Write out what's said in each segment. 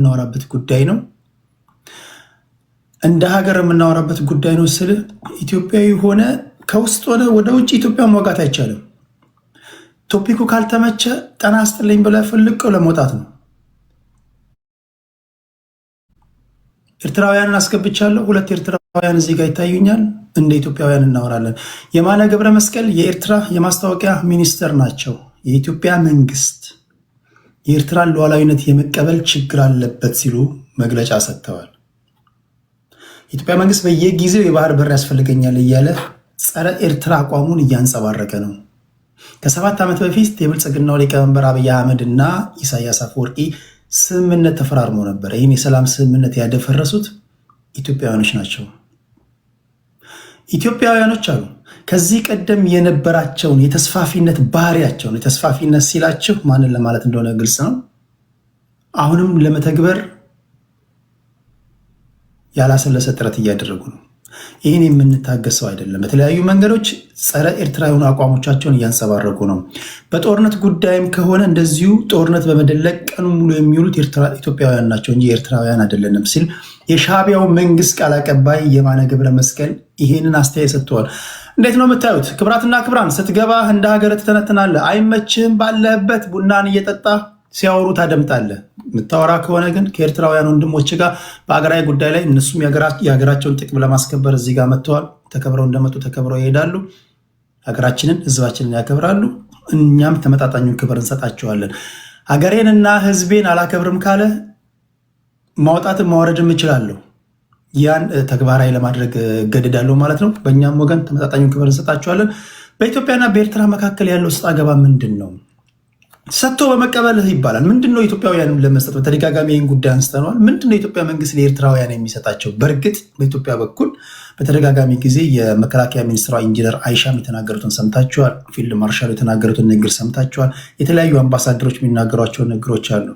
የምናወራበት ጉዳይ ነው። እንደ ሀገር የምናወራበት ጉዳይ ነው ስል ኢትዮጵያዊ ሆነ ከውስጥ ሆነ ወደ ውጭ ኢትዮጵያ መዋጋት አይቻልም። ቶፒኩ ካልተመቸ ጠና አስጥልኝ ብለህ ፍልቀው ለመውጣት ነው። ኤርትራውያንን አስገብቻለሁ። 2 ኤርትራውያን እዚህ ጋር ይታዩኛል። እንደ ኢትዮጵያውያን እናወራለን። የማነ ገብረ መስቀል የኤርትራ የማስታወቂያ ሚኒስተር ናቸው። የኢትዮጵያ መንግስት የኤርትራን ሉዓላዊነት የመቀበል ችግር አለበት ሲሉ መግለጫ ሰጥተዋል። የኢትዮጵያ መንግስት በየጊዜው የባህር በር ያስፈልገኛል እያለ ጸረ ኤርትራ አቋሙን እያንጸባረቀ ነው። ከ7 ዓመት በፊት የብልጽግናው ሊቀመንበር አብይ አህመድ እና ኢሳያስ አፈወርቂ ስምምነት ተፈራርሞ ነበር። ይህን የሰላም ስምምነት ያደፈረሱት ኢትዮጵያውያኖች ናቸው። ኢትዮጵያውያኖች አሉ ከዚህ ቀደም የነበራቸውን የተስፋፊነት ባህሪያቸውን፣ የተስፋፊነት ሲላችሁ ማንን ለማለት እንደሆነ ግልጽ ነው፣ አሁንም ለመተግበር ያላሰለሰ ጥረት እያደረጉ ነው። ይህን የምንታገሰው አይደለም። በተለያዩ መንገዶች ጸረ ኤርትራ የሆኑ አቋሞቻቸውን እያንጸባረቁ ነው። በጦርነት ጉዳይም ከሆነ እንደዚሁ ጦርነት በመደለቅ ቀኑ ሙሉ የሚውሉት ኢትዮጵያውያን ናቸው እንጂ ኤርትራውያን አይደለንም ሲል የሻዕቢያው መንግስት ቃል አቀባይ የማነ ገብረ መስቀል ይህንን አስተያየት ሰጥተዋል። እንዴት ነው የምታዩት? ክብራትና ክብራን፣ ስትገባ እንደ ሀገር ትተነትናለህ። አይመችህም? ባለህበት ቡናን እየጠጣ ሲያወሩ ታደምጣለህ። የምታወራ ከሆነ ግን ከኤርትራውያን ወንድሞች ጋር በሀገራዊ ጉዳይ ላይ እነሱም የሀገራቸውን ጥቅም ለማስከበር እዚህ ጋር መጥተዋል። ተከብረው እንደመጡ ተከብረው ይሄዳሉ። ሀገራችንን ህዝባችንን ያከብራሉ። እኛም ተመጣጣኙን ክብር እንሰጣቸዋለን። ሀገሬንና ህዝቤን አላከብርም ካለ ማውጣትን ማውረድም እችላለሁ። ያን ተግባራዊ ለማድረግ እገደዳለሁ ማለት ነው። በእኛም ወገን ተመጣጣኙን ክብር እንሰጣቸዋለን። በኢትዮጵያና በኤርትራ መካከል ያለው ስጣ ገባ ምንድን ነው? ሰጥቶ በመቀበል ይባላል። ምንድነው ኢትዮጵያውያንም ለመስጠት በተደጋጋሚ ይህን ጉዳይ አንስተነዋል። ምንድነው የኢትዮጵያ መንግስት ለኤርትራውያን የሚሰጣቸው? በእርግጥ በኢትዮጵያ በኩል በተደጋጋሚ ጊዜ የመከላከያ ሚኒስትሯ ኢንጂነር አይሻም የተናገሩትን ሰምታችኋል። ፊልድ ማርሻሉ የተናገሩትን ንግግር ሰምታችኋል። የተለያዩ አምባሳደሮች የሚናገሯቸው ንግግሮች አሉ።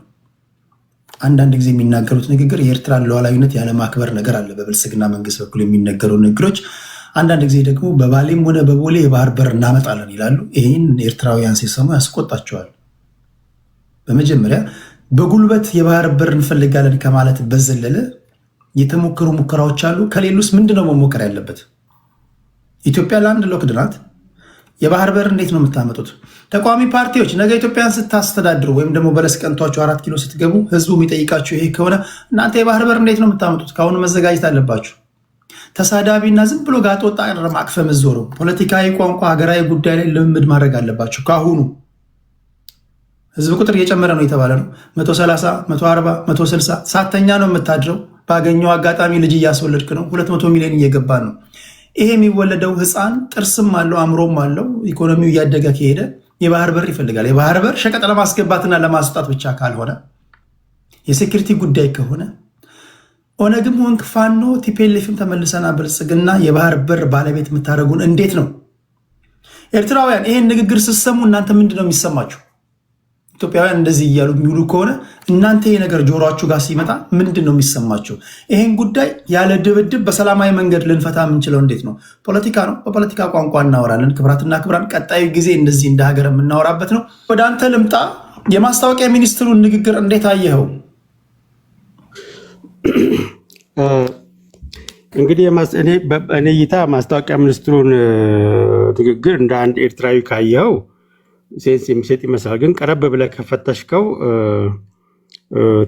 አንዳንድ ጊዜ የሚናገሩት ንግግር የኤርትራን ሉዓላዊነት ያለማክበር ነገር አለ። በብልጽግና መንግስት በኩል የሚነገሩ ንግግሮች አንዳንድ ጊዜ ደግሞ በባሌም ሆነ በቦሌ የባህር በር እናመጣለን ይላሉ። ይህን ኤርትራውያን ሲሰሙ ያስቆጣቸዋል። በመጀመሪያ በጉልበት የባህር በር እንፈልጋለን ከማለት በዘለለ የተሞከሩ ሙከራዎች አሉ። ከሌሉስ ምንድነው መሞከር ያለበት? ኢትዮጵያ ለአንድ ሎክድ ናት። የባህር በር እንዴት ነው የምታመጡት? ተቃዋሚ ፓርቲዎች ነገ ኢትዮጵያን ስታስተዳድሩ ወይም ደግሞ በለስ ቀንቷቸው 4 ኪሎ ስትገቡ ህዝቡ የሚጠይቃቸው ይሄ ከሆነ እናንተ የባህር በር እንዴት ነው የምታመጡት? ከአሁኑ መዘጋጀት አለባችሁ። ተሳዳቢና ዝም ብሎ ጋጥ ወጣ ማቅፈ ምዞሩ ፖለቲካዊ ቋንቋ ሀገራዊ ጉዳይ ላይ ልምምድ ማድረግ አለባችሁ ከአሁኑ። ህዝብ ቁጥር እየጨመረ ነው የተባለ ነው። 130፣ 140፣ 160 ሳተኛ ነው የምታድረው። ባገኘው አጋጣሚ ልጅ እያስወለድክ ነው። 200 ሚሊዮን እየገባ ነው። ይሄ የሚወለደው ህፃን ጥርስም አለው አእምሮም አለው። ኢኮኖሚው እያደገ ከሄደ የባህር በር ይፈልጋል። የባህር በር ሸቀጥ ለማስገባትና ለማስወጣት ብቻ ካልሆነ የሴኩሪቲ ጉዳይ ከሆነ ኦነግም ሆንክ ፋኖ ቲፒኤልኤፍም ተመልሰና ብልጽግና የባህር በር ባለቤት የምታደርጉን እንዴት ነው? ኤርትራውያን ይሄን ንግግር ስትሰሙ እናንተ ምንድን ነው የሚሰማችሁ? ኢትዮጵያውያን እንደዚህ እያሉ የሚውሉ ከሆነ እናንተ ይሄ ነገር ጆሮአችሁ ጋር ሲመጣ ምንድን ነው የሚሰማችሁ? ይሄን ጉዳይ ያለ ድብድብ በሰላማዊ መንገድ ልንፈታ የምንችለው እንዴት ነው? ፖለቲካ ነው። በፖለቲካ ቋንቋ እናወራለን። ክብራትና ክብራን፣ ቀጣዩ ጊዜ እንደዚህ እንደ ሀገር የምናወራበት ነው። ወደ አንተ ልምጣ። የማስታወቂያ ሚኒስትሩን ንግግር እንዴት አየኸው? እንግዲህ እኔ እይታ ማስታወቂያ ሚኒስትሩን ንግግር እንደ አንድ ኤርትራዊ ካየኸው ሴንስ የሚሰጥ ይመስላል። ግን ቀረብ ብለህ ከፈተሽከው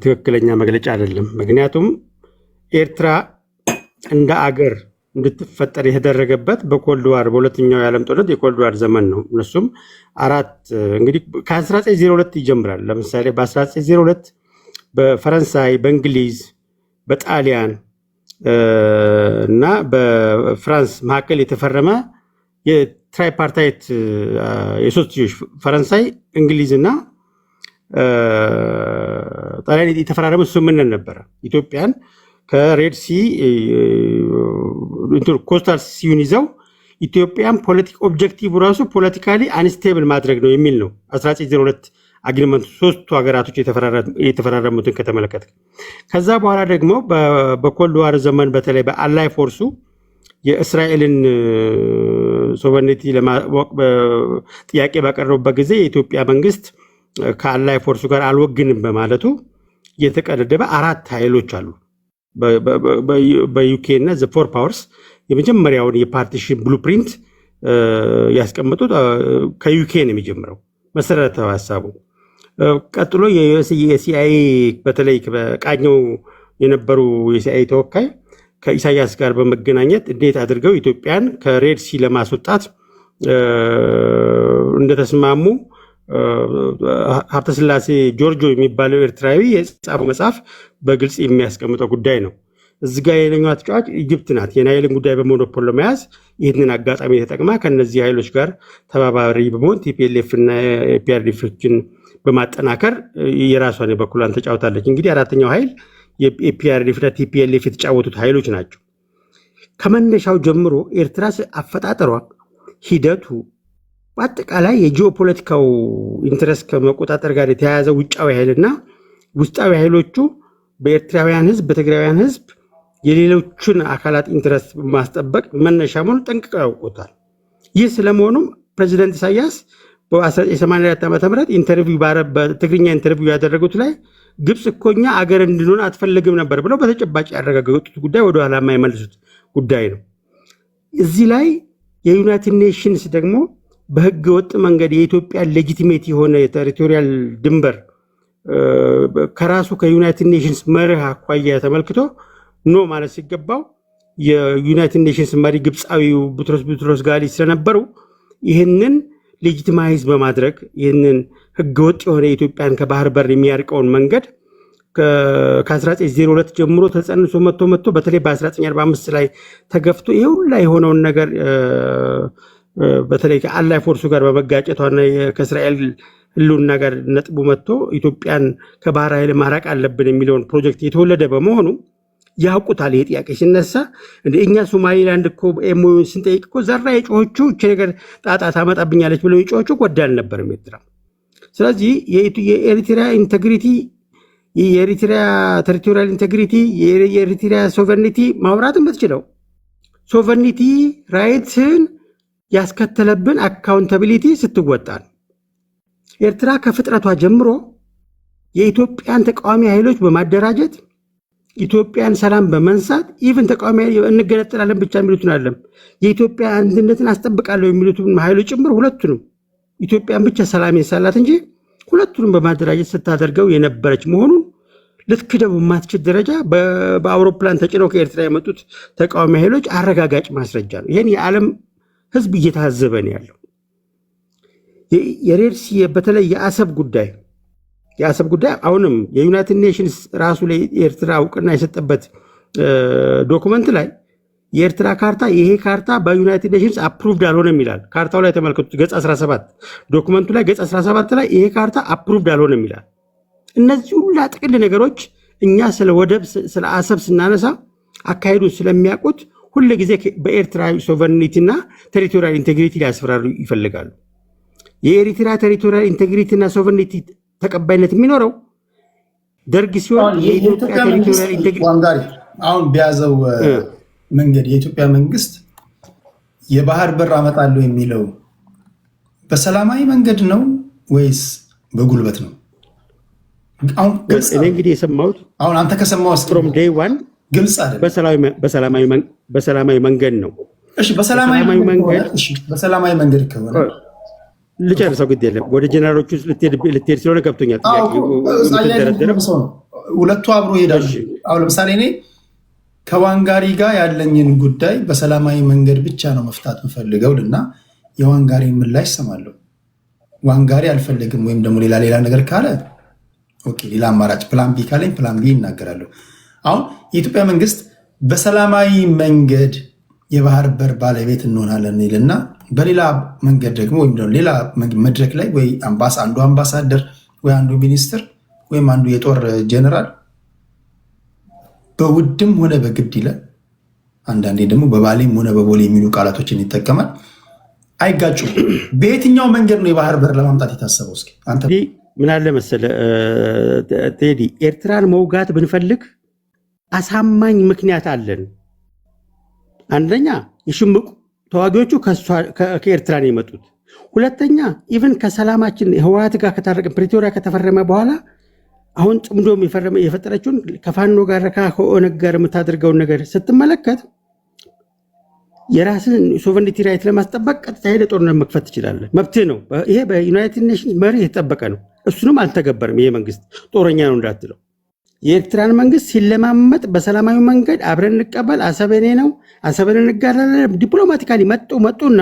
ትክክለኛ መግለጫ አይደለም። ምክንያቱም ኤርትራ እንደ አገር እንድትፈጠር የተደረገበት በኮልድ ዋር በሁለተኛው የዓለም ጦርነት የኮልድ ዋር ዘመን ነው። እነሱም እንግዲህ ከ1902 ይጀምራል። ለምሳሌ በ1902 በፈረንሳይ፣ በእንግሊዝ፣ በጣሊያን እና በፍራንስ መካከል የተፈረመ የትራይፓርታይት የሶስትዮሽ ፈረንሳይ፣ እንግሊዝና ጣሊያን የተፈራረመ ስምምነት ነበረ። ኢትዮጵያን ከሬድ ሲ ኮስታል ሲዩን ይዘው ኢትዮጵያን ኦብጀክቲቭ ራሱ ፖለቲካሊ አንስቴብል ማድረግ ነው የሚል ነው። 1902 አግሪመንት ሶስቱ ሀገራቶች የተፈራረሙትን ከተመለከት ከዛ በኋላ ደግሞ በኮልድ ዋር ዘመን በተለይ በአላይ ፎርሱ የእስራኤልን ሶቨሬኒቲ ለማወቅ ጥያቄ ባቀረቡበት ጊዜ የኢትዮጵያ መንግስት ከአላይ ፎርሱ ጋር አልወግንም በማለቱ የተቀደደበ 4 ኃይሎች አሉ በዩኬ እና ዘ ፎር ፓወርስ የመጀመሪያውን የፓርቲሽን ብሉፕሪንት ያስቀመጡት ከዩኬ ነው የሚጀምረው መሰረታዊ ሀሳቡ። ቀጥሎ የሲአይኤ በተለይ በቃኘው የነበሩ የሲአይኤ ተወካይ ከኢሳያስ ጋር በመገናኘት እንዴት አድርገው ኢትዮጵያን ከሬድ ሲ ለማስወጣት እንደተስማሙ ሀብተስላሴ ጆርጆ የሚባለው ኤርትራዊ የጻፈው መጽሐፍ በግልጽ የሚያስቀምጠው ጉዳይ ነው። እዚህ ጋር የሌላኛዋ ተጫዋች ኢጅፕት ናት። የናይልን ጉዳይ በሞኖፖል ለመያዝ ይህንን አጋጣሚ ተጠቅማ ከነዚህ ኃይሎች ጋር ተባባሪ በመሆን ቲፒኤልኤፍ እና ኤፒአርዲኤፍን በማጠናከር የራሷን የበኩሏን ተጫውታለች። እንግዲህ አራተኛው ኃይል የኤፒአርዲኤፍ እና ቲፒኤልኤፍ የተጫወቱት ኃይሎች ናቸው። ከመነሻው ጀምሮ ኤርትራ አፈጣጠሯ፣ ሂደቱ፣ በአጠቃላይ የጂኦፖለቲካው ኢንትረስት ከመቆጣጠር ጋር የተያያዘ ውጫዊ ኃይልና ውስጣዊ ኃይሎቹ በኤርትራውያን ህዝብ፣ በትግራውያን ህዝብ የሌሎችን አካላት ኢንትረስት ማስጠበቅ መነሻ መሆኑን ጠንቅቀው ያውቁታል። ይህ ስለመሆኑም ፕሬዚደንት ኢሳያስ በ1984 ኢንተርቪው በትግርኛ ኢንተርቪው ያደረጉት ላይ ግብፅ እኮ እኛ አገር እንድንሆን አትፈልግም ነበር ብለው በተጨባጭ ያረጋገጡት ጉዳይ ወደኋላ የማይመልሱት ጉዳይ ነው። እዚህ ላይ የዩናይትድ ኔሽንስ ደግሞ በህገ ወጥ መንገድ የኢትዮጵያ ሌጂቲሜት የሆነ የቴሪቶሪያል ድንበር ከራሱ ከዩናይትድ ኔሽንስ መርህ አኳያ ተመልክቶ ኖ ማለት ሲገባው የዩናይትድ ኔሽንስ መሪ ግብፃዊው ቡትሮስ ጋሊ ስለነበሩ ይህንን ሌጂቲማይዝ በማድረግ ይህንን ህገወጥ የሆነ የኢትዮጵያን ከባህር በር የሚያርቀውን መንገድ ከ1902 ጀምሮ ተጸንሶ መጥቶ በተለይ በ1945 ላይ ተገፍቶ ይህ ሁላ የሆነውን ነገር በተለይ ከአላይ ፎርሱ ጋር በመጋጨቷና ከእስራኤል ህልውና ጋር ነጥቡ መጥቶ ኢትዮጵያን ከባህር ኃይል ማራቅ አለብን የሚለውን ፕሮጀክት የተወለደ በመሆኑ ያውቁታል። ይሄ ጥያቄ ሲነሳ እኛ ሶማሊላንድ እኮ ኤምኦዩ ስንጠይቅ እኮ ዘራ የጮሆቹ እቺ ነገር ጣጣ ታመጣብኛለች ብለው የጮሆቹ ጎዳ አልነበረም ኤርትራ። ስለዚህ የኤሪትሪያ ኢንቴግሪቲ፣ የኤሪትሪያ ቴሪቶሪያል ኢንቴግሪቲ፣ የኤሪትሪያ ሶቨርኒቲ ማውራትን ብትችለው ሶቨርኒቲ ራይትን ያስከተለብን አካውንታቢሊቲ ስትወጣል። ኤርትራ ከፍጥረቷ ጀምሮ የኢትዮጵያን ተቃዋሚ ኃይሎች በማደራጀት ኢትዮጵያን ሰላም በመንሳት ኢቭን ተቃዋሚ እንገነጠላለን ብቻ የሚሉትን አይደለም የኢትዮጵያ አንድነትን አስጠብቃለሁ የሚሉትን ኃይሎች ጭምር ሁለቱንም ኢትዮጵያን ብቻ ሰላም ይንሳላት እንጂ ሁለቱንም በማደራጀት ስታደርገው የነበረች መሆኑን ልትክደው በማትችል ደረጃ በአውሮፕላን ተጭነው ከኤርትራ የመጡት ተቃዋሚ ኃይሎች አረጋጋጭ ማስረጃ ነው። ይህን የዓለም ህዝብ እየታዘበ ነው ያለው። የሬድሲ በተለይ የአሰብ ጉዳይ አሁንም የዩናይትድ ኔሽንስ ራሱ ላይ ኤርትራ እውቅና የሰጠበት ዶክመንት ላይ የኤርትራ ካርታ ይሄ ካርታ በዩናይትድ ኔሽንስ አፕሩቭድ አልሆነም ይላል። ካርታው ላይ ተመልከቱት፣ ገጽ 17 ዶክመንቱ ላይ ገጽ 17 ላይ ይሄ ካርታ አፕሩቭድ አልሆነም ይላል። እነዚህ ሁላ ጥቅል ነገሮች እኛ ስለ ወደብ ስለ አሰብ ስናነሳ አካሄዱን ስለሚያውቁት ሁሉ ጊዜ በኤርትራ ሶቨርኒቲ እና ቴሪቶሪያል ኢንቴግሪቲ ሊያስፈራሩ ይፈልጋሉ። የኤሪትራ ቴሪቶሪያል ኢንቴግሪቲ እና ሶቨርኒቲ ተቀባይነት የሚኖረው ደርግ ሲሆን የኢትዮጵያ ቴሪቶሪያል ኢንቴግሪቲ አሁን በያዘው መንገድ የኢትዮጵያ መንግስት የባህር በር አመጣለሁ የሚለው በሰላማዊ መንገድ ነው ወይስ በጉልበት ነው? እኔ እንግዲህ የሰማሁት አሁን አንተ ከሰማው ፍሮም ዴይ ዋን ግልጽ አይደለም። በሰላማዊ መንገድ ነው። እሺ በሰላማዊ መንገድ ከሆነ ልጨርሰው፣ ግድ የለም ወደ ጀነራሎቹ ልትሄድ ስለሆነ ገብቶኛል። ሁለቱ አብሮ ይሄዳሉ። አሁን ለምሳሌ እኔ ከዋንጋሪ ጋር ያለኝን ጉዳይ በሰላማዊ መንገድ ብቻ ነው መፍታት የምፈልገው እና የዋንጋሪ ምላሽ ሰማለሁ። ዋንጋሪ አልፈልግም ወይም ደግሞ ሌላ ነገር ካለ ኦኬ፣ ሌላ አማራጭ ፕላን ቢ ካለኝ ፕላን ቢ ይናገራለሁ። አሁን የኢትዮጵያ መንግስት በሰላማዊ መንገድ የባህር በር ባለቤት እንሆናለን ይልና በሌላ መንገድ ደግሞ ወይም ሌላ መድረክ ላይ ወይ አንዱ አምባሳደር ወይ አንዱ ሚኒስትር ወይም አንዱ የጦር ጀነራል በውድም ሆነ በግድ ይላል። አንዳንዴ ደግሞ በባሌም ሆነ በቦሌ የሚሉ ቃላቶችን ይጠቀማል። አይጋጩም። በየትኛው መንገድ ነው የባህር በር ለማምጣት የታሰበው? እስኪ አንተ ምን አለ መሰለህ ቴዲ፣ ኤርትራን መውጋት ብንፈልግ አሳማኝ ምክንያት አለን። አንደኛ የሽምቅ ተዋጊዎቹ ከኤርትራ ነው የመጡት። ሁለተኛ ኢቭን ከሰላማችን ህወሓት ጋር ከታረቀ ፕሪቶሪያ ከተፈረመ በኋላ አሁን ጽምዶም የፈጠረችውን ከፋኖ ጋር ከኦነግ ጋር የምታደርገውን ነገር ስትመለከት የራስን ሶቨሬኒቲ ራይት ለማስጠበቅ ቀጥታ ሄደ ጦርነት መክፈት ትችላለህ፣ መብትህ ነው። ይሄ በዩናይትድ ኔሽንስ መሪ የተጠበቀ ነው። እሱንም አልተገበርም። ይሄ መንግስት ጦረኛ ነው እንዳትለው። የኤርትራን መንግስት ሲለማመጥ በሰላማዊ መንገድ አብረን እንቀበል፣ አሰብ የኔ ነው፣ አሰብን እንጋራለን ዲፕሎማቲካሊ መጡና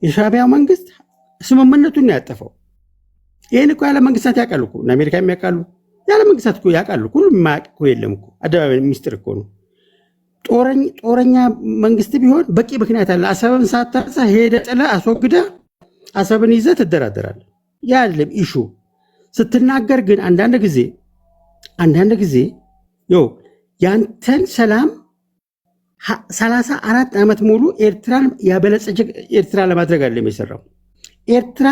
የሻዕቢያው መንግስት ስምምነቱን ያጠፈው። ይህን እኮ ያለ መንግስታት ያውቃሉ እኮ እና አሜሪካ የሚያውቃሉ፣ ያለ መንግስታት እኮ ያውቃሉ። ሁሉም የማያውቅ እኮ የለም እኮ አደባባይ ሚስጥር እኮ ነው። ጦረኛ መንግስት ቢሆን በቂ ምክንያት አለ። አሰብን ሳታርሳ ሄደ ጥለ አስወግደ አሰብን ይዘህ ትደራደራለህ። ያ አይደለም ኢሹ። ስትናገር ግን አንዳንድ ጊዜ ያንተን ሰላም 34 ዓመት ሙሉ ኤርትራን ያበለጸጀ ኤርትራ ለማድረግ አለ የሚሰራው። ኤርትራ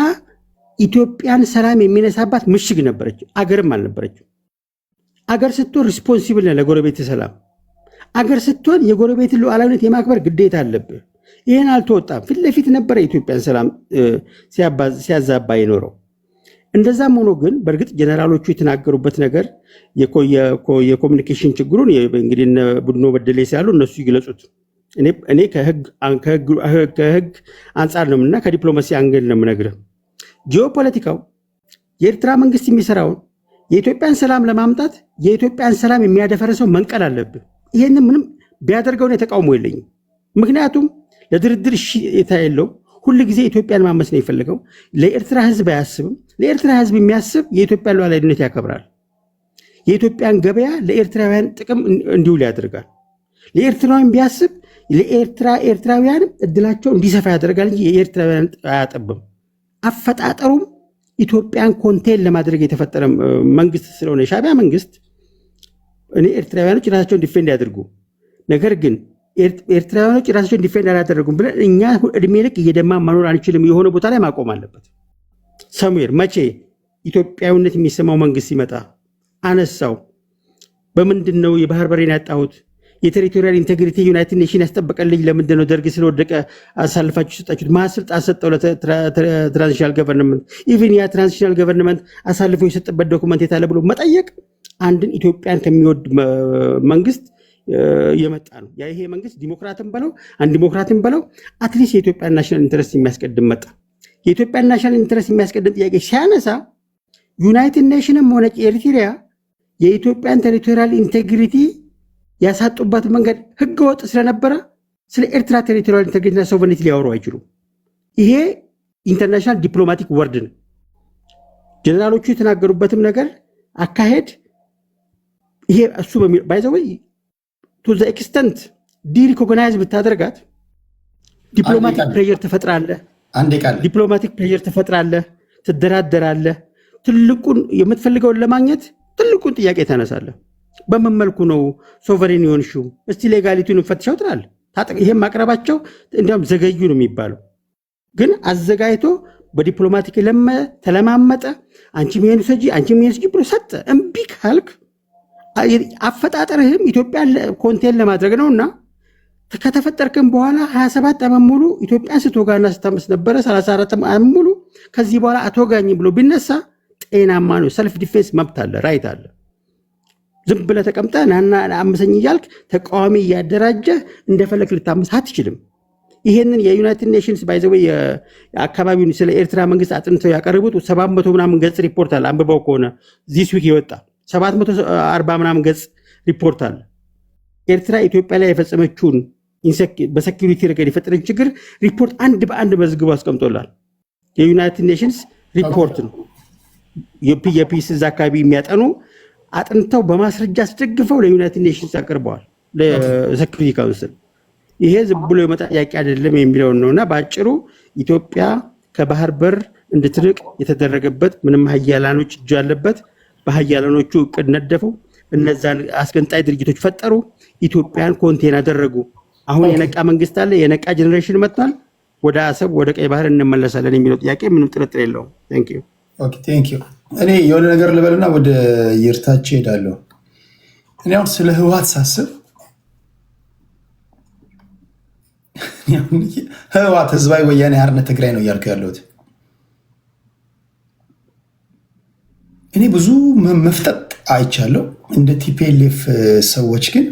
ኢትዮጵያን ሰላም የሚነሳባት ምሽግ ነበረች፣ አገርም አልነበረችው። አገር ስትሆን ሪስፖንሲብል ነህ ለጎረቤት ሰላም። አገር ስትሆን የጎረቤትን ሉዓላዊነት የማክበር ግዴታ አለብህ። ይህን አልተወጣም። ፊት ለፊት ነበረ የኢትዮጵያን ሰላም ሲያዛባ የኖረው። እንደዛም ሆኖ ግን በእርግጥ ጀነራሎቹ የተናገሩበት ነገር የኮሚኒኬሽን ችግሩን እንግዲህ ቡድኖ በደሌ ሲያሉ እነሱ ይግለጹት። እኔ ከህግ አንጻር ነው እና ከዲፕሎማሲ አንገል ነው የምነግርህ። ጂኦፖለቲካው የኤርትራ መንግስት የሚሰራውን የኢትዮጵያን ሰላም ለማምጣት የኢትዮጵያን ሰላም የሚያደፈርሰው መንቀል አለብህ። ይህንን ምንም ቢያደርገውን የተቃውሞ የለኝም። ምክንያቱም ለድርድር የታ የለው ሁል ጊዜ ኢትዮጵያን ማመስ ነው የፈለገው። ለኤርትራ ህዝብ አያስብም። ለኤርትራ ህዝብ የሚያስብ የኢትዮጵያን ሉዓላዊነት ያከብራል። የኢትዮጵያን ገበያ ለኤርትራውያን ጥቅም እንዲውል ያደርጋል። ለኤርትራውያን ቢያስብ ኤርትራውያንም እድላቸው እንዲሰፋ ያደርጋል እንጂ የኤርትራውያን አያጠብም። አፈጣጠሩም ኢትዮጵያን ኮንቴን ለማድረግ የተፈጠረ መንግስት ስለሆነ የሻዕቢያ መንግስት እኔ ኤርትራውያኖች ራሳቸውን ዲፌንድ ያደርጉ፣ ነገር ግን ኤርትራውያኖች ራሳቸውን ዲፌንድ አላደረጉም ብለን እኛ እድሜ ልክ እየደማ መኖር አንችልም። የሆነ ቦታ ላይ ማቆም አለበት። ሰሙዌር መቼ ኢትዮጵያዊነት የሚሰማው መንግስት ሲመጣ አነሳው። በምንድን ነው የባህር በሬን ያጣሁት? የቴሪቶሪያል ኢንቴግሪቲ ዩናይትድ ኔሽን ያስጠበቀልኝ ለምንድን ነው? ደርግ ስለወደቀ አሳልፋችሁ ሰጣችሁት። ማስልጣን ሰጠው ለትራንዚሽናል ገቨርንመንት። ኢቭን ያ ትራንዚሽናል ገቨርንመንት አሳልፎ የሰጠበት ዶኩመንት የታለ ብሎ መጠየቅ አንድን ኢትዮጵያን ከሚወድ መንግስት የመጣ ነው። ይሄ መንግስት ዲሞክራትን በለው አንዲሞክራትን በለው አትሊስት የኢትዮጵያን ናሽናል ኢንተረስት የሚያስቀድም መጣ። የኢትዮጵያን ናሽናል ኢንተረስት የሚያስቀድም ጥያቄ ሲያነሳ ዩናይትድ ኔሽንም ሆነ ኤሪትሪያ የኢትዮጵያን ቴሪቶሪያል ኢንቴግሪቲ ያሳጡበት መንገድ ህገወጥ ስለነበረ ስለ ኤርትራ ቴሪቶሪያል ኢንቴግሪቲና ሶቨሬኒቲ ሊያወሩ አይችሉም። ይሄ ኢንተርናሽናል ዲፕሎማቲክ ወርድ ነው። ጀነራሎቹ የተናገሩበትም ነገር አካሄድ ይሄ እሱ ባይዘወይ ቱ ዘ ኤክስተንት ዲሪኮግናይዝ ብታደርጋት ዲፕሎማቲክ ፕሬዠር ትፈጥራለህ። ዲፕሎማቲክ ፕሬዠር ትፈጥራለህ፣ ትደራደራለህ። ትልቁን የምትፈልገውን ለማግኘት ትልቁን ጥያቄ ታነሳለህ። በምን መልኩ ነው ሶቨሬን የሆንሽው? እስቲ ሌጋሊቲውን ፈትሸው ትላለህ። ይሄም ማቅረባቸው እንዲያውም ዘገዩ ነው የሚባለው። ግን አዘጋጅቶ በዲፕሎማቲክ ተለማመጠ። አንቺም ይሄን ሰጂ አንቺም ይሄን ሰጂ ብሎ ሰጠ። እምቢ ካልክ አፈጣጠርህም ኢትዮጵያን ኮንቴን ለማድረግ ነውና ከተፈጠርክም በኋላ 27 ዓመት ሙሉ ኢትዮጵያን ስትወጋና ስታመስ ነበረ። 34 ዓመት ሙሉ ከዚህ በኋላ አትወጋኝም ብሎ ቢነሳ ጤናማ ነው። ሰልፍ ዲፌንስ መብት አለ፣ ራይት አለ። ዝም ብለህ ተቀምጠህ ናና አምሰኝ እያልክ ተቃዋሚ እያደራጀህ እንደፈለክ ልታምስ አትችልም። ይሄንን የዩናይትድ ኔሽንስ ባይዘወይ የአካባቢውን ስለ ኤርትራ መንግስት አጥንተው ያቀርቡት 700 ምናምን ገጽ ሪፖርት አለ። አንብበው ከሆነ ዚስ ዊክ ይወጣ 740 ምናምን ገጽ ሪፖርት አለ። ኤርትራ ኢትዮጵያ ላይ የፈጸመችውን በሴኪሪቲ ረገድ የፈጠረች ችግር ሪፖርት አንድ በአንድ መዝግቦ አስቀምጦላል። የዩናይትድ ኔሽንስ ሪፖርት ነው። የፒስ እዛ አካባቢ የሚያጠኑ አጥንተው በማስረጃ አስደግፈው ለዩናይትድ ኔሽንስ አቅርበዋል፣ ለሴኪሪቲ ካውንስል። ይሄ ዝም ብሎ የመጣ ጥያቄ አይደለም የሚለውን ነውና በአጭሩ ኢትዮጵያ ከባህር በር እንድትርቅ የተደረገበት ምንም ሀያላኖች እጅ ያለበት፣ በሀያላኖቹ እቅድ ነደፈው፣ እነዛን አስገንጣይ ድርጅቶች ፈጠሩ፣ ኢትዮጵያን ኮንቴን አደረጉ። አሁን የነቃ መንግስት አለ፣ የነቃ ጀኔሬሽን መጥቷል። ወደ አሰብ ወደ ቀይ ባህር እንመለሳለን የሚለው ጥያቄ ምንም ጥርጥር የለውም። ቴንክ ዩ። እኔ የሆነ ነገር ልበልና ወደ ይርታቸው ሄዳለሁ። እኔ አሁን ስለ ህወሓት ሳስብ ህወሓት ህዝባዊ ወያኔ ሓርነት ትግራይ ነው እያልኩ ያለሁት እኔ ብዙ መፍጠጥ አይቻለሁ። እንደ ቲፒኤልኤፍ ሰዎች ግን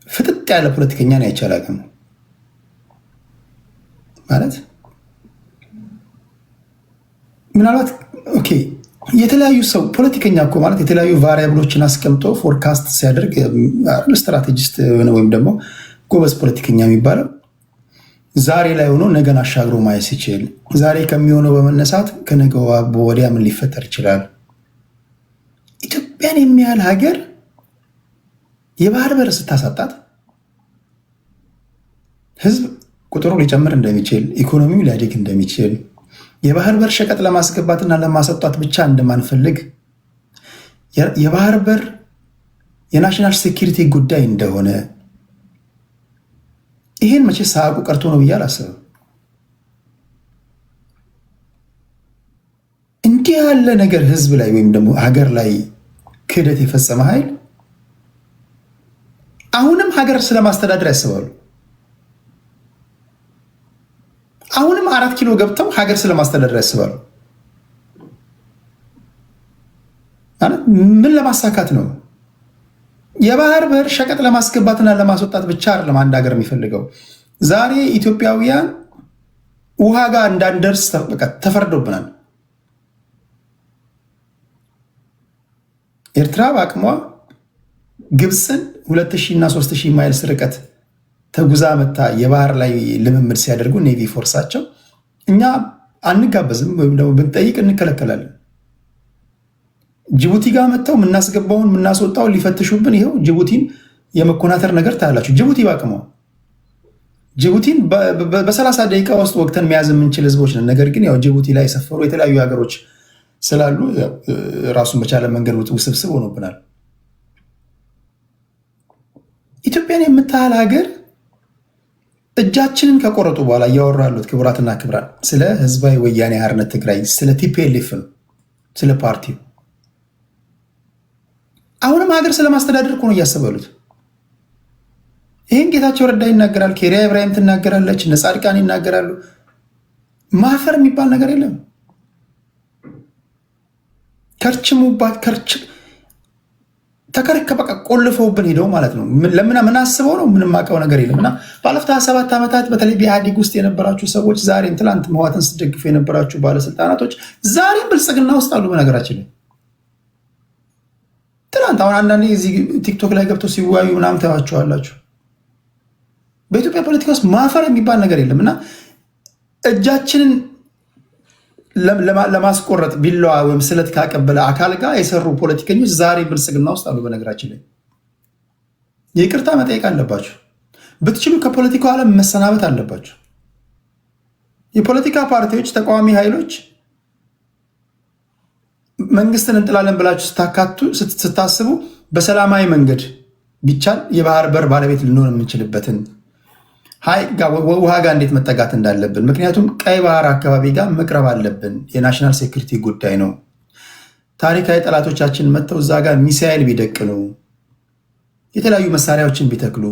ፍጥጥ ያለ ፖለቲከኛ ነው አይቻላቅም ማለት ምናልባት ኦኬ የተለያዩ ሰው ፖለቲከኛ እኮ ማለት የተለያዩ ቫሪያብሎችን አስቀምጦ ፎርካስት ሲያደርግ ስትራቴጂስት ወይም ደግሞ ጎበዝ ፖለቲከኛ የሚባለው ዛሬ ላይ ሆኖ ነገን አሻግሮ ማየት ሲችል ዛሬ ከሚሆነው በመነሳት ከነገ ወዲያ ምን ሊፈጠር ይችላል። ኢትዮጵያን የሚያህል ሀገር የባህር በር ስታሳጣት ህዝብ ቁጥሩ ሊጨምር እንደሚችል ኢኮኖሚው ሊያድግ እንደሚችል የባህር በር ሸቀጥ ለማስገባትና ለማሰጣት ብቻ እንደማንፈልግ የባህር በር የናሽናል ሴኪሪቲ ጉዳይ እንደሆነ ይሄን መቼ ሳያውቁ ቀርቶ ነው ብዬ አላስብም። እንዲህ ያለ ነገር ህዝብ ላይ ወይም ደግሞ ሀገር ላይ ክህደት የፈጸመ ኃይል አሁንም ሀገር ስለማስተዳደር ያስባሉ። አሁንም 4 ኪሎ ገብተው ሀገር ስለማስተዳደር ያስባሉ። ማለት ምን ለማሳካት ነው? የባህር በር ሸቀጥ ለማስገባትና ለማስወጣት ብቻ አይደለም አንድ ሀገር የሚፈልገው። ዛሬ ኢትዮጵያውያን ውሃ ጋር እንዳንደርስ ተፈርዶብናል። ኤርትራ በአቅሟ ግብፅን 2000 እና 3000 ማይልስ ርቀት ተጉዛ መታ የባህር ላይ ልምምድ ሲያደርጉ ኔቪ ፎርሳቸው እኛ አንጋበዝም ወይም ደግሞ ብንጠይቅ እንከለከላለን። ጅቡቲ ጋር መጥተው የምናስገባውን የምናስወጣውን ሊፈትሹብን ይኸው ጅቡቲን የመኮናተር ነገር ታያላችሁ። ጅቡቲ ባቅሟ ጅቡቲን በ30 ደቂቃ ውስጥ ወቅተን መያዝ የምንችል ህዝቦች ነን። ነገር ግን ያው ጅቡቲ ላይ የሰፈሩ የተለያዩ ሀገሮች ስላሉ ራሱን በቻለ መንገድ ውስብስብ ሆኖብናል። ኢትዮጵያን የምታህል ሀገር እጃችንን ከቆረጡ በኋላ እያወሩ ያሉት ክቡራትና ክቡራን ስለ ህዝባዊ ወያኔ ሓርነት ትግራይ፣ ስለ ቲፒኤልኤፍ ነው፣ ስለ ፓርቲው። አሁንም ሀገር ስለማስተዳደር እኮ ነው እያሰበሉት። ይህን ጌታቸው ረዳ ይናገራል፣ ኬሪያ ኢብራሂም ትናገራለች፣ እነ ጻድቃን ይናገራሉ። ማፈር የሚባል ነገር የለም። ከርችሙባት በቃ ቆልፈውብን ሄደው ማለት ነው። ምን አስበው ነው? ምንም አውቀው ነገር የለም። እና ባለፉት 27 ዓመታት በተለይ በኢህአዴግ ውስጥ የነበራችሁ ሰዎች ዛሬም ትላንት ህወሓትን ስትደግፉ የነበራችሁ ባለስልጣናቶች ዛሬም ብልጽግና ውስጥ አሉ። በነገራችን ላይ ትላንት አሁን አንዳንዴ እዚህ ቲክቶክ ላይ ገብተው ሲወያዩ ምናምን ታያቸዋላችሁ። በኢትዮጵያ ፖለቲካ ውስጥ ማፈር የሚባል ነገር የለም እና እጃችንን ለማስቆረጥ ቢላዋ ወይም ስለት ካቀበለ አካል ጋር የሰሩ ፖለቲከኞች ዛሬ ብልጽግና ውስጥ አሉ። በነገራችን ላይ ይቅርታ መጠየቅ አለባችሁ። ብትችሉ ከፖለቲካው ዓለም መሰናበት አለባችሁ። የፖለቲካ ፓርቲዎች፣ ተቃዋሚ ኃይሎች መንግስትን እንጥላለን ብላችሁ ስታስቡ በሰላማዊ መንገድ ቢቻል የባህር በር ባለቤት ልንሆን የምንችልበትን ውሃ ጋር እንዴት መጠጋት እንዳለብን፣ ምክንያቱም ቀይ ባህር አካባቢ ጋር መቅረብ አለብን። የናሽናል ሴኩሪቲ ጉዳይ ነው። ታሪካዊ ጠላቶቻችን መጥተው እዛ ጋር ሚሳኤል ቢደቅኑ፣ የተለያዩ መሳሪያዎችን ቢተክሉ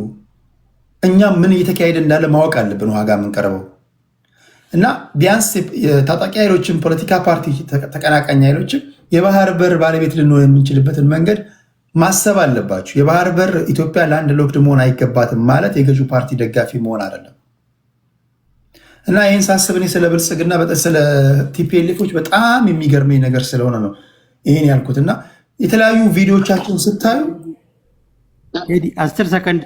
እኛም ምን እየተካሄደ እንዳለ ማወቅ አለብን። ውሃ ጋር የምንቀርበው እና ቢያንስ የታጣቂ ኃይሎችን፣ ፖለቲካ ፓርቲ ተቀናቃኝ ኃይሎችን የባህር በር ባለቤት ልንሆን የምንችልበትን መንገድ ማሰብ አለባችሁ። የባህር በር ኢትዮጵያ ለአንድ ሎክድ መሆን አይገባትም ማለት የገዢው ፓርቲ ደጋፊ መሆን አይደለም። እና ይህን ሳስብ እኔ ስለ ብልጽግና ስለ ቲፒኤልኤፎች በጣም የሚገርመኝ ነገር ስለሆነ ነው ይህን ያልኩት። እና የተለያዩ ቪዲዮቻቸውን ስታዩ 10 ሰከንድ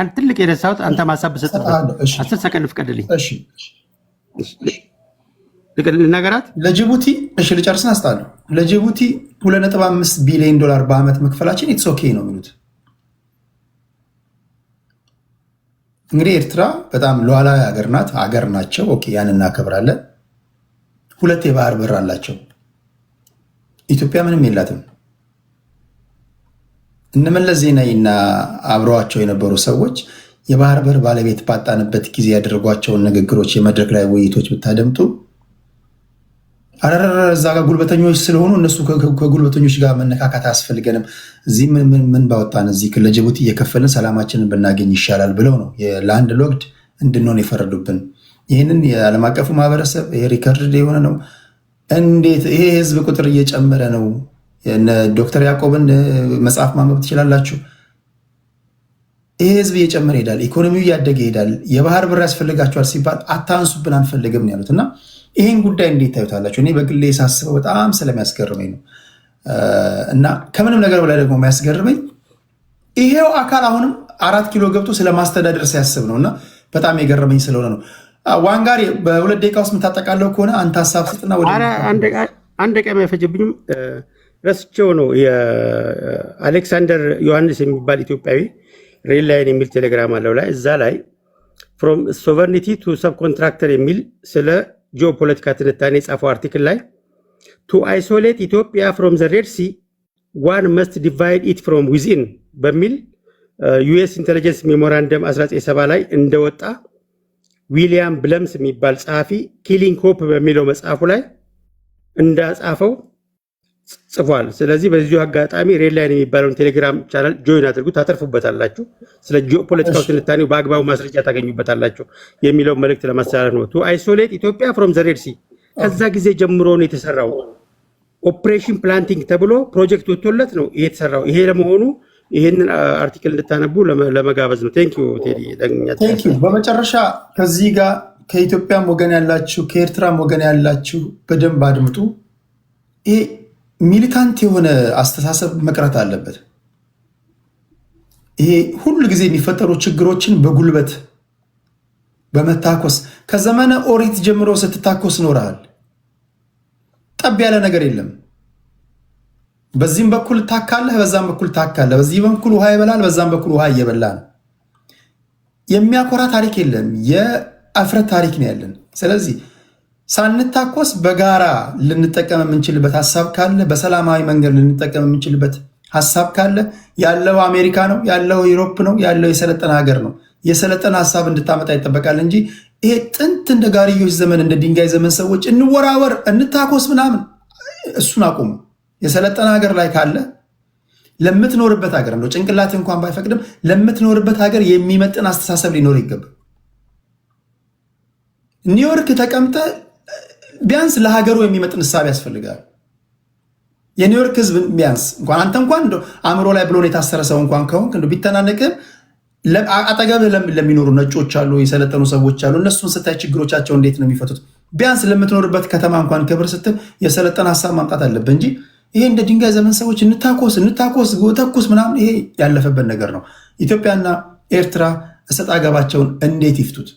አንድ ትልቅ የረሳሁት አንተ ማሳብ ሰጥተህ 10 ሰከንድ ፍቀድልኝ ልናገራት። ለጅቡቲ ልጨርስን አስጣለሁ። ለጅቡቲ $2.5 ቢሊዮን በዓመት መክፈላችን ኢትስ ኦኬ ነው የሚሉት። እንግዲህ ኤርትራ በጣም ሉዓላዊ ሀገር ናት፣ ሀገር ናቸው። ኦኬ ያን እናከብራለን። 2 የባህር በር አላቸው። ኢትዮጵያ ምንም የላትም። እነመለስ ዜናዊና አብረዋቸው የነበሩ ሰዎች የባህር በር ባለቤት ባጣንበት ጊዜ ያደረጓቸውን ንግግሮች፣ የመድረክ ላይ ውይይቶች ብታደምጡ እዛ ጋር ጉልበተኞች ስለሆኑ እነሱ ከጉልበተኞች ጋር መነካካት አያስፈልገንም፣ እዚህ ምን ባወጣን እዚህ ለጅቡቲ እየከፈልን ሰላማችንን ብናገኝ ይሻላል ብለው ነው የላንድ ሎክድ እንድንሆን የፈረዱብን። ይህንን የዓለም አቀፉ ማህበረሰብ ሪከርድ የሆነ ነው። እንዴት ይሄ ህዝብ ቁጥር እየጨመረ ነው። ዶክተር ያዕቆብን መጽሐፍ ማንበብ ትችላላችሁ። ይሄ ህዝብ እየጨመረ ይሄዳል፣ ኢኮኖሚው እያደገ ይሄዳል። የባህር በር ያስፈልጋቸዋል ሲባል አታንሱብን አንፈልግም ያሉት እና ይህን ጉዳይ እንዴት ታዩታላችሁ? እኔ በግሌ ሳስበው በጣም ስለሚያስገርመኝ ነው እና ከምንም ነገር በላይ ደግሞ የሚያስገርመኝ ይሄው አካል አሁንም 4 ኪሎ ገብቶ ስለማስተዳደር ሲያስብ ነው እና በጣም የገረመኝ ስለሆነ ነው። ዋንጋሪ በ2 ደቂቃ ውስጥ የምታጠቃለው ከሆነ አንተ ሀሳብ ስጥና ወደ አንድ ደቂቃ የማይፈጅብኝም ረስቼው ነው። የአሌክሳንደር ዮሐንስ የሚባል ኢትዮጵያዊ ሬል ላይን የሚል ቴሌግራም አለው ላይ እዛ ላይ ፍሮም ሶቨርኒቲ ቱ ሰብ ኮንትራክተር የሚል ስለ ጂኦፖለቲካ ትንታኔ የጻፈው አርቲክል ላይ ቱ አይሶሌት ኢትዮጵያ ፍሮም ዘ ሬድ ሲ ዋን መስት ዲቫይድ ኢት ፍሮም ዊዝኢን በሚል ዩኤስ ኢንቴሊጀንስ ሜሞራንደም 1970 ላይ እንደወጣ ዊሊያም ብለምስ የሚባል ጸሐፊ ኪሊንግ ሆፕ በሚለው መጽሐፉ ላይ እንዳጻፈው ጽፏል። ስለዚህ በዚሁ አጋጣሚ ሬድ ላይን የሚባለውን ቴሌግራም ቻናል ጆይን አድርጉ፣ ታተርፉበታላችሁ። ስለ ጂኦፖለቲካው ትንታኔው በአግባቡ ማስረጃ ታገኙበታላችሁ የሚለው መልእክት ለማስተላለፍ ነው። ቱ አይሶሌት ኢትዮጵያ ፍሮም ዘ ሬድ ሲ ከዛ ጊዜ ጀምሮ ነው የተሰራው። ኦፕሬሽን ፕላንቲንግ ተብሎ ፕሮጀክት ወጥቶለት ነው የተሰራው። ይሄ ለመሆኑ ይህንን አርቲክል እንድታነቡ ለመጋበዝ ነው። ቴንኪዩ ቴዲ። በመጨረሻ ከዚህ ጋር ከኢትዮጵያም ወገን ያላችሁ ከኤርትራም ወገን ያላችሁ በደንብ አድምጡ። ይሄ ሚሊታንት የሆነ አስተሳሰብ መቅረት አለበት። ይሄ ሁሉ ጊዜ የሚፈጠሩ ችግሮችን በጉልበት በመታኮስ ከዘመነ ኦሪት ጀምሮ ስትታኮስ ኖረሃል። ጠብ ያለ ነገር የለም። በዚህም በኩል ታካለህ፣ በዛም በኩል ታካለህ። በዚህ በኩል ውሃ ይበላል፣ በዛም በኩል ውሃ እየበላ ነው። የሚያኮራ ታሪክ የለም። የአፍረት ታሪክ ነው ያለን። ስለዚህ ሳንታኮስ በጋራ ልንጠቀም የምንችልበት ሀሳብ ካለ፣ በሰላማዊ መንገድ ልንጠቀም የምንችልበት ሀሳብ ካለ ያለው አሜሪካ ነው፣ ያለው ዩሮፕ ነው፣ ያለው የሰለጠነ ሀገር ነው። የሰለጠነ ሀሳብ እንድታመጣ ይጠበቃል እንጂ ይሄ ጥንት እንደ ጋርዮሽ ዘመን እንደ ድንጋይ ዘመን ሰዎች እንወራወር እንታኮስ ምናምን እሱን አቁሙ። የሰለጠነ ሀገር ላይ ካለ ለምትኖርበት ሀገር ነው ጭንቅላት እንኳን ባይፈቅድም ለምትኖርበት ሀገር የሚመጥን አስተሳሰብ ሊኖር ይገባል። ኒውዮርክ ተቀምጠ ቢያንስ ለሀገሩ የሚመጥን እሳቤ ያስፈልጋል። የኒውዮርክ ህዝብ ቢያንስ እንኳን አንተ እንኳን አእምሮ ላይ ብሎን የታሰረ ሰው እንኳን ከሆንክ ቢተናነቅም አጠገብህ ለሚኖሩ ነጮች አሉ፣ የሰለጠኑ ሰዎች አሉ። እነሱን ስታይ ችግሮቻቸው እንዴት ነው የሚፈቱት? ቢያንስ ለምትኖርበት ከተማ እንኳን ክብር ስትል የሰለጠነ ሀሳብ ማምጣት አለብህ እንጂ ይሄ እንደ ድንጋይ ዘመን ሰዎች እንታኮስ ተኩስ ምናምን ይሄ ያለፈበት ነገር ነው። ኢትዮጵያና ኤርትራ እሰጥ አገባቸውን እንዴት ይፍቱት?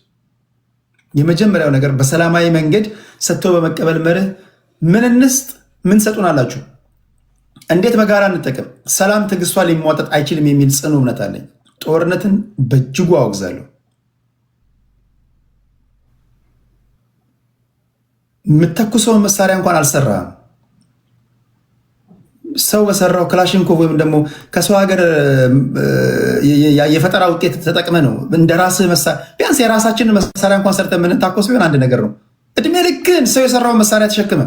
የመጀመሪያው ነገር በሰላማዊ መንገድ ሰጥቶ በመቀበል መርህ ምን እንስጥ፣ ምን ሰጡን አላችሁ፣ እንዴት በጋራ እንጠቀም። ሰላም ትዕግስቷ ሊሟጠጥ አይችልም የሚል ጽኑ እምነት አለኝ። ጦርነትን በእጅጉ አወግዛለሁ። የምተኩሰውን መሳሪያ እንኳን አልሰራም። ሰው በሰራው ክላሽንኮቭ ወይም ደግሞ ከሰው ሀገር የፈጠራ ውጤት ተጠቅመ ነው እንደ ራስህ መሳሪያ። ቢያንስ የራሳችንን መሳሪያ እንኳን ሰርተ የምንታኮስ ቢሆን አንድ ነገር ነው። እድሜ ልክን ሰው የሰራውን መሳሪያ ተሸክመ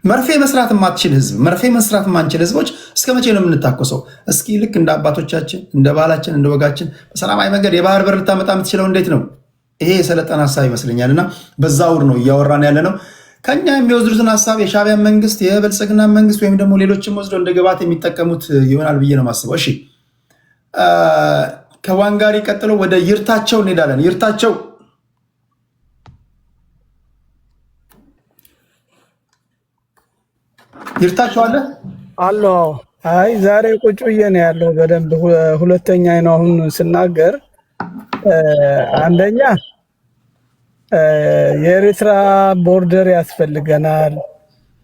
መርፌ መስራት የማትችል ህዝብ፣ መርፌ መስራት የማንችል ህዝቦች እስከ መቼ ነው የምንታኮሰው? እስኪ ልክ እንደ አባቶቻችን እንደ ባህላችን እንደ ወጋችን በሰላማዊ መንገድ የባህር በር ልታመጣ የምትችለው እንዴት ነው? ይሄ የሰለጠነ ሀሳብ ይመስለኛል እና በዛ ውር ነው እያወራን ያለ ነው። ከኛ የሚወስዱትን ሀሳብ የሻዕቢያ መንግስት የብልጽግና መንግስት ወይም ደግሞ ሌሎችም ወስደው እንደ ግብዓት የሚጠቀሙት ይሆናል ብዬ ነው የማስበው። እሺ ከዋንጋሪ ቀጥሎ ወደ ይርታቸው እንሄዳለን። ይርታቸው አለ አሎ። አይ ዛሬ ቁጭ ብዬ ነው ያለው በደንብ። ሁለተኛ ነው አሁን ስናገር። አንደኛ የኤርትራ ቦርደር ያስፈልገናል፣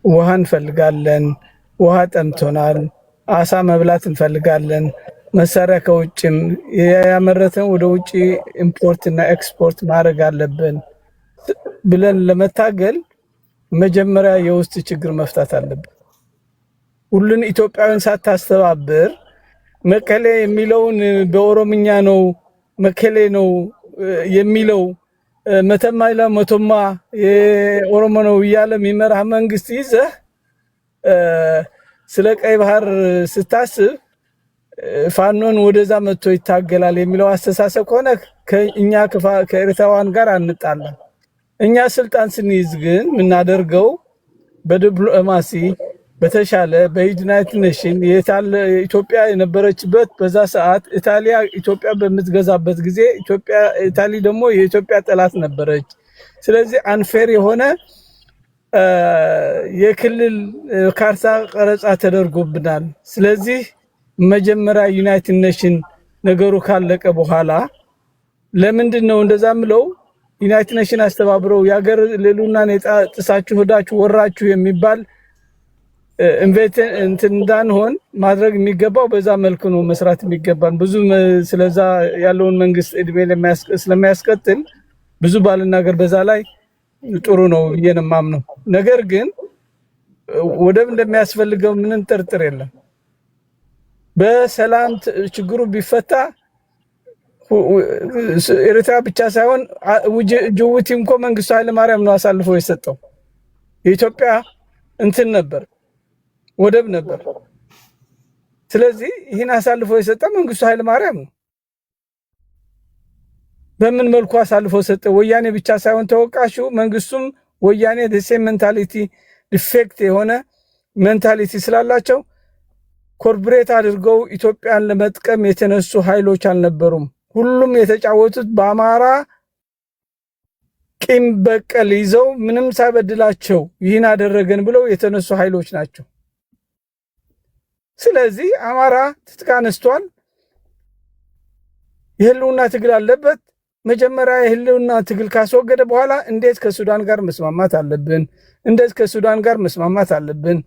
ውሃ እንፈልጋለን፣ ውሃ ጠምቶናል፣ አሳ መብላት እንፈልጋለን፣ መሳሪያ ከውጭም ያመረተን ወደ ውጭ ኢምፖርት እና ኤክስፖርት ማድረግ አለብን ብለን ለመታገል መጀመሪያ የውስጥ ችግር መፍታት አለብን። ሁሉን ኢትዮጵያውያን ሳታስተባብር መቀሌ የሚለውን በኦሮምኛ ነው መቀሌ ነው የሚለው መተማ ይላ መተማ የኦሮሞ ነው እያለ የሚመራህ መንግስት ይዘህ ስለ ቀይ ባህር ስታስብ ፋኖን ወደዛ መጥቶ ይታገላል የሚለው አስተሳሰብ ከሆነ እኛ ከኤርትራውያን ጋር አንጣላም። እኛ ስልጣን ስንይዝ ግን የምናደርገው በዲፕሎማሲ በተሻለ በዩናይትድ ኔሽን የታለ ኢትዮጵያ የነበረችበት በዛ ሰዓት ኢትዮጵያ በምትገዛበት ጊዜ ኢታሊ ደግሞ የኢትዮጵያ ጠላት ነበረች። ስለዚህ አንፌር የሆነ የክልል ካርታ ቀረጻ ተደርጎብናል። ስለዚህ መጀመሪያ ዩናይትድ ኔሽን ነገሩ ካለቀ በኋላ ለምንድን ነው እንደዛ ምለው ዩናይትድ ኔሽን አስተባብረው ያገር ሌሉናን ጥሳችሁ ሆዳችሁ ወራችሁ የሚባል እንዳንሆን ማድረግ የሚገባው በዛ መልኩ ነው መስራት የሚገባን። ብዙ ስለዛ ያለውን መንግስት እድሜ ስለሚያስቀጥል ብዙ ባልናገር በዛ ላይ ጥሩ ነው ብዬ ነው የማምነው። ነገር ግን ወደብ እንደሚያስፈልገው ምንም ጥርጥር የለም። በሰላም ችግሩ ቢፈታ ኤርትራ ብቻ ሳይሆን ጅቡቲ እንኳ መንግስቱ ኃይለማርያም ነው አሳልፎ የሰጠው። የኢትዮጵያ እንትን ነበር ወደብ ነበር። ስለዚህ ይህን አሳልፎ የሰጠው መንግስቱ ኃይለማርያም ነው። በምን መልኩ አሳልፎ ሰጠ? ወያኔ ብቻ ሳይሆን ተወቃሹ መንግስቱም ወያኔ ደሴም ሜንታሊቲ ዲፌክት የሆነ ሜንታሊቲ ስላላቸው ኮርፖሬት አድርገው ኢትዮጵያን ለመጥቀም የተነሱ ኃይሎች አልነበሩም። ሁሉም የተጫወቱት በአማራ ቂም በቀል ይዘው ምንም ሳይበድላቸው ይህን አደረገን ብለው የተነሱ ኃይሎች ናቸው። ስለዚህ አማራ ትጥቅ አነስቷል። የህልውና ትግል አለበት። መጀመሪያ የህልውና ትግል ካስወገደ በኋላ እንዴት ከሱዳን ጋር መስማማት አለብን? እንዴት ከሱዳን ጋር መስማማት አለብን?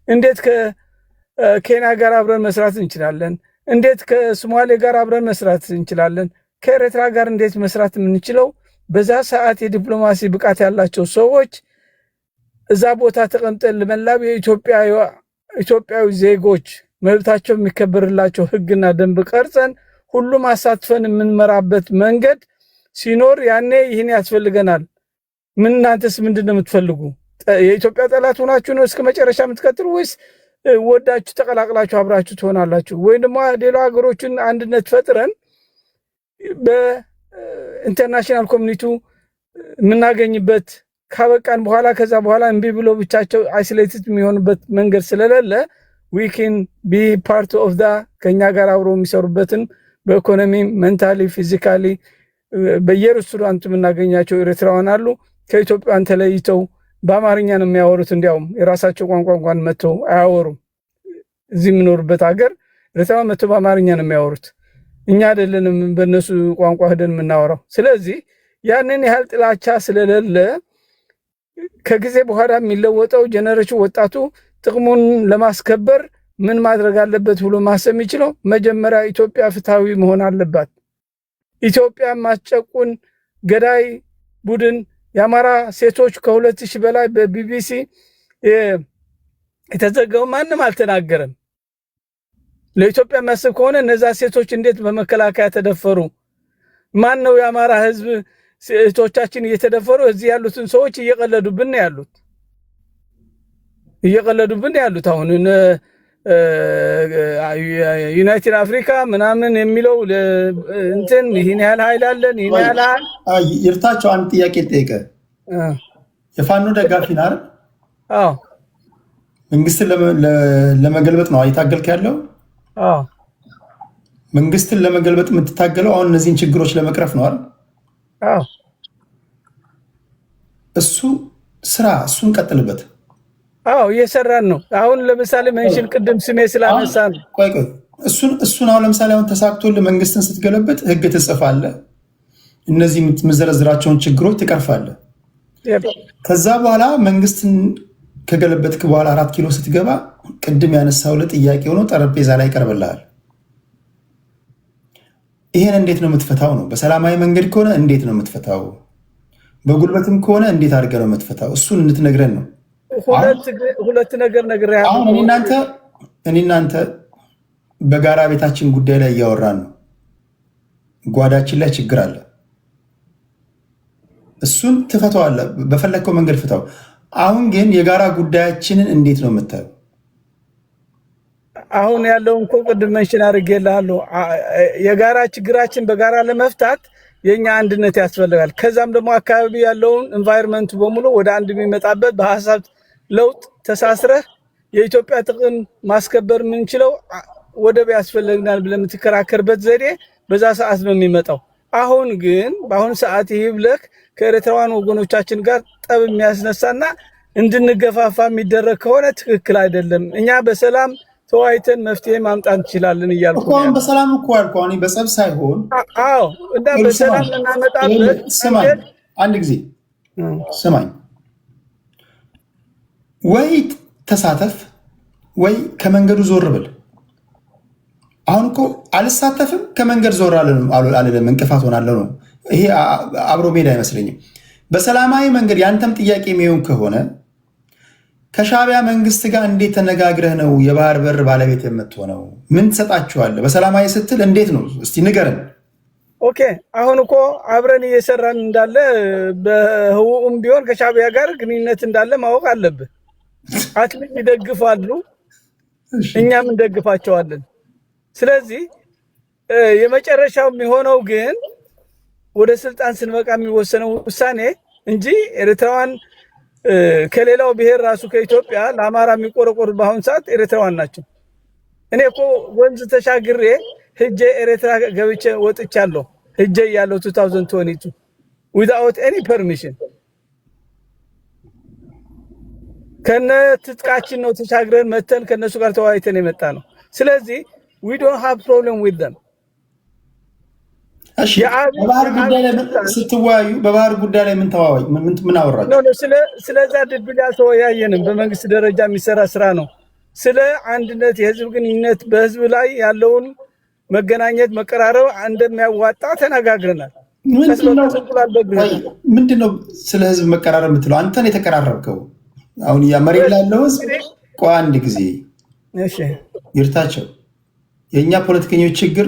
እንዴት ከኬንያ ጋር አብረን መስራት እንችላለን? እንዴት ከሶማሌ ጋር አብረን መስራት እንችላለን? ከኤርትራ ጋር እንዴት መስራት የምንችለው? በዛ ሰዓት የዲፕሎማሲ ብቃት ያላቸው ሰዎች እዛ ቦታ ተቀምጠን ለመላው ኢትዮጵያዊ ዜጎች መብታቸው የሚከበርላቸው ህግና ደንብ ቀርጸን ሁሉም አሳትፈን የምንመራበት መንገድ ሲኖር ያኔ ይህን ያስፈልገናል። ምን እናንተስ ምንድነው የምትፈልጉ? የኢትዮጵያ ጠላት ሆናችሁ ነው እስከ መጨረሻ የምትቀጥሉ ወይስ ወዳችሁ ተቀላቅላችሁ አብራችሁ ትሆናላችሁ? ወይ ደግሞ ሌላ ሀገሮችን አንድነት ፈጥረን በኢንተርናሽናል ኮሚኒቲ የምናገኝበት ካበቃን በኋላ ከዛ በኋላ እምቢ ብሎ ብቻቸው አይሶሌትድ የሚሆኑበት መንገድ ስለሌለ we can be part of that ከኛ ጋር አብረው የሚሰሩበትን በኢኮኖሚ ሜንታሊ ፊዚካሊ በየሬስቶራንቱ የምናገኛቸው ኤርትራውያን አሉ። ከኢትዮጵያን ተለይተው በአማርኛ ነው የሚያወሩት። እንዲያውም የራሳቸው ቋንቋ እንኳን መተው አያወሩም። እዚህ የምኖርበት ሀገር ኤርትራውያን መተው በአማርኛ ነው የሚያወሩት። እኛ አይደለንም በእነሱ ቋንቋ ሄደን የምናወራው። ስለዚህ ያንን ያህል ጥላቻ ስለሌለ ከጊዜ በኋላ የሚለወጠው ጀነሬሽን ወጣቱ ጥቅሙን ለማስከበር ምን ማድረግ አለበት ብሎ ማሰብ የሚችለው መጀመሪያ ኢትዮጵያ ፍትሃዊ መሆን አለባት። ኢትዮጵያ ማስጨቁን ገዳይ ቡድን የአማራ ሴቶች ከ2000 በላይ በቢቢሲ የተዘገበው ማንም አልተናገረም። ለኢትዮጵያ ማሰብ ከሆነ እነዛ ሴቶች እንዴት በመከላከያ ተደፈሩ? ማን ነው የአማራ ህዝብ ሴቶቻችን እየተደፈሩ እዚህ ያሉትን ሰዎች እየቀለዱብን ያሉት አሁን ዩናይትድ አፍሪካ ምናምን የሚለው እንትን ይሄን ያህል ኃይል አለን ይሄን ያህል ይርታቸው። አንድ ጥያቄ ጠይቀ የፋኖ ደጋፊ ነህ አይደል? አዎ። መንግስትን ለመገልበጥ ነው አይታገልክ ያለው? አዎ። መንግስትን ለመገልበጥ የምትታገለው አሁን እነዚህን ችግሮች ለመቅረፍ ነው አይደል? አዎ። እሱ ስራ እሱን ቀጥልበት። አዎ እየሰራን ነው። አሁን ለምሳሌ መንሽን ቅድም ስሜ ስላነሳ ነው። ቆይ እሱን አሁን ለምሳሌ አሁን ተሳክቶልህ መንግስትን ስትገለበጥ ህግ ትጽፋለህ፣ እነዚህ የምትመዘረዝራቸውን ችግሮች ትቀርፋለህ። ከዛ በኋላ መንግስትን ከገለበጥክ በኋላ 4 ኪሎ ስትገባ ቅድም ያነሳው ጥያቄ ሆኖ ጠረጴዛ ላይ ይቀርብልሃል። ይሄን እንዴት ነው የምትፈታው ነው? በሰላማዊ መንገድ ከሆነ እንዴት ነው የምትፈታው? በጉልበትም ከሆነ እንዴት አድርገህ ነው የምትፈታው? እሱን እንድትነግረን ነው። ሁለት ነገር ነግሬሃለሁ። አሁን እኔ እናንተ በጋራ ቤታችን ጉዳይ ላይ እያወራን ነው። ጓዳችን ላይ ችግር አለ። እሱን ትፈታዋለህ፣ በፈለግከው መንገድ ፍታው። አሁን ግን የጋራ ጉዳያችንን እንዴት ነው የምታየው? አሁን ያለውን እኮ ቅድም መንሽን አድርጌልሃለሁ። የጋራ ችግራችን በጋራ ለመፍታት የኛ አንድነት ያስፈልጋል። ከዛም ደግሞ አካባቢ ያለውን ኤንቫይሮንመንት በሙሉ ወደ አንድ የሚመጣበት በሐሳብ ለውጥ ተሳስረህ የኢትዮጵያ ጥቅም ማስከበር የምንችለው ወደብ ያስፈልገናል ብለህ የምትከራከርበት ዘዴ በዛ ሰዓት ነው የሚመጣው። አሁን ግን በአሁን ሰዓት ይህ ብለህ ከኤርትራውያን ወገኖቻችን ጋር ጠብ የሚያስነሳና እንድንገፋፋ የሚደረግ ከሆነ ትክክል አይደለም። እኛ በሰላም ተወያይተን መፍትሄ ማምጣት እንችላለን እያልኩ እኮ አሁን በሰላም እኮ አልኩ። አሁን በጸብ ሳይሆን አዎ፣ እና በሰላም እናመጣበት። ስማኝ፣ አንድ ጊዜ ስማኝ፣ ወይ ተሳተፍ ወይ ከመንገዱ ዞር ብል። አሁን እኮ አልሳተፍም ከመንገድ ዞር አልልም፣ እንቅፋት ሆናለሁ ነው። ይሄ አብሮ ሜዳ አይመስለኝም። በሰላማዊ መንገድ ያንተም ጥያቄ የሚሆን ከሆነ ከሻዕቢያ መንግስት ጋር እንዴት ተነጋግረህ ነው የባህር በር ባለቤት የምትሆነው? ምን ትሰጣችኋለህ? በሰላማዊ ስትል እንዴት ነው እስቲ ንገረን። ኦኬ፣ አሁን እኮ አብረን እየሰራን እንዳለ በህውኡም ቢሆን ከሻዕቢያ ጋር ግንኙነት እንዳለ ማወቅ አለብህ። አትሊስት ይደግፋሉ፣ እኛም እንደግፋቸዋለን። ስለዚህ የመጨረሻው የሚሆነው ግን ወደ ስልጣን ስንበቃ የሚወሰነው ውሳኔ እንጂ ኤርትራዋን ከሌላው ብሔር ራሱ ከኢትዮጵያ ለአማራ የሚቆረቆሩ በአሁኑ ሰዓት ኤርትራዋን ናቸው። እኔ እኮ ወንዝ ተሻግሬ ሄጄ ኤርትራ ገብቼ ወጥቻለሁ። ሄጄ ያለው 2022 without any permission ከነ ትጥቃችን ነው ተሻግረን መተን ከነሱ ጋር ተወያይተን የመጣ ነው። ስለዚህ we don't have problem with them። እሺ፣ በባህር ጉዳይ ላይ ስትወያዩ በባህር ጉዳይ ላይ ምን አወራችሁ? ስለዛ ድብል ያልተወያየንም። በመንግስት ደረጃ የሚሰራ ስራ ነው። ስለ አንድነት፣ የህዝብ ግንኙነት፣ በህዝብ ላይ ያለውን መገናኘት መቀራረብ እንደሚያዋጣ ተነጋግረናል። ምንድነው ስለ ህዝብ መቀራረብ የምትለው? አንተን የተቀራረብከው አሁን ያ መሬት ላለው ህዝብ ቆይ አንድ ጊዜ እሺ፣ ይርታቸው። የኛ ፖለቲከኞች ችግር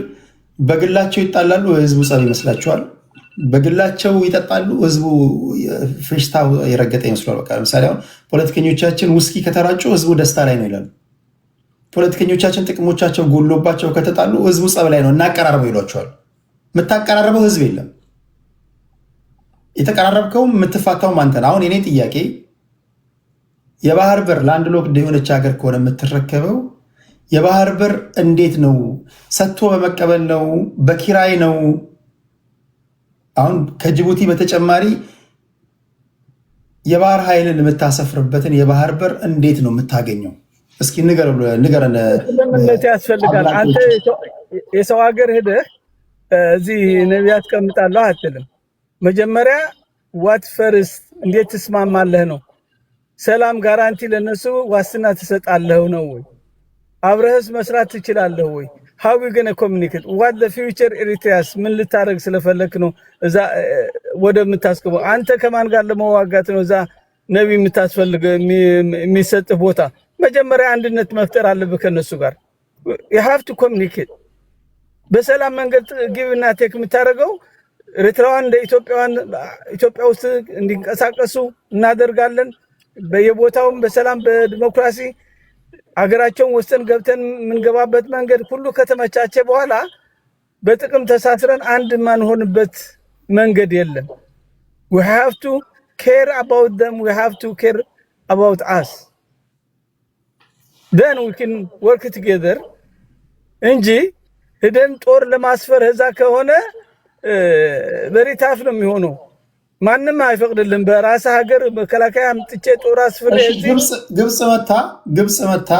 በግላቸው ይጣላሉ፣ ህዝቡ ጸብ ይመስላቸዋል። በግላቸው ይጠጣሉ፣ ህዝቡ ፌሽታ የረገጠ ይመስሏል። በቃ ለምሳሌ አሁን ፖለቲከኞቻችን ውስኪ ከተራጩ ህዝቡ ደስታ ላይ ነው ይላሉ። ፖለቲከኞቻችን ጥቅሞቻቸው ጎሎባቸው ከተጣሉ ህዝቡ ጸብ ላይ ነው፣ እናቀራርበው ይሏቸዋል። የምታቀራርበው ህዝብ የለም። የተቀራረብከውም የምትፋታውም አንተ ነህ። አሁን የኔ ጥያቄ የባህር በር ለአንድ ሎክድ የሆነች ሀገር ከሆነ የምትረከበው የባህር በር እንዴት ነው? ሰጥቶ በመቀበል ነው? በኪራይ ነው? አሁን ከጅቡቲ በተጨማሪ የባህር ኃይልን የምታሰፍርበትን የባህር በር እንዴት ነው የምታገኘው? እስኪ ንገረን። ስምምነት ያስፈልጋል። አንተ የሰው ሀገር ሄደህ እዚህ ነቢያት ቀምጣለሁ አትልም። መጀመሪያ ዋት ፈርስት እንዴት ትስማማለህ ነው። ሰላም ጋራንቲ ለነሱ ዋስትና ትሰጣለህ ነው ወይ? አብረህስ መስራት ትችላለህ ወይ? how we going to communicate what the future ኤሪትሪያስ ምን ልታረግ ስለፈለክ ነው እዛ ወደ የምታስቀበው? አንተ ከማን ጋር ለመዋጋት ነው እዛ ነቢ የምታስፈልገው የሚሰጥ ቦታ? መጀመሪያ አንድነት መፍጠር አለብህ ከነሱ ጋር። you have to communicate። በሰላም መንገድ ጊቭና ቴክ የምታደርገው ኤርትራውያን እንደ ኢትዮጵያ ውስጥ እንዲንቀሳቀሱ እናደርጋለን። በየቦታውም በሰላም በዲሞክራሲ አገራቸውን ወሰን ገብተን የምንገባበት መንገድ ሁሉ ከተመቻቸ በኋላ በጥቅም ተሳስረን አንድ ማንሆንበት መንገድ የለም። we have to care about them, we have to care about us, then we can work together እንጂ ሄደን ጦር ለማስፈር እዛ ከሆነ በሪታፍ ነው የሚሆነው። ማንም አይፈቅድልም። በራስ ሀገር መከላከያ አምጥቼ ጦር አስፈር ግብጽ መታ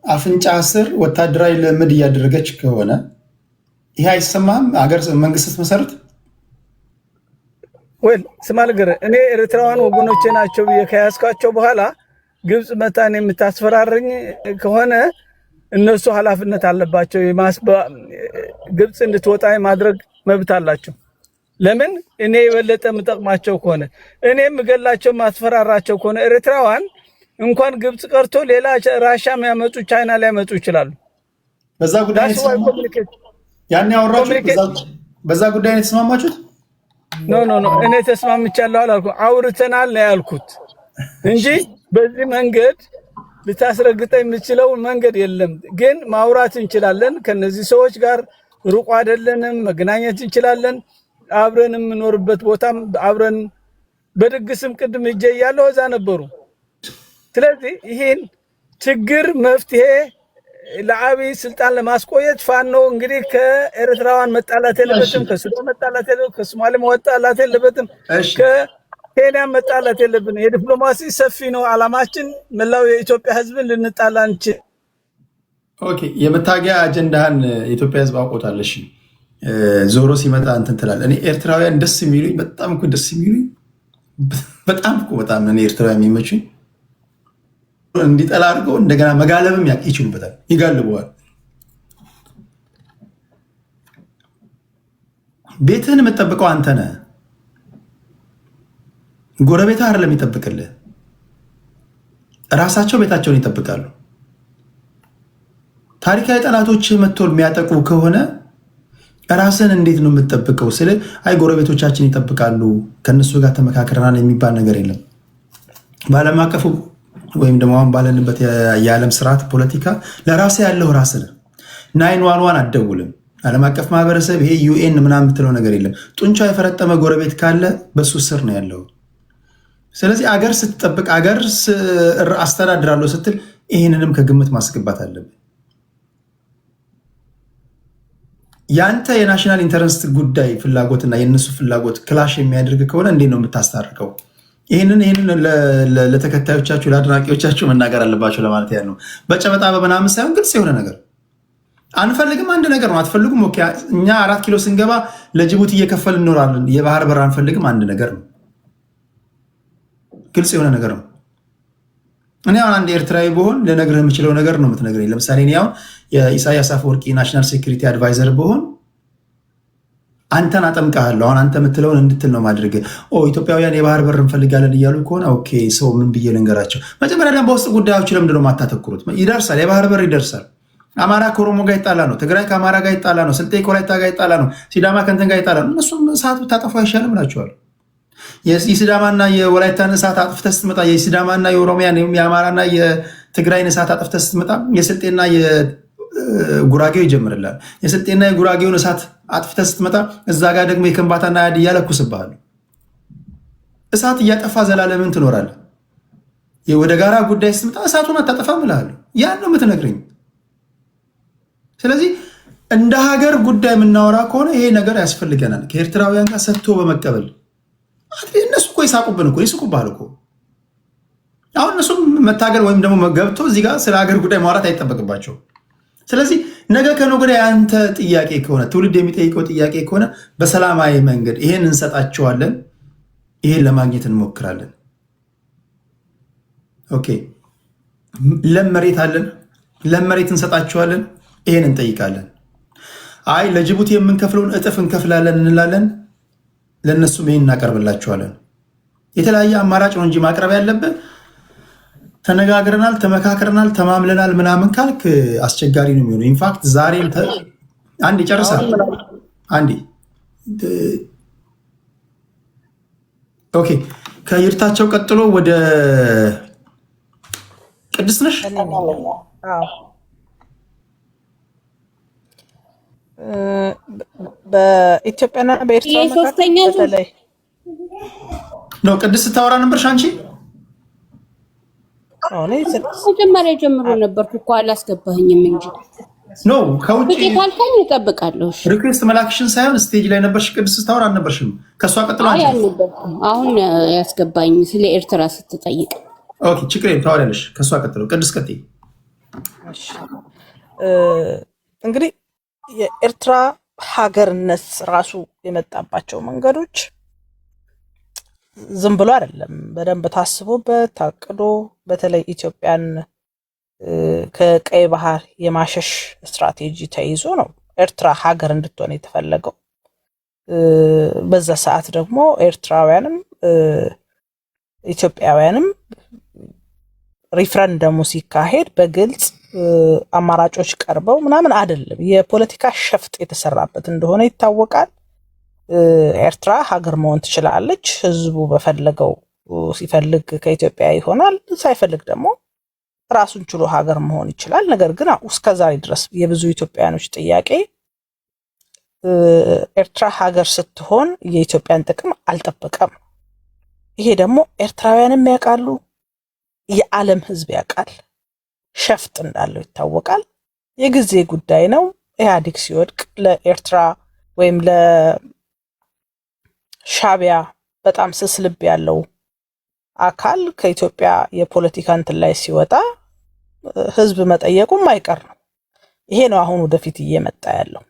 አፍንጫ ስር ወታደራዊ ልምድ እያደረገች ከሆነ ይሄ አይሰማም? ሀገር መንግስት ስትመሰርት ወይ ስማ ነገር እኔ ኤርትራውያን ወገኖቼ ናቸው ከያዝኳቸው በኋላ ግብጽ መታን የምታስፈራረኝ ከሆነ እነሱ ኃላፊነት አለባቸው። ግብጽ እንድትወጣ ማድረግ መብት አላቸው። ለምን እኔ የበለጠ የምጠቅማቸው ከሆነ እኔ የምገላቸው ማስፈራራቸው ከሆነ ኤርትራውያን እንኳን ግብጽ ቀርቶ ሌላ ራሻ የሚያመጡ ቻይና ላይ ያመጡ ይችላሉ። በዛ ጉዳይ ያን ያወራችሁት በዛ ጉዳይ ነው የተስማማችሁት? ኖ እኔ ተስማምቻለሁ አላልኩም፣ አውርተናል ነው ያልኩት እንጂ በዚህ መንገድ ልታስረግጠኝ የምትችለው መንገድ የለም። ግን ማውራት እንችላለን። ከነዚህ ሰዎች ጋር ሩቅ አይደለንም፣ መገናኘት እንችላለን። አብረን የምኖርበት ቦታም አብረን በድግስም ቅድም እጄ ያለው እዛ ነበሩ። ስለዚህ ይሄን ችግር መፍትሄ ለአብይ ስልጣን ለማስቆየት ፋኖ እንግዲህ ከኤርትራውያን መጣላት የለበትም፣ ከሱዳን መጣላት የለበትም፣ ከሶማሌ መጣላት የለበትም፣ ከኬንያ መጣላት የለብንም። የዲፕሎማሲ ሰፊ ነው አላማችን። መላው የኢትዮጵያ ህዝብን ልንጣላ እንችል። ኦኬ፣ የመታገያ አጀንዳህን የኢትዮጵያ ህዝብ አውቆታል። እሺ፣ ዞሮ ሲመጣ እንትን ትላለህ። እኔ ኤርትራውያን ደስ የሚሉኝ በጣም እኮ ደስ የሚሉኝ በጣም እኔ ኤርትራውያን የሚመቹኝ እንዲጠላ አድርገው እንደገና መጋለብም ይችሉበታል፣ ይጋልበዋል። ቤትህን የምትጠብቀው አንተ ነህ፣ ጎረቤትህ አይደለም የሚጠብቅልህ። ራሳቸው ቤታቸውን ይጠብቃሉ። ታሪካዊ ጠላቶች መጥቶ የሚያጠቁ ከሆነ ራስን እንዴት ነው የምትጠብቀው? ስለ አይ ጎረቤቶቻችን ይጠብቃሉ ከነሱ ጋር ተመካክረናል የሚባል ነገር የለም። በዓለም አቀፉ ወይም ደግሞ አሁን ባለንበት የዓለም ስርዓት ፖለቲካ ለራስ ያለው ራስ ነው። 911 አትደውልም። ዓለም አቀፍ ማህበረሰብ ይሄ ዩኤን ምናምን የምትለው ነገር የለም። ጡንቻ የፈረጠመ ጎረቤት ካለ በሱ ስር ነው ያለው። ስለዚህ አገር ስትጠብቅ አገር አስተዳድራለሁ ስትል ይህንንም ከግምት ማስገባት አለብን። ያንተ የናሽናል ኢንተረስት ጉዳይ ፍላጎትና የእነሱ ፍላጎት ክላሽ የሚያደርግ ከሆነ እንዴት ነው የምታስታርቀው? ይህንን ለተከታዮቻችሁ ለአድናቂዎቻችሁ መናገር አለባቸው ለማለት ያህል ነው። በጨበጣ በምናምን ሳይሆን ግልጽ የሆነ ነገር አንፈልግም። አንድ ነገር ነው። አትፈልጉም? ኦኬ። እኛ 4 ኪሎ ስንገባ ለጅቡቲ እየከፈል እንኖራለን። የባህር በር አንፈልግም። አንድ ነገር ነው። ግልጽ የሆነ ነገር ነው። እኔ አሁን አንድ ኤርትራዊ ብሆን ልነግርህ የምችለው ነገር ነው የምትነግረኝ። ለምሳሌ እኔ አሁን የኢሳያስ አፈወርቂ ናሽናል ሴኩሪቲ አድቫይዘር ብሆን አንተን አጠምቃለሁ። አሁን አንተ የምትለውን እንድትል ነው ማድረግ። ኢትዮጵያውያን የባህር በር እንፈልጋለን እያሉ ከሆነ ኦኬ፣ ሰው ምን ብዬ ልንገራቸው? መጀመሪያ ደግሞ በውስጥ ጉዳዮች ለምንድን ነው የማታተኩሩት? ይደርሳል፣ የባህር በር ይደርሳል። አማራ ከኦሮሞ ጋር ይጣላ ነው፣ ትግራይ ከአማራ ጋር ይጣላ ነው፣ ስልጤ ከወላይታ ጋር ይጣላ ነው፣ ሲዳማ ከእንትን ጋር ይጣላ ነው። እነሱም ሰዓት ብታጠፉ አይሻልም እላቸዋለሁ። የሲዳማና የወላይታን እሳት አጥፍተህ ስትመጣ የሲዳማና የኦሮሚያን የአማራና የትግራይን እሳት አጥፍተህ ስትመጣ የስልጤና የጉራጌው ይጀምርላል። የስልጤና የጉራጌውን እሳት አጥፍተህ ስትመጣ እዛ ጋር ደግሞ የከንባታና ያድያ ለኩስብሃል። እሳት እያጠፋ ዘላለምን ትኖራለህ። ወደ ጋራ ጉዳይ ስትመጣ እሳቱን አታጠፋም እልሃለሁ። ያን ነው የምትነግረኝ። ስለዚህ እንደ ሀገር ጉዳይ የምናወራ ከሆነ ይሄ ነገር ያስፈልገናል። ከኤርትራውያን ጋር ሰጥቶ በመቀበል እነሱ እኮ ይሳቁብን እኮ ይስቁብሃል እኮ። አሁን እነሱም መታገል ወይም ደግሞ ገብቶ እዚህ ጋር ስለ ሀገር ጉዳይ ማውራት አይጠበቅባቸው። ስለዚህ ነገ ከነገ ወዲያ ያንተ ጥያቄ ከሆነ ትውልድ የሚጠይቀው ጥያቄ ከሆነ በሰላማዊ መንገድ ይሄን እንሰጣቸዋለን፣ ይሄን ለማግኘት እንሞክራለን። ኦኬ፣ ለም መሬት አለን፣ ለም መሬት እንሰጣቸዋለን፣ ይሄን እንጠይቃለን። አይ ለጅቡቲ የምንከፍለውን እጥፍ እንከፍላለን እንላለን፣ ለእነሱም ይሄን እናቀርብላቸዋለን። የተለያየ አማራጭ ነው እንጂ ማቅረብ ያለብን ተነጋግረናል፣ ተመካክረናል፣ ተማምለናል ምናምን ካልክ አስቸጋሪ ነው የሚሆነው። ኢንፋክት ዛሬም አንድ ይጨርሳል። አንዴ ኦኬ። ከይርታቸው ቀጥሎ ወደ ቅድስት ነሽ። በኢትዮጵያና በኤርትራ መካከል ነው። ቅድስት ስታወራ ነበርሽ አንቺ? መጀመሪያ ጀምሮ ነበርኩ እኮ አላስገባህኝም እንጂ ነው። ከውጭ ካልከኝ እጠብቃለሁ። ሪኩዌስት መላክሽን ሳይሆን ስቴጅ ላይ ነበርሽ። ቅድስት ስታወራ አልነበርሽም? ከእሷ ቀጥሎ አንቺ? አሁን ያስገባኝ ስለ ኤርትራ ስትጠይቅ። ኦኬ፣ ችግር የለም ታወሪያለሽ። ከእሷ ቀጥሎ ቅድስት ቀጥይ። እንግዲህ የኤርትራ ሀገርነት ራሱ የመጣባቸው መንገዶች ዝም ብሎ አይደለም። በደንብ ታስቦበት ታቅዶ፣ በተለይ ኢትዮጵያን ከቀይ ባህር የማሸሽ ስትራቴጂ ተይዞ ነው ኤርትራ ሀገር እንድትሆን የተፈለገው። በዛ ሰዓት ደግሞ ኤርትራውያንም ኢትዮጵያውያንም ሪፍረንደሙ ሲካሄድ በግልጽ አማራጮች ቀርበው ምናምን አይደለም፣ የፖለቲካ ሸፍጥ የተሰራበት እንደሆነ ይታወቃል። ኤርትራ ሀገር መሆን ትችላለች። ህዝቡ በፈለገው ሲፈልግ ከኢትዮጵያ ይሆናል፣ ሳይፈልግ ደግሞ ራሱን ችሎ ሀገር መሆን ይችላል። ነገር ግን እስከዛሬ ድረስ የብዙ ኢትዮጵያውያኖች ጥያቄ ኤርትራ ሀገር ስትሆን የኢትዮጵያን ጥቅም አልጠበቀም። ይሄ ደግሞ ኤርትራውያንም ያውቃሉ፣ የዓለም ህዝብ ያውቃል። ሸፍጥ እንዳለው ይታወቃል። የጊዜ ጉዳይ ነው። ኢህአዴግ ሲወድቅ ለኤርትራ ወይም ለሻቢያ በጣም ስስ ልብ ያለው አካል ከኢትዮጵያ የፖለቲካ እንትን ላይ ሲወጣ ህዝብ መጠየቁም አይቀር ነው። ይሄ ነው አሁን ወደፊት እየመጣ ያለው።